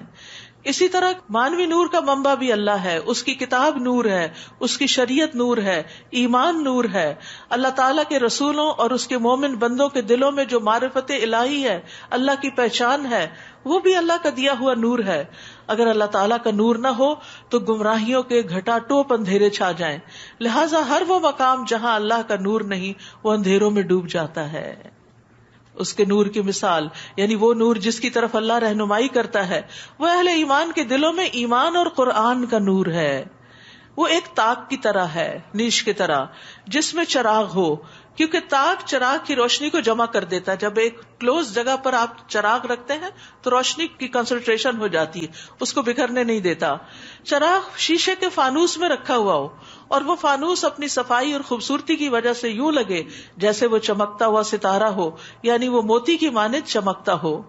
اسی طرح مانوی نور کا منبع بھی اللہ ہے. اس کی کتاب نور ہے، اس کی شریعت نور ہے، ایمان نور ہے. اللہ تعالیٰ کے رسولوں اور اس کے مومن بندوں کے دلوں میں جو معرفت الہی ہے، اللہ کی پہچان ہے، وہ بھی اللہ کا دیا ہوا نور ہے. اگر اللہ تعالیٰ کا نور نہ ہو تو گمراہیوں کے گھٹا ٹوپ اندھیرے چھا جائیں. لہٰذا ہر وہ مقام جہاں اللہ کا نور نہیں، وہ اندھیروں میں ڈوب جاتا ہے. اس کے نور کی مثال یعنی وہ نور جس کی طرف اللہ رہنمائی کرتا ہے، وہ اہل ایمان کے دلوں میں ایمان اور قرآن کا نور ہے. وہ ایک تاک کی طرح ہے، نیش کی طرح، جس میں چراغ ہو، کیونکہ تاک چراغ کی روشنی کو جمع کر دیتا ہے. جب ایک کلوز جگہ پر آپ چراغ رکھتے ہیں تو روشنی کی کنسنٹریشن ہو جاتی ہے، اس کو بکھرنے نہیں دیتا. چراغ شیشے کے فانوس میں رکھا ہوا ہو، اور وہ فانوس اپنی صفائی اور خوبصورتی کی وجہ سے یوں لگے جیسے وہ چمکتا ہوا ستارہ ہو، یعنی وہ موتی کی مانند چمکتا ہو.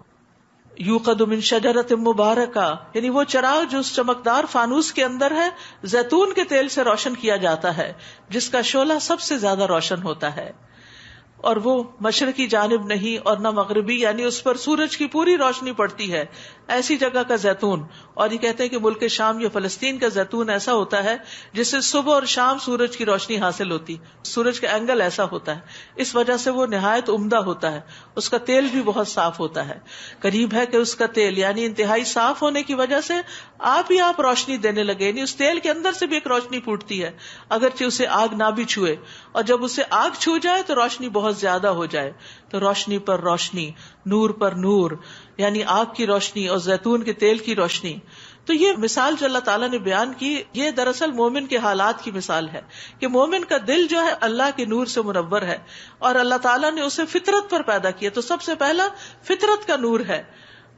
یوقد من شجرۃ مبارکہ، یعنی وہ چراغ جو اس چمکدار فانوس کے اندر ہے زیتون کے تیل سے روشن کیا جاتا ہے، جس کا شعلہ سب سے زیادہ روشن ہوتا ہے. اور وہ مشرقی جانب نہیں اور نہ مغربی، یعنی اس پر سورج کی پوری روشنی پڑتی ہے، ایسی جگہ کا زیتون. اور یہ کہتے ہیں کہ ملک شام یا فلسطین کا زیتون ایسا ہوتا ہے جس سے صبح اور شام سورج کی روشنی حاصل ہوتی، سورج کا اینگل ایسا ہوتا ہے، اس وجہ سے وہ نہایت عمدہ ہوتا ہے. اس کا تیل بھی بہت صاف ہوتا ہے. قریب ہے کہ اس کا تیل یعنی انتہائی صاف ہونے کی وجہ سے آپ ہی آپ روشنی دینے لگے، یعنی اس تیل کے اندر سے بھی ایک روشنی پھوٹتی ہے اگرچہ اسے آگ نہ بھی چھوئے، اور جب اسے آگ چھو جائے تو روشنی بہت زیادہ ہو جائے. تو روشنی پر روشنی، نور پر نور، یعنی آگ کی روشنی اور زیتون کے تیل کی روشنی. تو یہ مثال جو اللہ تعالیٰ نے بیان کی، یہ دراصل مومن کے حالات کی مثال ہے کہ مومن کا دل جو ہے اللہ کے نور سے منور ہے، اور اللہ تعالیٰ نے اسے فطرت پر پیدا کیا. تو سب سے پہلا فطرت کا نور ہے،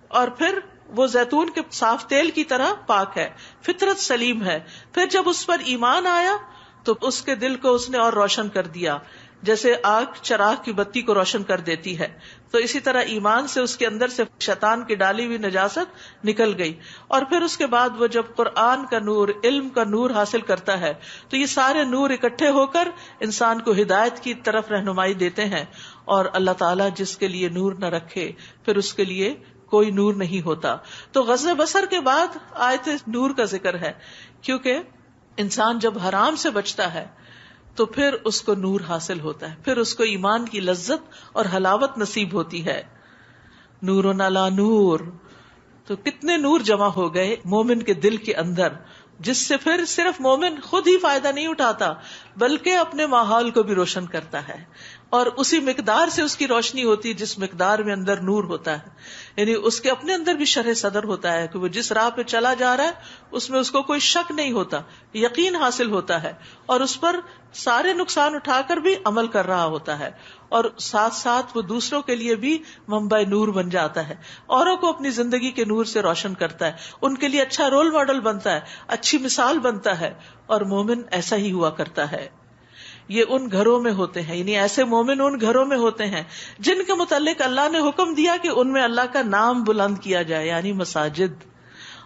اور پھر وہ زیتون کے صاف تیل کی طرح پاک ہے، فطرت سلیم ہے. پھر جب اس پر ایمان آیا تو اس کے دل کو اس نے اور روشن کر دیا، جیسے آگ چراغ کی بتی کو روشن کر دیتی ہے. تو اسی طرح ایمان سے اس کے اندر سے شیطان کی ڈالی ہوئی نجاست نکل گئی. اور پھر اس کے بعد وہ جب قرآن کا نور، علم کا نور حاصل کرتا ہے تو یہ سارے نور اکٹھے ہو کر انسان کو ہدایت کی طرف رہنمائی دیتے ہیں. اور اللہ تعالیٰ جس کے لیے نور نہ رکھے پھر اس کے لیے کوئی نور نہیں ہوتا. تو غض بصر کے بعد آیت نور کا ذکر ہے، کیونکہ انسان جب حرام سے بچتا ہے تو پھر اس کو نور حاصل ہوتا ہے، پھر اس کو ایمان کی لذت اور حلاوت نصیب ہوتی ہے. نور علی نور، تو کتنے نور جمع ہو گئے مومن کے دل کے اندر، جس سے پھر صرف مومن خود ہی فائدہ نہیں اٹھاتا بلکہ اپنے ماحول کو بھی روشن کرتا ہے. اور اسی مقدار سے اس کی روشنی ہوتی ہے جس مقدار میں اندر نور ہوتا ہے. یعنی اس کے اپنے اندر بھی شرح صدر ہوتا ہے کہ وہ جس راہ پہ چلا جا رہا ہے اس میں اس کو کوئی شک نہیں ہوتا، یقین حاصل ہوتا ہے، اور اس پر سارے نقصان اٹھا کر بھی عمل کر رہا ہوتا ہے. اور ساتھ ساتھ وہ دوسروں کے لیے بھی منبع نور بن جاتا ہے، اوروں کو اپنی زندگی کے نور سے روشن کرتا ہے، ان کے لیے اچھا رول ماڈل بنتا ہے، اچھی مثال بنتا ہے. اور مومن ایسا ہی ہوا کرتا ہے. یہ ان گھروں میں ہوتے ہیں، یعنی ایسے مومن ان گھروں میں ہوتے ہیں جن کے متعلق اللہ نے حکم دیا کہ ان میں اللہ کا نام بلند کیا جائے، یعنی مساجد،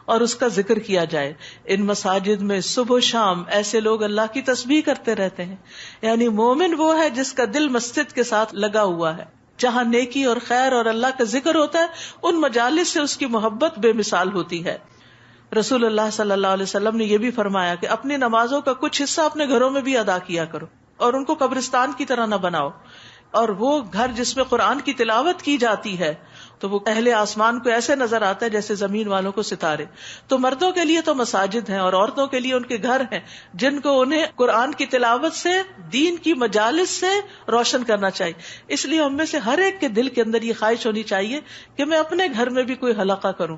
اور اس کا ذکر کیا جائے. ان مساجد میں صبح و شام ایسے لوگ اللہ کی تسبیح کرتے رہتے ہیں. یعنی مومن وہ ہے جس کا دل مسجد کے ساتھ لگا ہوا ہے، جہاں نیکی اور خیر اور اللہ کا ذکر ہوتا ہے، ان مجالس سے اس کی محبت بے مثال ہوتی ہے. رسول اللہ صلی اللہ علیہ وسلم نے یہ بھی فرمایا کہ اپنی نمازوں کا کچھ حصہ اپنے گھروں میں بھی ادا کیا کرو اور ان کو قبرستان کی طرح نہ بناؤ. اور وہ گھر جس میں قرآن کی تلاوت کی جاتی ہے تو وہ اہل آسمان کو ایسے نظر آتا ہے جیسے زمین والوں کو ستارے. تو مردوں کے لیے تو مساجد ہیں اور عورتوں کے لیے ان کے گھر ہیں جن کو انہیں قرآن کی تلاوت سے، دین کی مجالس سے روشن کرنا چاہیے. اس لیے ہم میں سے ہر ایک کے دل کے اندر یہ خواہش ہونی چاہیے کہ میں اپنے گھر میں بھی کوئی حلقہ کروں.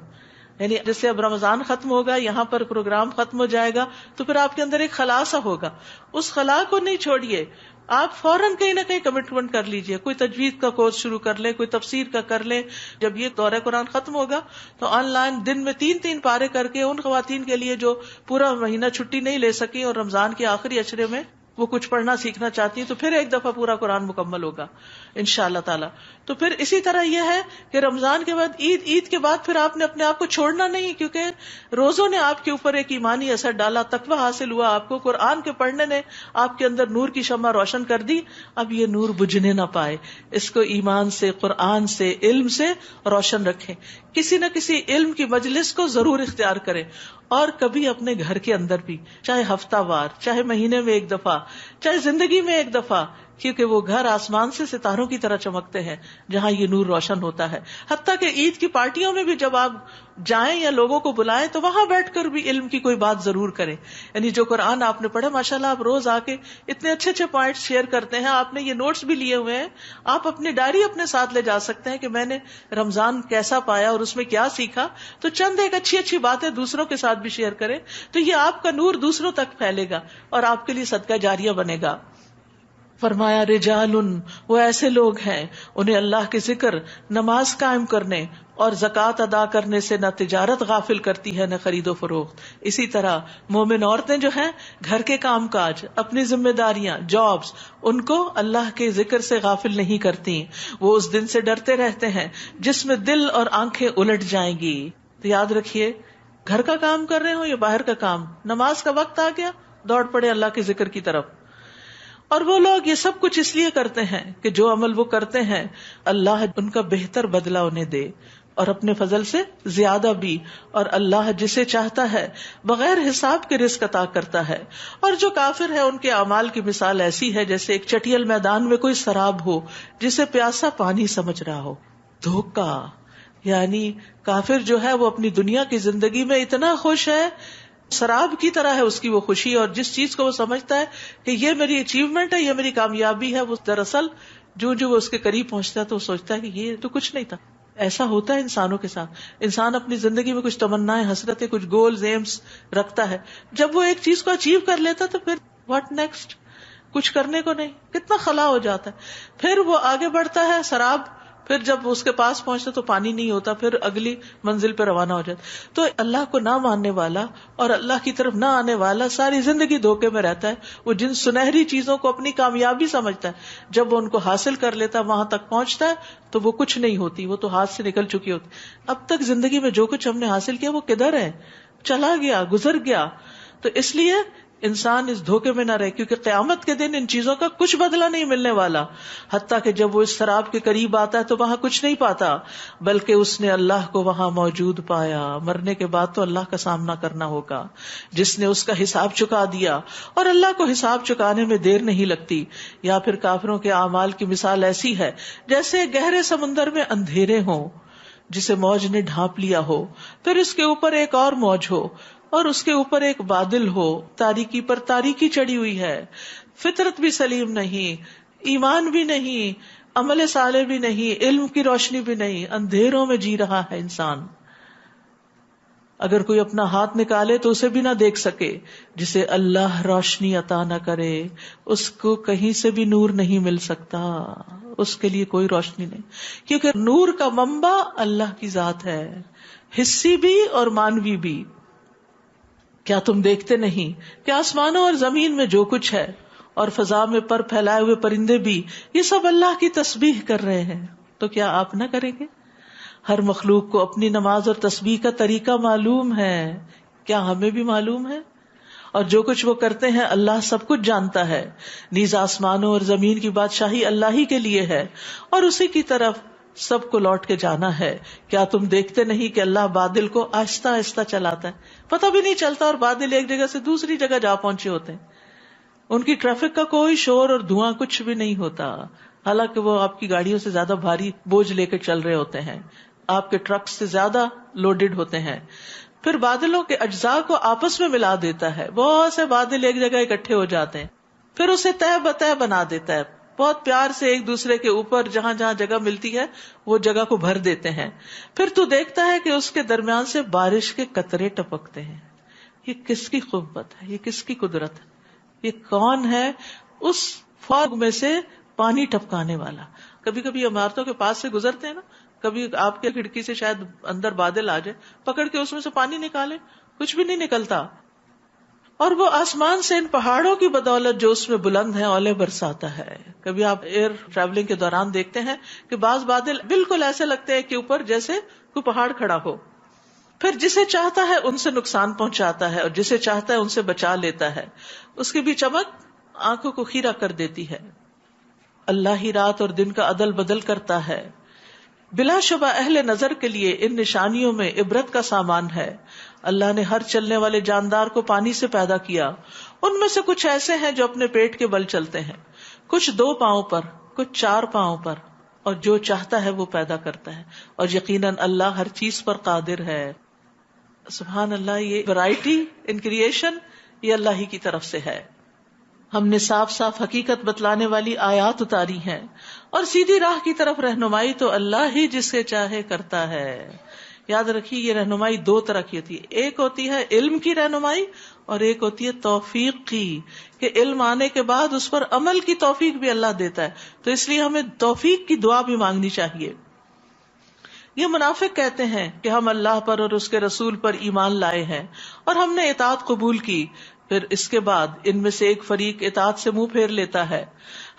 یعنی جیسے اب رمضان ختم ہوگا، یہاں پر پروگرام ختم ہو جائے گا تو پھر آپ کے اندر ایک خلا سا ہوگا. اس خلا کو نہیں چھوڑیے، آپ فوراً کہیں نہ کہیں کمٹمنٹ کر لیجئے. کوئی تجوید کا کورس شروع کر لیں، کوئی تفسیر کا کر لیں. جب یہ دورہ قرآن ختم ہوگا تو آن لائن دن میں 3 پارے کر کے ان خواتین کے لیے جو پورا مہینہ چھٹی نہیں لے سکی اور رمضان کے آخری اشرے میں وہ کچھ پڑھنا سیکھنا چاہتی ہیں تو پھر ایک دفعہ پورا قرآن مکمل ہوگا انشاءاللہ تعالی. تو پھر اسی طرح یہ ہے کہ رمضان کے بعد عید کے بعد پھر آپ نے اپنے آپ کو چھوڑنا نہیں، کیونکہ روزوں نے آپ کے اوپر ایک ایمانی اثر ڈالا، تقویٰ حاصل ہوا آپ کو، قرآن کے پڑھنے نے آپ کے اندر نور کی شمع روشن کر دی. اب یہ نور بجھنے نہ پائے، اس کو ایمان سے، قرآن سے، علم سے روشن رکھیں. کسی نہ کسی علم کی مجلس کو ضرور اختیار کریں، اور کبھی اپنے گھر کے اندر بھی، چاہے ہفتہ وار، چاہے مہینے میں ایک دفعہ، چاہے زندگی میں ایک دفعہ، کیونکہ وہ گھر آسمان سے ستاروں کی طرح چمکتے ہیں جہاں یہ نور روشن ہوتا ہے. حتیٰ کہ عید کی پارٹیوں میں بھی جب آپ جائیں یا لوگوں کو بلائیں تو وہاں بیٹھ کر بھی علم کی کوئی بات ضرور کریں. یعنی جو قرآن آپ نے پڑھا، ماشاءاللہ آپ روز آ کے اتنے اچھے اچھے پوائنٹس شیئر کرتے ہیں. آپ نے یہ نوٹس بھی لیے ہوئے ہیں، آپ اپنی ڈائری اپنے ساتھ لے جا سکتے ہیں کہ میں نے رمضان کیسا پایا اور اس میں کیا سیکھا. تو چند ایک اچھی باتیں دوسروں کے ساتھ بھی شیئر کریں تو یہ آپ کا نور دوسروں تک پھیلے گا اور آپ کے لیے صدقہ جاریہ بنے گا. فرمایا رجال، وہ ایسے لوگ ہیں انہیں اللہ کے ذکر، نماز قائم کرنے اور زکوٰۃ ادا کرنے سے نہ تجارت غافل کرتی ہے نہ خرید و فروخت. اسی طرح مومن عورتیں جو ہیں گھر کے کام کاج، اپنی ذمہ داریاں، جابز، ان کو اللہ کے ذکر سے غافل نہیں کرتی. وہ اس دن سے ڈرتے رہتے ہیں جس میں دل اور آنکھیں الٹ جائیں گی. تو یاد رکھیے، گھر کا کام کر رہے ہو یا باہر کا کام، نماز کا وقت آ گیا دوڑ پڑے اللہ کے ذکر کی طرف. اور وہ لوگ یہ سب کچھ اس لیے کرتے ہیں کہ جو عمل وہ کرتے ہیں اللہ ان کا بہتر بدلہ انہیں دے اور اپنے فضل سے زیادہ بھی. اور اللہ جسے چاہتا ہے بغیر حساب کے رزق عطا کرتا ہے. اور جو کافر ہے ان کے اعمال کی مثال ایسی ہے جیسے ایک چٹیل میدان میں کوئی سراب ہو جسے پیاسا پانی سمجھ رہا ہو. دھوکا، یعنی کافر جو ہے وہ اپنی دنیا کی زندگی میں اتنا خوش ہے، شراب کی طرح ہے اس کی وہ خوشی، اور جس چیز کو وہ سمجھتا ہے کہ یہ میری اچیومنٹ ہے، یہ میری کامیابی ہے، وہ دراصل جو وہ اس کے قریب پہنچتا ہے تو وہ سوچتا ہے کہ یہ تو کچھ نہیں تھا. ایسا ہوتا ہے انسانوں کے ساتھ. انسان اپنی زندگی میں کچھ تمنائیں، حسرتیں، کچھ گولز، ایمز رکھتا ہے. جب وہ ایک چیز کو اچیو کر لیتا تو پھر واٹ نیکسٹ، کچھ کرنے کو نہیں، کتنا خلا ہو جاتا ہے. پھر وہ آگے بڑھتا ہے، شراب، پھر جب اس کے پاس پہنچتا تو پانی نہیں ہوتا، پھر اگلی منزل پہ روانہ ہو جاتا. تو اللہ کو نہ ماننے والا اور اللہ کی طرف نہ آنے والا ساری زندگی دھوکے میں رہتا ہے. وہ جن سنہری چیزوں کو اپنی کامیابی سمجھتا ہے، جب وہ ان کو حاصل کر لیتا ہے، وہاں تک پہنچتا ہے تو وہ کچھ نہیں ہوتی، وہ تو ہاتھ سے نکل چکی ہوتی. اب تک زندگی میں جو کچھ ہم نے حاصل کیا وہ کدھر ہے، چلا گیا، گزر گیا. تو اس لیے انسان اس دھوکے میں نہ رہے، کیونکہ قیامت کے دن ان چیزوں کا کچھ بدلہ نہیں ملنے والا. حتیٰ کہ جب وہ اس شراب کے قریب آتا ہے تو وہاں کچھ نہیں پاتا، بلکہ اس نے اللہ کو وہاں موجود پایا. مرنے کے بعد تو اللہ کا سامنا کرنا ہوگا جس نے اس کا حساب چکا دیا، اور اللہ کو حساب چکانے میں دیر نہیں لگتی. یا پھر کافروں کے اعمال کی مثال ایسی ہے جیسے گہرے سمندر میں اندھیرے ہوں جسے موج نے ڈھانپ لیا ہو، پھر اس کے اوپر ایک اور موج ہو اور اس کے اوپر ایک بادل ہو. تاریکی پر تاریکی چڑھی ہوئی ہے، فطرت بھی سلیم نہیں، ایمان بھی نہیں، عمل صالح بھی نہیں، علم کی روشنی بھی نہیں، اندھیروں میں جی رہا ہے انسان. اگر کوئی اپنا ہاتھ نکالے تو اسے بھی نہ دیکھ سکے. جسے اللہ روشنی عطا نہ کرے اس کو کہیں سے بھی نور نہیں مل سکتا، اس کے لیے کوئی روشنی نہیں، کیونکہ نور کا منبع اللہ کی ذات ہے، حسی بھی اور مانوی بھی. کیا تم دیکھتے نہیں کہ آسمانوں اور زمین میں جو کچھ ہے اور فضا میں پر پھیلائے ہوئے پرندے بھی، یہ سب اللہ کی تسبیح کر رہے ہیں، تو کیا آپ نہ کریں گے؟ ہر مخلوق کو اپنی نماز اور تسبیح کا طریقہ معلوم ہے. کیا ہمیں بھی معلوم ہے؟ اور جو کچھ وہ کرتے ہیں اللہ سب کچھ جانتا ہے. نیز آسمانوں اور زمین کی بادشاہی اللہ ہی کے لیے ہے اور اسی کی طرف سب کو لوٹ کے جانا ہے. کیا تم دیکھتے نہیں کہ اللہ بادل کو آہستہ آہستہ چلاتا ہے, پتہ بھی نہیں چلتا, اور بادل ایک جگہ سے دوسری جگہ جا پہنچے ہوتے ہیں. ان کی ٹریفک کا کوئی شور اور دھواں کچھ بھی نہیں ہوتا, حالانکہ وہ آپ کی گاڑیوں سے زیادہ بھاری بوجھ لے کے چل رہے ہوتے ہیں, آپ کے ٹرک سے زیادہ لوڈڈ ہوتے ہیں. پھر بادلوں کے اجزاء کو آپس میں ملا دیتا ہے, بہت سے بادل ایک جگہ اکٹھے ہو جاتے ہیں, پھر اسے تہ بتہ بنا دیتا ہے, بہت پیار سے ایک دوسرے کے اوپر جہاں جہاں جگہ ملتی ہے وہ جگہ کو بھر دیتے ہیں. پھر تو دیکھتا ہے کہ اس کے درمیان سے بارش کے قطرے ٹپکتے ہیں. یہ کس کی قوت ہے, یہ کس کی قدرت ہے, یہ کون ہے اس فوگ میں سے پانی ٹپکانے والا. کبھی کبھی عمارتوں کے پاس سے گزرتے ہیں نا, کبھی آپ کے کھڑکی سے شاید اندر بادل آ جائے, پکڑ کے اس میں سے پانی نکالے, کچھ بھی نہیں نکلتا. اور وہ آسمان سے ان پہاڑوں کی بدولت جو اس میں بلند ہیں اولے برساتا ہے. کبھی آپ ایئر ٹریولنگ کے دوران دیکھتے ہیں کہ بعض بادل بالکل ایسے لگتے ہیں کہ اوپر جیسے کوئی پہاڑ کھڑا ہو. پھر جسے چاہتا ہے ان سے نقصان پہنچاتا ہے, اور جسے چاہتا ہے ان سے بچا لیتا ہے. اس کی بھی چمک آنکھوں کو خیرہ کر دیتی ہے. اللہ ہی رات اور دن کا عدل بدل کرتا ہے. بلا شبہ اہل نظر کے لیے ان نشانیوں میں عبرت کا سامان ہے. اللہ نے ہر چلنے والے جاندار کو پانی سے پیدا کیا. ان میں سے کچھ ایسے ہیں جو اپنے پیٹ کے بل چلتے ہیں, کچھ 2 پاؤں پر, کچھ 4 پاؤں پر, اور جو چاہتا ہے وہ پیدا کرتا ہے. اور یقیناً اللہ ہر چیز پر قادر ہے. سبحان اللہ, یہ ورائٹی ان کریشن یہ اللہ ہی کی طرف سے ہے. ہم نے صاف صاف حقیقت بتلانے والی آیات اتاری ہیں, اور سیدھی راہ کی طرف رہنمائی تو اللہ ہی جس سے چاہے کرتا ہے. یاد رکھیے یہ رہنمائی 2 طرح کی ہوتی ہے, ایک ہوتی ہے علم کی رہنمائی, اور ایک ہوتی ہے توفیق کی, کہ علم آنے کے بعد اس پر عمل کی توفیق بھی اللہ دیتا ہے. تو اس لیے ہمیں توفیق کی دعا بھی مانگنی چاہیے. یہ منافق کہتے ہیں کہ ہم اللہ پر اور اس کے رسول پر ایمان لائے ہیں اور ہم نے اطاعت قبول کی, پھر اس کے بعد ان میں سے ایک فریق اطاعت سے منہ پھیر لیتا ہے.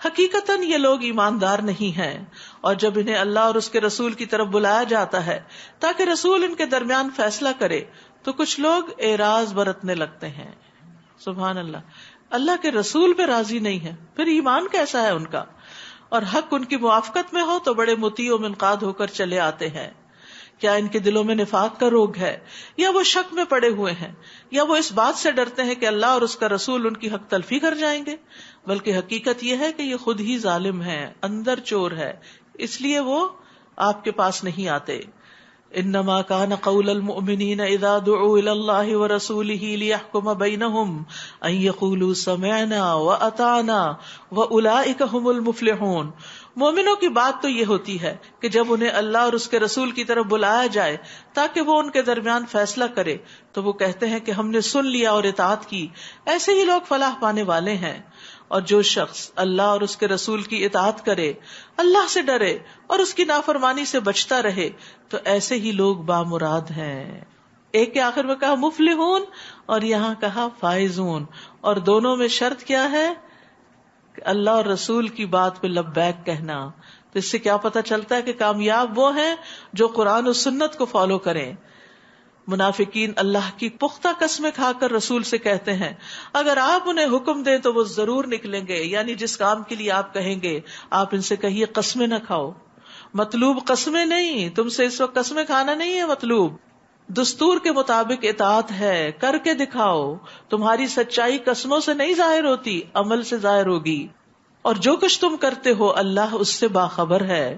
حقیقتاً یہ لوگ ایماندار نہیں ہیں, اور جب انہیں اللہ اور اس کے رسول کی طرف بلایا جاتا ہے تاکہ رسول ان کے درمیان فیصلہ کرے تو کچھ لوگ اعراض برتنے لگتے ہیں. سبحان اللہ, اللہ کے رسول پہ راضی نہیں ہے, پھر ایمان کیسا ہے ان کا؟ اور حق ان کی موافقت میں ہو تو بڑے مطیع و منقاد ہو کر چلے آتے ہیں. کیا ان کے دلوں میں نفاق کا روگ ہے, یا وہ شک میں پڑے ہوئے ہیں, یا وہ اس بات سے ڈرتے ہیں کہ اللہ اور اس کا رسول ان کی حق تلفی کر جائیں گے؟ بلکہ حقیقت یہ ہے کہ یہ خود ہی ظالم ہے, اندر چور ہے, اس لیے وہ آپ کے پاس نہیں آتے. انما كان قول المؤمنين اذا دعوا الى الله ورسوله ليحكم بينهم ان يقولوا سمعنا واطعنا واولئك هم المفلحون. مومنوں کی بات تو یہ ہوتی ہے کہ جب انہیں اللہ اور اس کے رسول کی طرف بلایا جائے تاکہ وہ ان کے درمیان فیصلہ کرے تو وہ کہتے ہیں کہ ہم نے سن لیا اور اطاعت کی, ایسے ہی لوگ فلاح پانے والے ہیں. اور جو شخص اللہ اور اس کے رسول کی اطاعت کرے, اللہ سے ڈرے اور اس کی نافرمانی سے بچتا رہے تو ایسے ہی لوگ بامراد ہیں. ایک کے آخر میں کہا مفلحون اور یہاں کہا فائزون, اور دونوں میں شرط کیا ہے کہ اللہ اور رسول کی بات پہ لبیک کہنا. تو اس سے کیا پتہ چلتا ہے کہ کامیاب وہ ہیں جو قرآن و سنت کو فالو کریں. منافقین اللہ کی پختہ قسمیں کھا کر رسول سے کہتے ہیں اگر آپ انہیں حکم دیں تو وہ ضرور نکلیں گے, یعنی جس کام کے لیے آپ کہیں گے آپ ان سے کہیے قسمیں نہ کھاؤ. مطلوب قسمیں نہیں, تم سے اس وقت قسمیں کھانا نہیں ہے مطلوب, دستور کے مطابق اطاعت ہے, کر کے دکھاؤ. تمہاری سچائی قسموں سے نہیں ظاہر ہوتی, عمل سے ظاہر ہوگی, اور جو کچھ تم کرتے ہو اللہ اس سے باخبر ہے.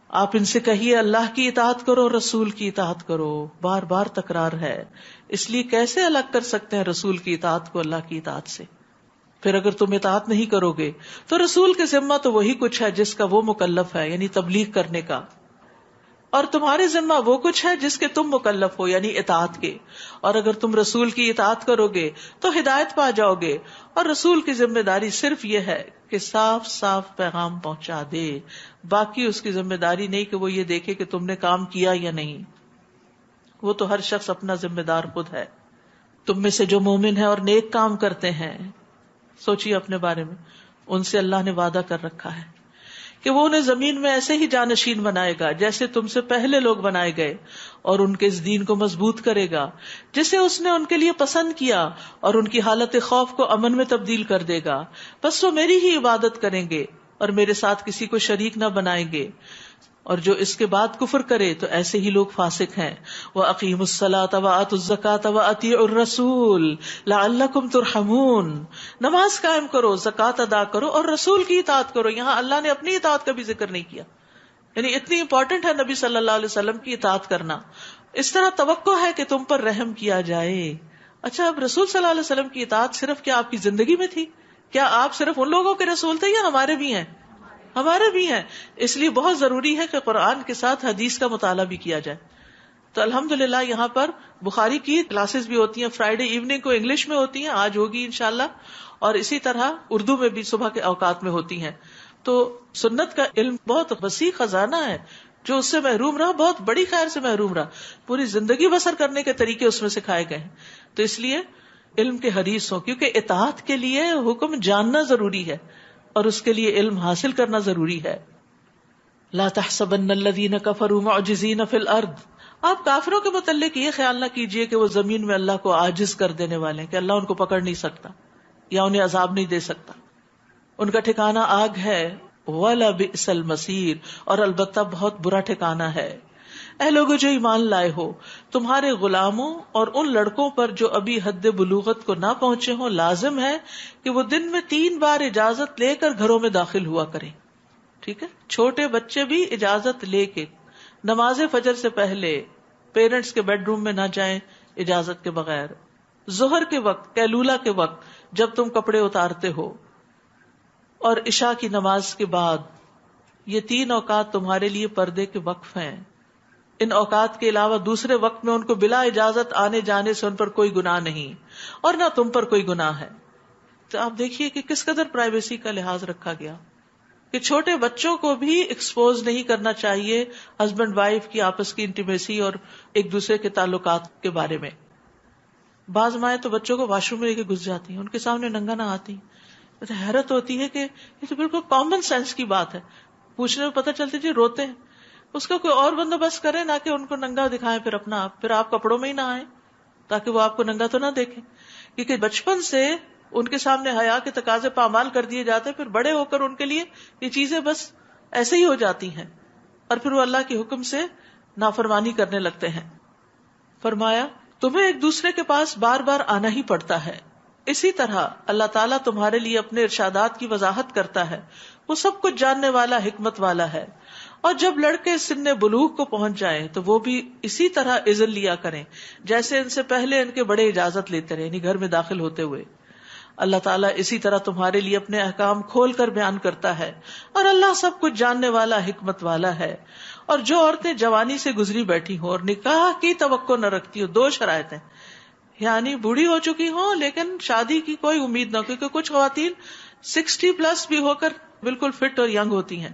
آپ ان سے کہیے اللہ کی اطاعت کرو, رسول کی اطاعت کرو. بار بار تکرار ہے, اس لیے کیسے الگ کر سکتے ہیں رسول کی اطاعت کو اللہ کی اطاعت سے؟ پھر اگر تم اطاعت نہیں کرو گے تو رسول کے ذمہ تو وہی کچھ ہے جس کا وہ مکلف ہے, یعنی تبلیغ کرنے کا, اور تمہارے ذمہ وہ کچھ ہے جس کے تم مکلف ہو, یعنی اطاعت کے. اور اگر تم رسول کی اطاعت کرو گے تو ہدایت پا جاؤ گے, اور رسول کی ذمہ داری صرف یہ ہے کہ صاف صاف پیغام پہنچا دے, باقی اس کی ذمہ داری نہیں کہ وہ یہ دیکھے کہ تم نے کام کیا یا نہیں. وہ تو ہر شخص اپنا ذمہ دار خود ہے. تم میں سے جو مومن ہیں اور نیک کام کرتے ہیں, سوچیے اپنے بارے میں, ان سے اللہ نے وعدہ کر رکھا ہے کہ وہ انہیں زمین میں ایسے ہی جانشین بنائے گا جیسے تم سے پہلے لوگ بنائے گئے, اور ان کے اس دین کو مضبوط کرے گا جسے اس نے ان کے لیے پسند کیا, اور ان کی حالت خوف کو امن میں تبدیل کر دے گا. بس وہ میری ہی عبادت کریں گے اور میرے ساتھ کسی کو شریک نہ بنائیں گے. اور جو اس کے بعد کفر کرے تو ایسے ہی لوگ فاسق ہیں. وَأَقِيمُوا الصَّلَاةَ وَآتُوا الزَّكَاةَ وَأَطِيعُوا الرَّسُولَ لَعَلَّكُمْ تُرْحَمُونَ. نماز قائم کرو، زکوٰۃ ادا کرو اور رسول کی اطاعت کرو. یہاں اللہ نے اپنی اطاعت کا بھی ذکر نہیں کیا، یعنی اتنی امپورٹنٹ ہے نبی صلی اللہ علیہ وسلم کی اطاعت کرنا. اس طرح توقع ہے کہ تم پر رحم کیا جائے. اچھا، اب رسول صلی اللہ علیہ وسلم کی اطاعت صرف کیا آپ کی زندگی میں تھی؟ کیا آپ صرف ان لوگوں کے رسول تھے یا ہمارے بھی ہیں؟ ہمارے بھی ہیں. اس لیے بہت ضروری ہے کہ قرآن کے ساتھ حدیث کا مطالعہ بھی کیا جائے. تو الحمدللہ یہاں پر بخاری کی کلاسز بھی ہوتی ہیں، فرائیڈے ایوننگ کو انگلش میں ہوتی ہیں، آج ہوگی انشاءاللہ، اور اسی طرح اردو میں بھی صبح کے اوقات میں ہوتی ہیں. تو سنت کا علم بہت وسیع خزانہ ہے. جو اس سے محروم رہا بہت بڑی خیر سے محروم رہا، پوری زندگی بسر کرنے کے طریقے اس میں سکھائے گئے ہیں. تو اس لیے علم کے حریص ہوں، کیونکہ اطاعت کے لیے حکم جاننا ضروری ہے اور اس کے لیے علم حاصل کرنا ضروری ہے. لا تحسبن الذین کفروا معجزین فی الارض. آپ کافروں کے متعلق یہ خیال نہ کیجئے کہ وہ زمین میں اللہ کو عاجز کر دینے والے ہیں، کہ اللہ ان کو پکڑ نہیں سکتا یا انہیں عذاب نہیں دے سکتا. ان کا ٹھکانہ آگ ہے. وَلَبِئْسَ الْمَصِيرُ. اور البتہ بہت برا ٹھکانہ ہے. اے لوگو جو ایمان لائے ہو، تمہارے غلاموں اور ان لڑکوں پر جو ابھی حد بلوغت کو نہ پہنچے ہوں لازم ہے کہ وہ دن میں 3 بار اجازت لے کر گھروں میں داخل ہوا کریں. ٹھیک ہے، چھوٹے بچے بھی اجازت لے کے نماز فجر سے پہلے پیرنٹس کے بیڈ روم میں نہ جائیں اجازت کے بغیر. ظہر کے وقت، قیلولہ کے وقت جب تم کپڑے اتارتے ہو، اور عشاء کی نماز کے بعد. یہ 3 اوقات تمہارے لیے پردے کے وقف ہیں. ان اوقات کے علاوہ دوسرے وقت میں ان کو بلا اجازت آنے جانے سے ان پر کوئی گناہ نہیں اور نہ تم پر کوئی گناہ ہے. تو آپ دیکھیے کہ کس قدر پرائیویسی کا لحاظ رکھا گیا کہ چھوٹے بچوں کو بھی ایکسپوز نہیں کرنا چاہیے ہسبینڈ وائف کی آپس کی انٹیمیسی اور ایک دوسرے کے تعلقات کے بارے میں. بعض مائیں تو بچوں کو واش روم میں لے کے گھس جاتی ہیں، ان کے سامنے ننگا نہ آتی. حیرت ہوتی ہے کہ یہ تو بالکل کامن سینس کی بات ہے. پوچھنے میں پتہ چلتی جی روتے ہیں. اس کا کوئی اور بندوبست کرے، نہ کہ ان کو ننگا دکھائیں پھر اپنا آپ، پھر آپ کپڑوں میں ہی نہ آئیں تاکہ وہ آپ کو ننگا تو نہ دیکھیں. کیونکہ بچپن سے ان کے سامنے حیا کے تقاضے پامال کر دیے جاتے ہیں، پھر بڑے ہو کر ان کے لیے یہ چیزیں بس ایسے ہی ہو جاتی ہیں اور پھر وہ اللہ کے حکم سے نافرمانی کرنے لگتے ہیں. فرمایا تمہیں ایک دوسرے کے پاس بار بار آنا ہی پڑتا ہے. اسی طرح اللہ تعالیٰ تمہارے لیے اپنے ارشادات کی وضاحت کرتا ہے. وہ سب کچھ جاننے والا، حکمت والا ہے. اور جب لڑکے سن بلوغ کو پہنچ جائیں تو وہ بھی اسی طرح اذن لیا کریں جیسے ان سے پہلے ان کے بڑے اجازت لیتے رہے، یعنی گھر میں داخل ہوتے ہوئے. اللہ تعالیٰ اسی طرح تمہارے لیے اپنے احکام کھول کر بیان کرتا ہے اور اللہ سب کچھ جاننے والا، حکمت والا ہے. اور جو عورتیں جوانی سے گزری بیٹھی ہوں اور نکاح کی توقع نہ رکھتی ہوں، 2 شرائط ہیں، یعنی بوڑھی ہو چکی ہوں لیکن شادی کی کوئی امید نہ ہو، کیونکہ کچھ خواتین 60+ بھی ہو کر بالکل فٹ اور ینگ ہوتی ہیں.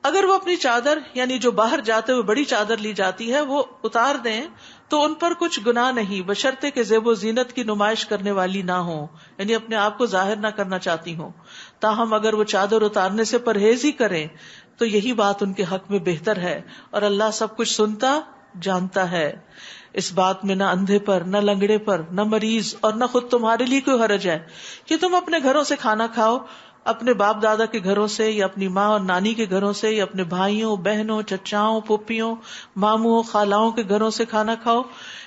اگر وہ اپنی چادر، یعنی جو باہر جاتے ہوئے بڑی چادر لی جاتی ہے، وہ اتار دیں تو ان پر کچھ گناہ نہیں، بشرطے کہ زیب و زینت کی نمائش کرنے والی نہ ہو، یعنی اپنے آپ کو ظاہر نہ کرنا چاہتی ہوں. تاہم اگر وہ چادر اتارنے سے پرہیز ہی کریں تو یہی بات ان کے حق میں بہتر ہے، اور اللہ سب کچھ سنتا جانتا ہے. اس بات میں نہ اندھے پر، نہ لنگڑے پر، نہ مریض اور نہ خود تمہارے لیے کوئی حرج ہے کہ تم اپنے گھروں سے کھانا کھاؤ، اپنے باپ دادا کے گھروں سے یا اپنی ماں اور نانی کے گھروں سے، یا اپنے بھائیوں، بہنوں، چچاؤں، پھوپھیوں، ماموں، خالاؤں کے گھروں سے کھانا کھاؤ،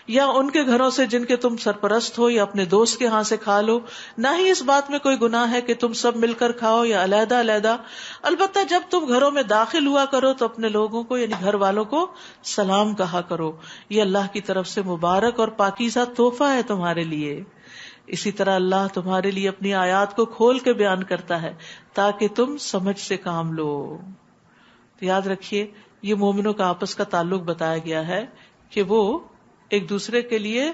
یا ان کے گھروں سے جن کے تم سرپرست ہو، یا اپنے دوست کے ہاں سے کھا لو. نہ ہی اس بات میں کوئی گناہ ہے کہ تم سب مل کر کھاؤ یا علیحدہ علیحدہ. البتہ جب تم گھروں میں داخل ہوا کرو تو اپنے لوگوں کو، یعنی گھر والوں کو سلام کہا کرو، یہ اللہ کی طرف سے مبارک اور پاکیزہ تحفہ ہے تمہارے لیے. اسی طرح اللہ تمہارے لیے اپنی آیات کو کھول کے بیان کرتا ہے تاکہ تم سمجھ سے کام لو. تو یاد رکھیے یہ مومنوں کا آپس کا تعلق بتایا گیا ہے کہ وہ ایک دوسرے کے لیے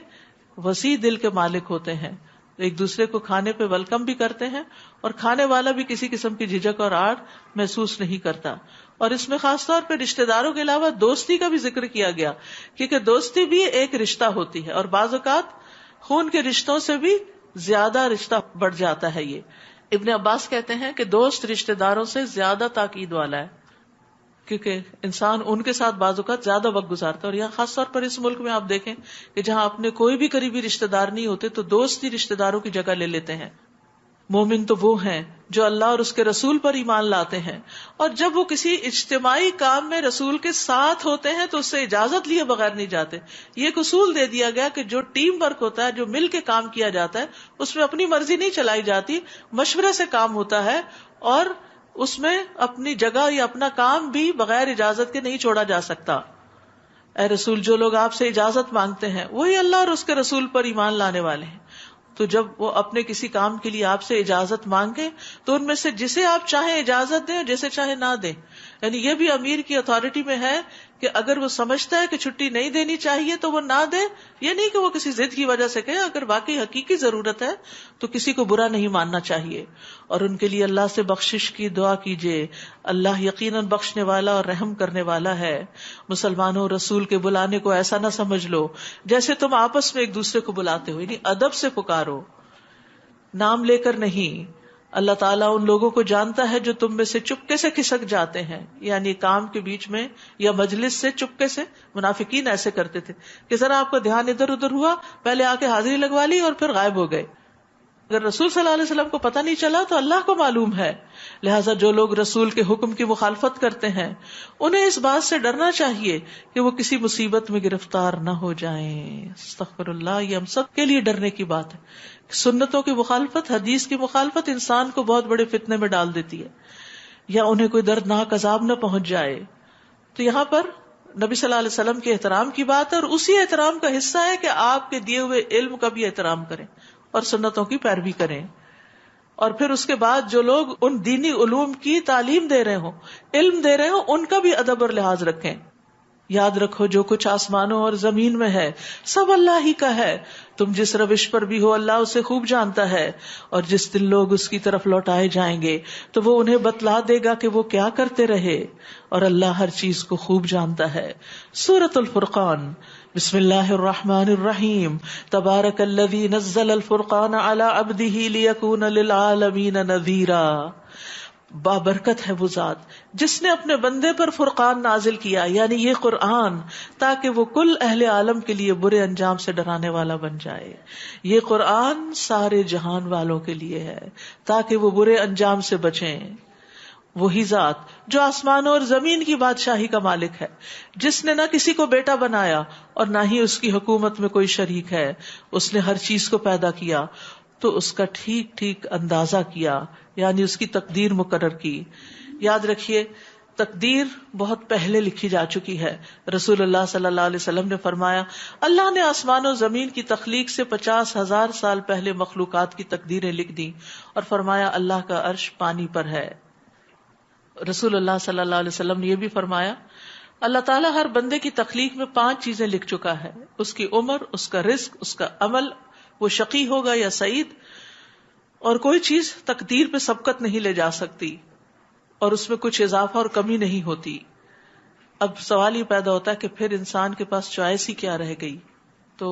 وسیع دل کے مالک ہوتے ہیں، ایک دوسرے کو کھانے پہ ویلکم بھی کرتے ہیں اور کھانے والا بھی کسی قسم کی جھجک اور آڑ محسوس نہیں کرتا. اور اس میں خاص طور پہ رشتہ داروں کے علاوہ دوستی کا بھی ذکر کیا گیا، کیونکہ دوستی بھی ایک رشتہ ہوتی ہے اور بعض اوقات خون کے رشتوں سے بھی زیادہ رشتہ بڑھ جاتا ہے. یہ ابن عباس کہتے ہیں کہ دوست رشتہ داروں سے زیادہ تاکید والا ہے، کیونکہ انسان ان کے ساتھ بعض اوقات زیادہ وقت گزارتا ہے. اور یہاں خاص طور پر اس ملک میں آپ دیکھیں کہ جہاں اپنے کوئی بھی قریبی رشتہ دار نہیں ہوتے تو دوست ہی رشتہ داروں کی جگہ لے لیتے ہیں. مومن تو وہ ہیں جو اللہ اور اس کے رسول پر ایمان لاتے ہیں، اور جب وہ کسی اجتماعی کام میں رسول کے ساتھ ہوتے ہیں تو اس سے اجازت لیے بغیر نہیں جاتے. یہ ایک اصول دے دیا گیا کہ جو ٹیم ورک ہوتا ہے، جو مل کے کام کیا جاتا ہے، اس میں اپنی مرضی نہیں چلائی جاتی، مشورے سے کام ہوتا ہے، اور اس میں اپنی جگہ یا اپنا کام بھی بغیر اجازت کے نہیں چھوڑا جا سکتا. اے رسول، جو لوگ آپ سے اجازت مانگتے ہیں وہی اللہ اور اس کے رسول پر ایمان لانے والے ہیں. تو جب وہ اپنے کسی کام کے لیے آپ سے اجازت مانگے تو ان میں سے جسے آپ چاہیں اجازت دیں، جسے چاہیں نہ دیں. یعنی یہ بھی امیر کی اتھارٹی میں ہے کہ اگر وہ سمجھتا ہے کہ چھٹی نہیں دینی چاہیے تو وہ نہ دے. یہ نہیں کہ وہ کسی ضد کی وجہ سے کہے، اگر واقعی حقیقی ضرورت ہے تو کسی کو برا نہیں ماننا چاہیے. اور ان کے لیے اللہ سے بخشش کی دعا کیجیے، اللہ یقیناً بخشنے والا اور رحم کرنے والا ہے. مسلمانوں، رسول کے بلانے کو ایسا نہ سمجھ لو جیسے تم آپس میں ایک دوسرے کو بلاتے ہو، یعنی ادب سے پکارو، نام لے کر نہیں. اللہ تعالیٰ ان لوگوں کو جانتا ہے جو تم میں سے چپکے سے کھسک جاتے ہیں، یعنی کام کے بیچ میں یا مجلس سے چپکے سے. منافقین ایسے کرتے تھے کہ ذرا آپ کا دھیان ادھر ادھر ہوا، پہلے آ کے حاضری لگوا لی اور پھر غائب ہو گئے. اگر رسول صلی اللہ علیہ وسلم کو پتہ نہیں چلا تو اللہ کو معلوم ہے. لہٰذا جو لوگ رسول کے حکم کی مخالفت کرتے ہیں انہیں اس بات سے ڈرنا چاہیے کہ وہ کسی مصیبت میں گرفتار نہ ہو جائیں. استغفر اللہ، یہ ہم سب کے لیے ڈرنے کی بات ہے. سنتوں کی مخالفت، حدیث کی مخالفت انسان کو بہت بڑے فتنے میں ڈال دیتی ہے، یا انہیں کوئی دردناک عذاب نہ پہنچ جائے. تو یہاں پر نبی صلی اللہ علیہ وسلم کے احترام کی بات ہے، اور اسی احترام کا حصہ ہے کہ آپ کے دیے ہوئے علم کا بھی احترام کریں اور سنتوں کی پیروی کریں. اور پھر اس کے بعد جو لوگ ان دینی علوم کی تعلیم دے رہے ہوں، علم دے رہے ہوں، ان کا بھی ادب اور لحاظ رکھیں. یاد رکھو جو کچھ آسمانوں اور زمین میں ہے سب اللہ ہی کا ہے. تم جس روش پر بھی ہو اللہ اسے خوب جانتا ہے، اور جس دن لوگ اس کی طرف لوٹائے جائیں گے تو وہ انہیں بتلا دے گا کہ وہ کیا کرتے رہے، اور اللہ ہر چیز کو خوب جانتا ہے. سورۃ الفرقان. بسم اللہ الرحمن الرحیم. تبارک الذی نزل الفرقان علی عبدہ لیکون للعالمین نذیرا. بابرکت ہے وہ ذات جس نے اپنے بندے پر فرقان نازل کیا، یعنی یہ قرآن، تاکہ وہ کل اہل عالم کے لیے برے انجام سے ڈرانے والا بن جائے. یہ قرآن سارے جہان والوں کے لیے ہے تاکہ وہ برے انجام سے بچیں. وہی ذات جو آسمانوں اور زمین کی بادشاہی کا مالک ہے، جس نے نہ کسی کو بیٹا بنایا اور نہ ہی اس کی حکومت میں کوئی شریک ہے. اس نے ہر چیز کو پیدا کیا تو اس کا ٹھیک ٹھیک اندازہ کیا، یعنی اس کی تقدیر مقرر کی. یاد رکھیے تقدیر بہت پہلے لکھی جا چکی ہے. رسول اللہ صلی اللہ علیہ وسلم نے فرمایا اللہ نے آسمان و زمین کی تخلیق سے 50,000 سال پہلے مخلوقات کی تقدیریں لکھ دی، اور فرمایا اللہ کا عرش پانی پر ہے. رسول اللہ صلی اللہ علیہ وسلم نے یہ بھی فرمایا اللہ تعالیٰ ہر بندے کی تخلیق میں 5 چیزیں لکھ چکا ہے: اس کی عمر، اس کا رزق، اس کا عمل، وہ شقی ہوگا یا سعید، اور کوئی چیز تقدیر پہ سبقت نہیں لے جا سکتی، اور اس میں کچھ اضافہ اور کمی نہیں ہوتی. اب سوال یہ پیدا ہوتا ہے کہ پھر انسان کے پاس چوائس ہی کیا رہ گئی؟ تو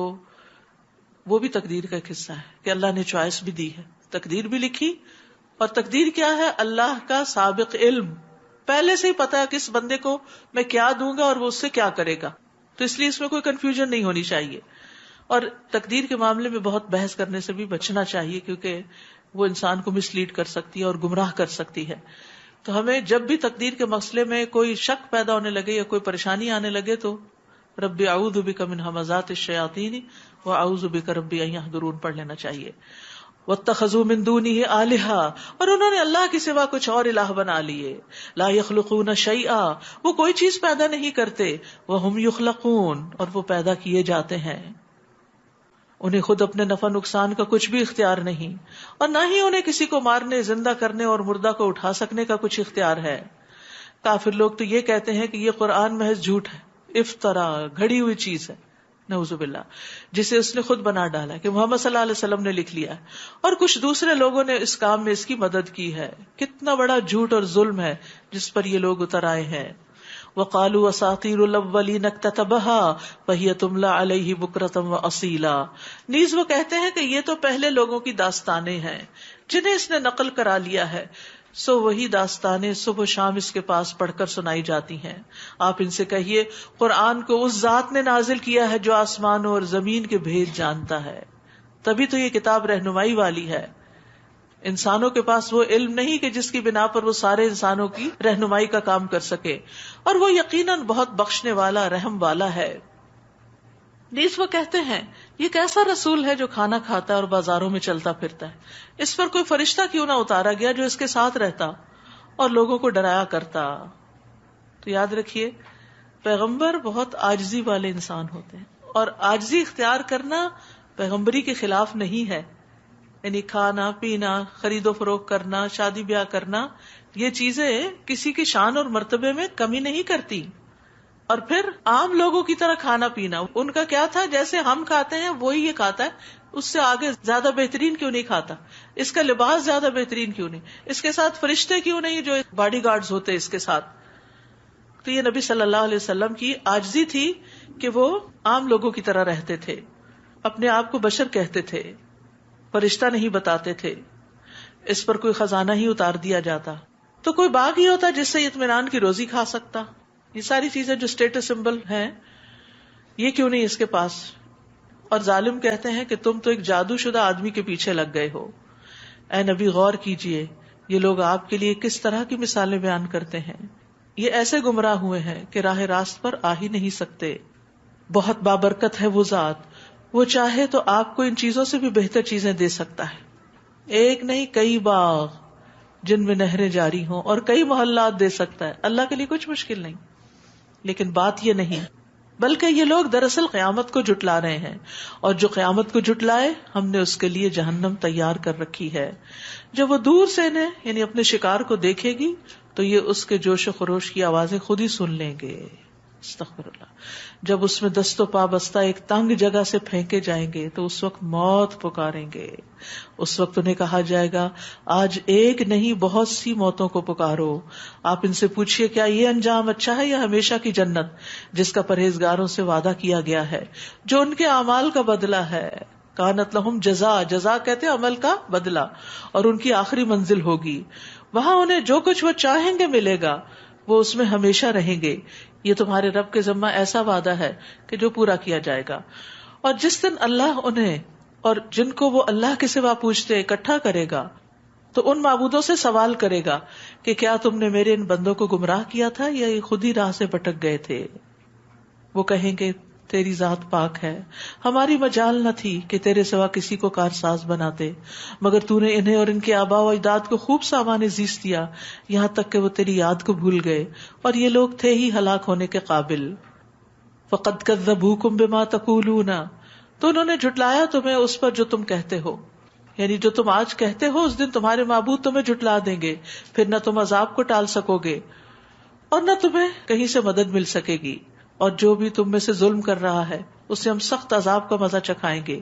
وہ بھی تقدیر کا ایک حصہ ہے کہ اللہ نے چوائس بھی دی ہے، تقدیر بھی لکھی. اور تقدیر کیا ہے؟ اللہ کا سابق علم، پہلے سے ہی پتا ہے کس بندے کو میں کیا دوں گا اور وہ اس سے کیا کرے گا. تو اس لیے اس میں کوئی کنفیوژن نہیں ہونی چاہیے. اور تقدیر کے معاملے میں بہت بحث کرنے سے بھی بچنا چاہیے، کیونکہ وہ انسان کو مس لیڈ کر سکتی ہے اور گمراہ کر سکتی ہے. تو ہمیں جب بھی تقدیر کے مسئلے میں کوئی شک پیدا ہونے لگے یا کوئی پریشانی آنے لگے تو رب اعوذ بک من ھمزات الشیاطین واعوذ بک رب ان یحضرون پڑھ لینا چاہیے. واتخذوا من دونه آلہہ، اور انہوں نے اللہ کے سوا کچھ اور الہ بنا لیے. لا یخلقون شیئا، وہ کوئی چیز پیدا نہیں کرتے. وہم یخلقون، اور وہ پیدا کیے جاتے ہیں. انہیں خود اپنے نفع نقصان کا کچھ بھی اختیار نہیں، اور نہ ہی انہیں کسی کو مارنے، زندہ کرنے اور مردہ کو اٹھا سکنے کا کچھ اختیار ہے. کافر لوگ تو یہ کہتے ہیں کہ یہ قرآن محض جھوٹ ہے، افترا، گھڑی ہوئی چیز ہے، نعوذ باللہ، جسے اس نے خود بنا ڈالا کہ محمد صلی اللہ علیہ وسلم نے لکھ لیا ہے، اور کچھ دوسرے لوگوں نے اس کام میں اس کی مدد کی ہے. کتنا بڑا جھوٹ اور ظلم ہے جس پر یہ لوگ اتر آئے ہیں. وَقَالُوا أَسَاطِيرُ الْأَوَّلِينَ اكْتَتَبَهَا فَهِيَ تُمْلَى عَلَيْهِ بُكْرَةً وَأَصِيلًا. نیز وہ کہتے ہیں کہ یہ تو پہلے لوگوں کی داستانیں ہیں جنہیں اس نے نقل کرا لیا ہے، سو وہی داستانیں صبح و شام اس کے پاس پڑھ کر سنائی جاتی ہیں. آپ ان سے کہیے قرآن کو اس ذات نے نازل کیا ہے جو آسمانوں اور زمین کے بھید جانتا ہے، تبھی تو یہ کتاب رہنمائی والی ہے. انسانوں کے پاس وہ علم نہیں کہ جس کی بنا پر وہ سارے انسانوں کی رہنمائی کا کام کر سکے، اور وہ یقیناً بہت بخشنے والا، رحم والا ہے۔ نیز وہ کہتے ہیں یہ کیسا رسول ہے جو کھانا کھاتا ہے اور بازاروں میں چلتا پھرتا ہے، اس پر کوئی فرشتہ کیوں نہ اتارا گیا جو اس کے ساتھ رہتا اور لوگوں کو ڈرایا کرتا۔ تو یاد رکھیے پیغمبر بہت عاجزی والے انسان ہوتے ہیں، اور عاجزی اختیار کرنا پیغمبری کے خلاف نہیں ہے، یعنی کھانا پینا، خرید و فروخت کرنا، شادی بیاہ کرنا، یہ چیزیں کسی کی شان اور مرتبے میں کمی نہیں کرتی۔ اور پھر عام لوگوں کی طرح کھانا پینا، ان کا کیا تھا، جیسے ہم کھاتے ہیں وہی یہ کھاتا ہے، اس سے آگے زیادہ بہترین کیوں نہیں کھاتا، اس کا لباس زیادہ بہترین کیوں نہیں، اس کے ساتھ فرشتے کیوں نہیں جو باڈی گارڈز ہوتے اس کے ساتھ۔ تو یہ نبی صلی اللہ علیہ وسلم کی عاجزی تھی کہ وہ عام لوگوں کی طرح رہتے تھے، اپنے آپ کو بشر کہتے تھے، فرشتہ نہیں بتاتے تھے، اس پر کوئی خزانہ ہی اتار دیا جاتا تو کوئی باغ ہی ہوتا جس سے اطمینان کی روزی کھا سکتا۔ یہ ساری چیزیں جو اسٹیٹس سمبل ہیں یہ کیوں نہیں اس کے پاس؟ اور ظالم کہتے ہیں کہ تم تو ایک جادو شدہ آدمی کے پیچھے لگ گئے ہو۔ اے نبی غور کیجئے، یہ لوگ آپ کے لیے کس طرح کی مثالیں بیان کرتے ہیں، یہ ایسے گمراہ ہوئے ہیں کہ راہ راست پر آ ہی نہیں سکتے۔ بہت بابرکت ہے وہ ذات، وہ چاہے تو آپ کو ان چیزوں سے بھی بہتر چیزیں دے سکتا ہے، ایک نہیں کئی باغ جن میں نہریں جاری ہوں اور کئی محلات دے سکتا ہے، اللہ کے لیے کچھ مشکل نہیں۔ لیکن بات یہ نہیں، بلکہ یہ لوگ دراصل قیامت کو جھٹلا رہے ہیں، اور جو قیامت کو جھٹلائے ہم نے اس کے لیے جہنم تیار کر رکھی ہے۔ جب وہ دور سے انہیں یعنی اپنے شکار کو دیکھے گی تو یہ اس کے جوش و خروش کی آوازیں خود ہی سن لیں گے۔ استغفر اللہ۔ جب اس میں دست و پا بستہ ایک تنگ جگہ سے پھینکے جائیں گے تو اس وقت موت پکاریں گے۔ اس وقت انہیں کہا جائے گا آج ایک نہیں بہت سی موتوں کو پکارو۔ آپ ان سے پوچھئے کیا یہ انجام اچھا ہے یا ہمیشہ کی جنت جس کا پرہیزگاروں سے وعدہ کیا گیا ہے، جو ان کے اعمال کا بدلہ ہے۔ کانت لہم جزا، جزا کہتے ہیں عمل کا بدلہ، اور ان کی آخری منزل ہوگی، وہاں انہیں جو کچھ وہ چاہیں گے ملے گا، وہ اس میں ہمیشہ رہیں گے۔ یہ تمہارے رب کے ذمہ ایسا وعدہ ہے کہ جو پورا کیا جائے گا۔ اور جس دن اللہ انہیں اور جن کو وہ اللہ کے سوا پوچھتے اکٹھا کرے گا تو ان معبودوں سے سوال کرے گا کہ کیا تم نے میرے ان بندوں کو گمراہ کیا تھا یا یہ خود ہی راہ سے بھٹک گئے تھے؟ وہ کہیں گے تیری ذات پاک ہے، ہماری مجال نہ تھی کہ تیرے سوا کسی کو کارساز بناتے، مگر تو نے انہیں اور ان کے آباء و اجداد کو خوب سامان زیست دیا، یہاں تک کہ وہ تیری یاد کو بھول گئے، اور یہ لوگ تھے ہی ہلاک ہونے کے قابل۔ فقد کذبوکم بما تقولون، تو انہوں نے جھٹلایا تمہیں اس پر جو تم کہتے ہو، یعنی جو تم آج کہتے ہو اس دن تمہارے معبود تمہیں جھٹلا دیں گے، پھر نہ تم عذاب کو ٹال سکو گے اور نہ تمہیں کہیں سے مدد مل سکے گی، اور جو بھی تم میں سے ظلم کر رہا ہے اسے ہم سخت عذاب کا مزہ چکھائیں گے۔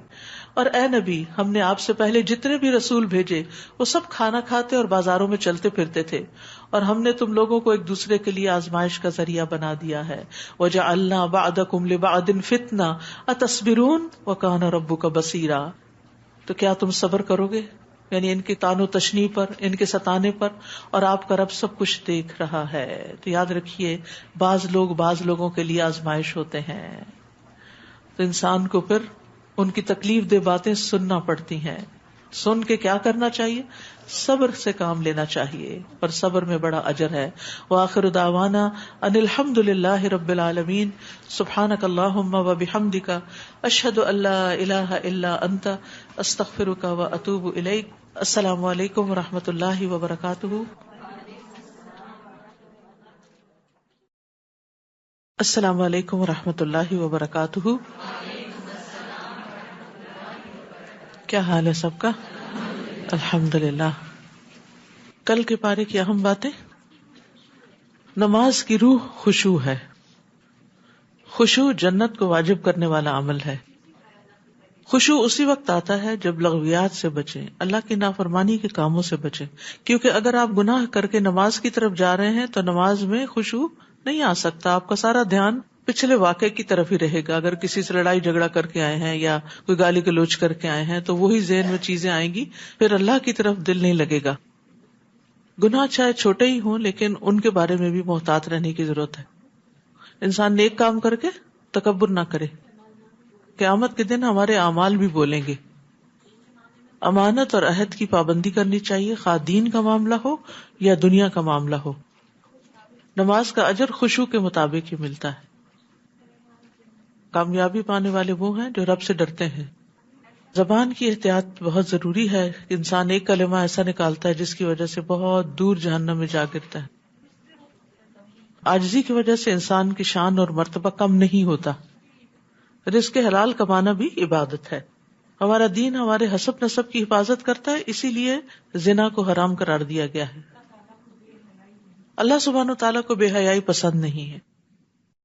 اور اے نبی، ہم نے آپ سے پہلے جتنے بھی رسول بھیجے وہ سب کھانا کھاتے اور بازاروں میں چلتے پھرتے تھے، اور ہم نے تم لوگوں کو ایک دوسرے کے لیے آزمائش کا ذریعہ بنا دیا ہے۔ وَجَعَلْنَا بَعْضَكُمْ لِبَعْضٍ فِتْنَةً أَتَصْبِرُونَ وَكَانَ رَبُّكَ بَصِيرًا، تو کیا تم صبر کرو گے، یعنی ان کی تان و تشنیع پر، ان کے ستانے پر، اور آپ کا رب سب کچھ دیکھ رہا ہے۔ تو یاد رکھیے بعض لوگ بعض لوگوں کے لیے آزمائش ہوتے ہیں، تو انسان کو پھر ان کی تکلیف دہ باتیں سننا پڑتی ہیں۔ سن کے کیا کرنا چاہیے؟ صبر سے کام لینا چاہیے، اور صبر میں بڑا اجر ہے۔ وآخر دعوانا ان الحمد للہ رب العالمین، سبحانک اللہم وبحمدک، اشہد ان لا الہ الا انت، استغفرک واتوب الیک۔ السلام علیکم ورحمۃ اللہ وبرکاتہ۔ السلام علیکم ورحمۃ اللہ وبرکاتہ۔ کیا حال ہے سب کا؟ الحمدللہ۔ کل کے پارے کی اہم باتیں۔ نماز کی روح خشوع ہے۔ خشوع جنت کو واجب کرنے والا عمل ہے۔ خشوع اسی وقت آتا ہے جب لغویات سے بچیں، اللہ کی نافرمانی کے کاموں سے بچیں، کیونکہ اگر آپ گناہ کر کے نماز کی طرف جا رہے ہیں تو نماز میں خشوع نہیں آ سکتا، آپ کا سارا دھیان پچھلے واقعے کی طرف ہی رہے گا۔ اگر کسی سے لڑائی جھگڑا کر کے آئے ہیں یا کوئی گالی گلوچ کر کے آئے ہیں تو وہی ذہن میں چیزیں آئیں گی، پھر اللہ کی طرف دل نہیں لگے گا۔ گناہ چاہے چھوٹے ہی ہوں لیکن ان کے بارے میں بھی محتاط رہنے کی ضرورت ہے۔ انسان نیک کام کر کے تکبر نہ کرے، قیامت کے دن ہمارے اعمال بھی بولیں گے۔ امانت اور عہد کی پابندی کرنی چاہیے، خواہ دین کا معاملہ ہو یا دنیا کا معاملہ ہو۔ نماز کا اجر خشوع کے مطابق ہی ملتا ہے۔ کامیابی پانے والے وہ ہیں جو رب سے ڈرتے ہیں۔ زبان کی احتیاط بہت ضروری ہے۔ انسان ایک کلمہ ایسا نکالتا ہے جس کی وجہ سے بہت دور جہنم میں جا گرتا ہے۔ عاجزی کی وجہ سے انسان کی شان اور مرتبہ کم نہیں ہوتا۔ رزق حلال کمانا بھی عبادت ہے۔ ہمارا دین ہمارے حسب نسب کی حفاظت کرتا ہے، اسی لیے زنا کو حرام قرار دیا گیا ہے۔ اللہ سبحانہ و تعالیٰ کو بے حیائی پسند نہیں ہے۔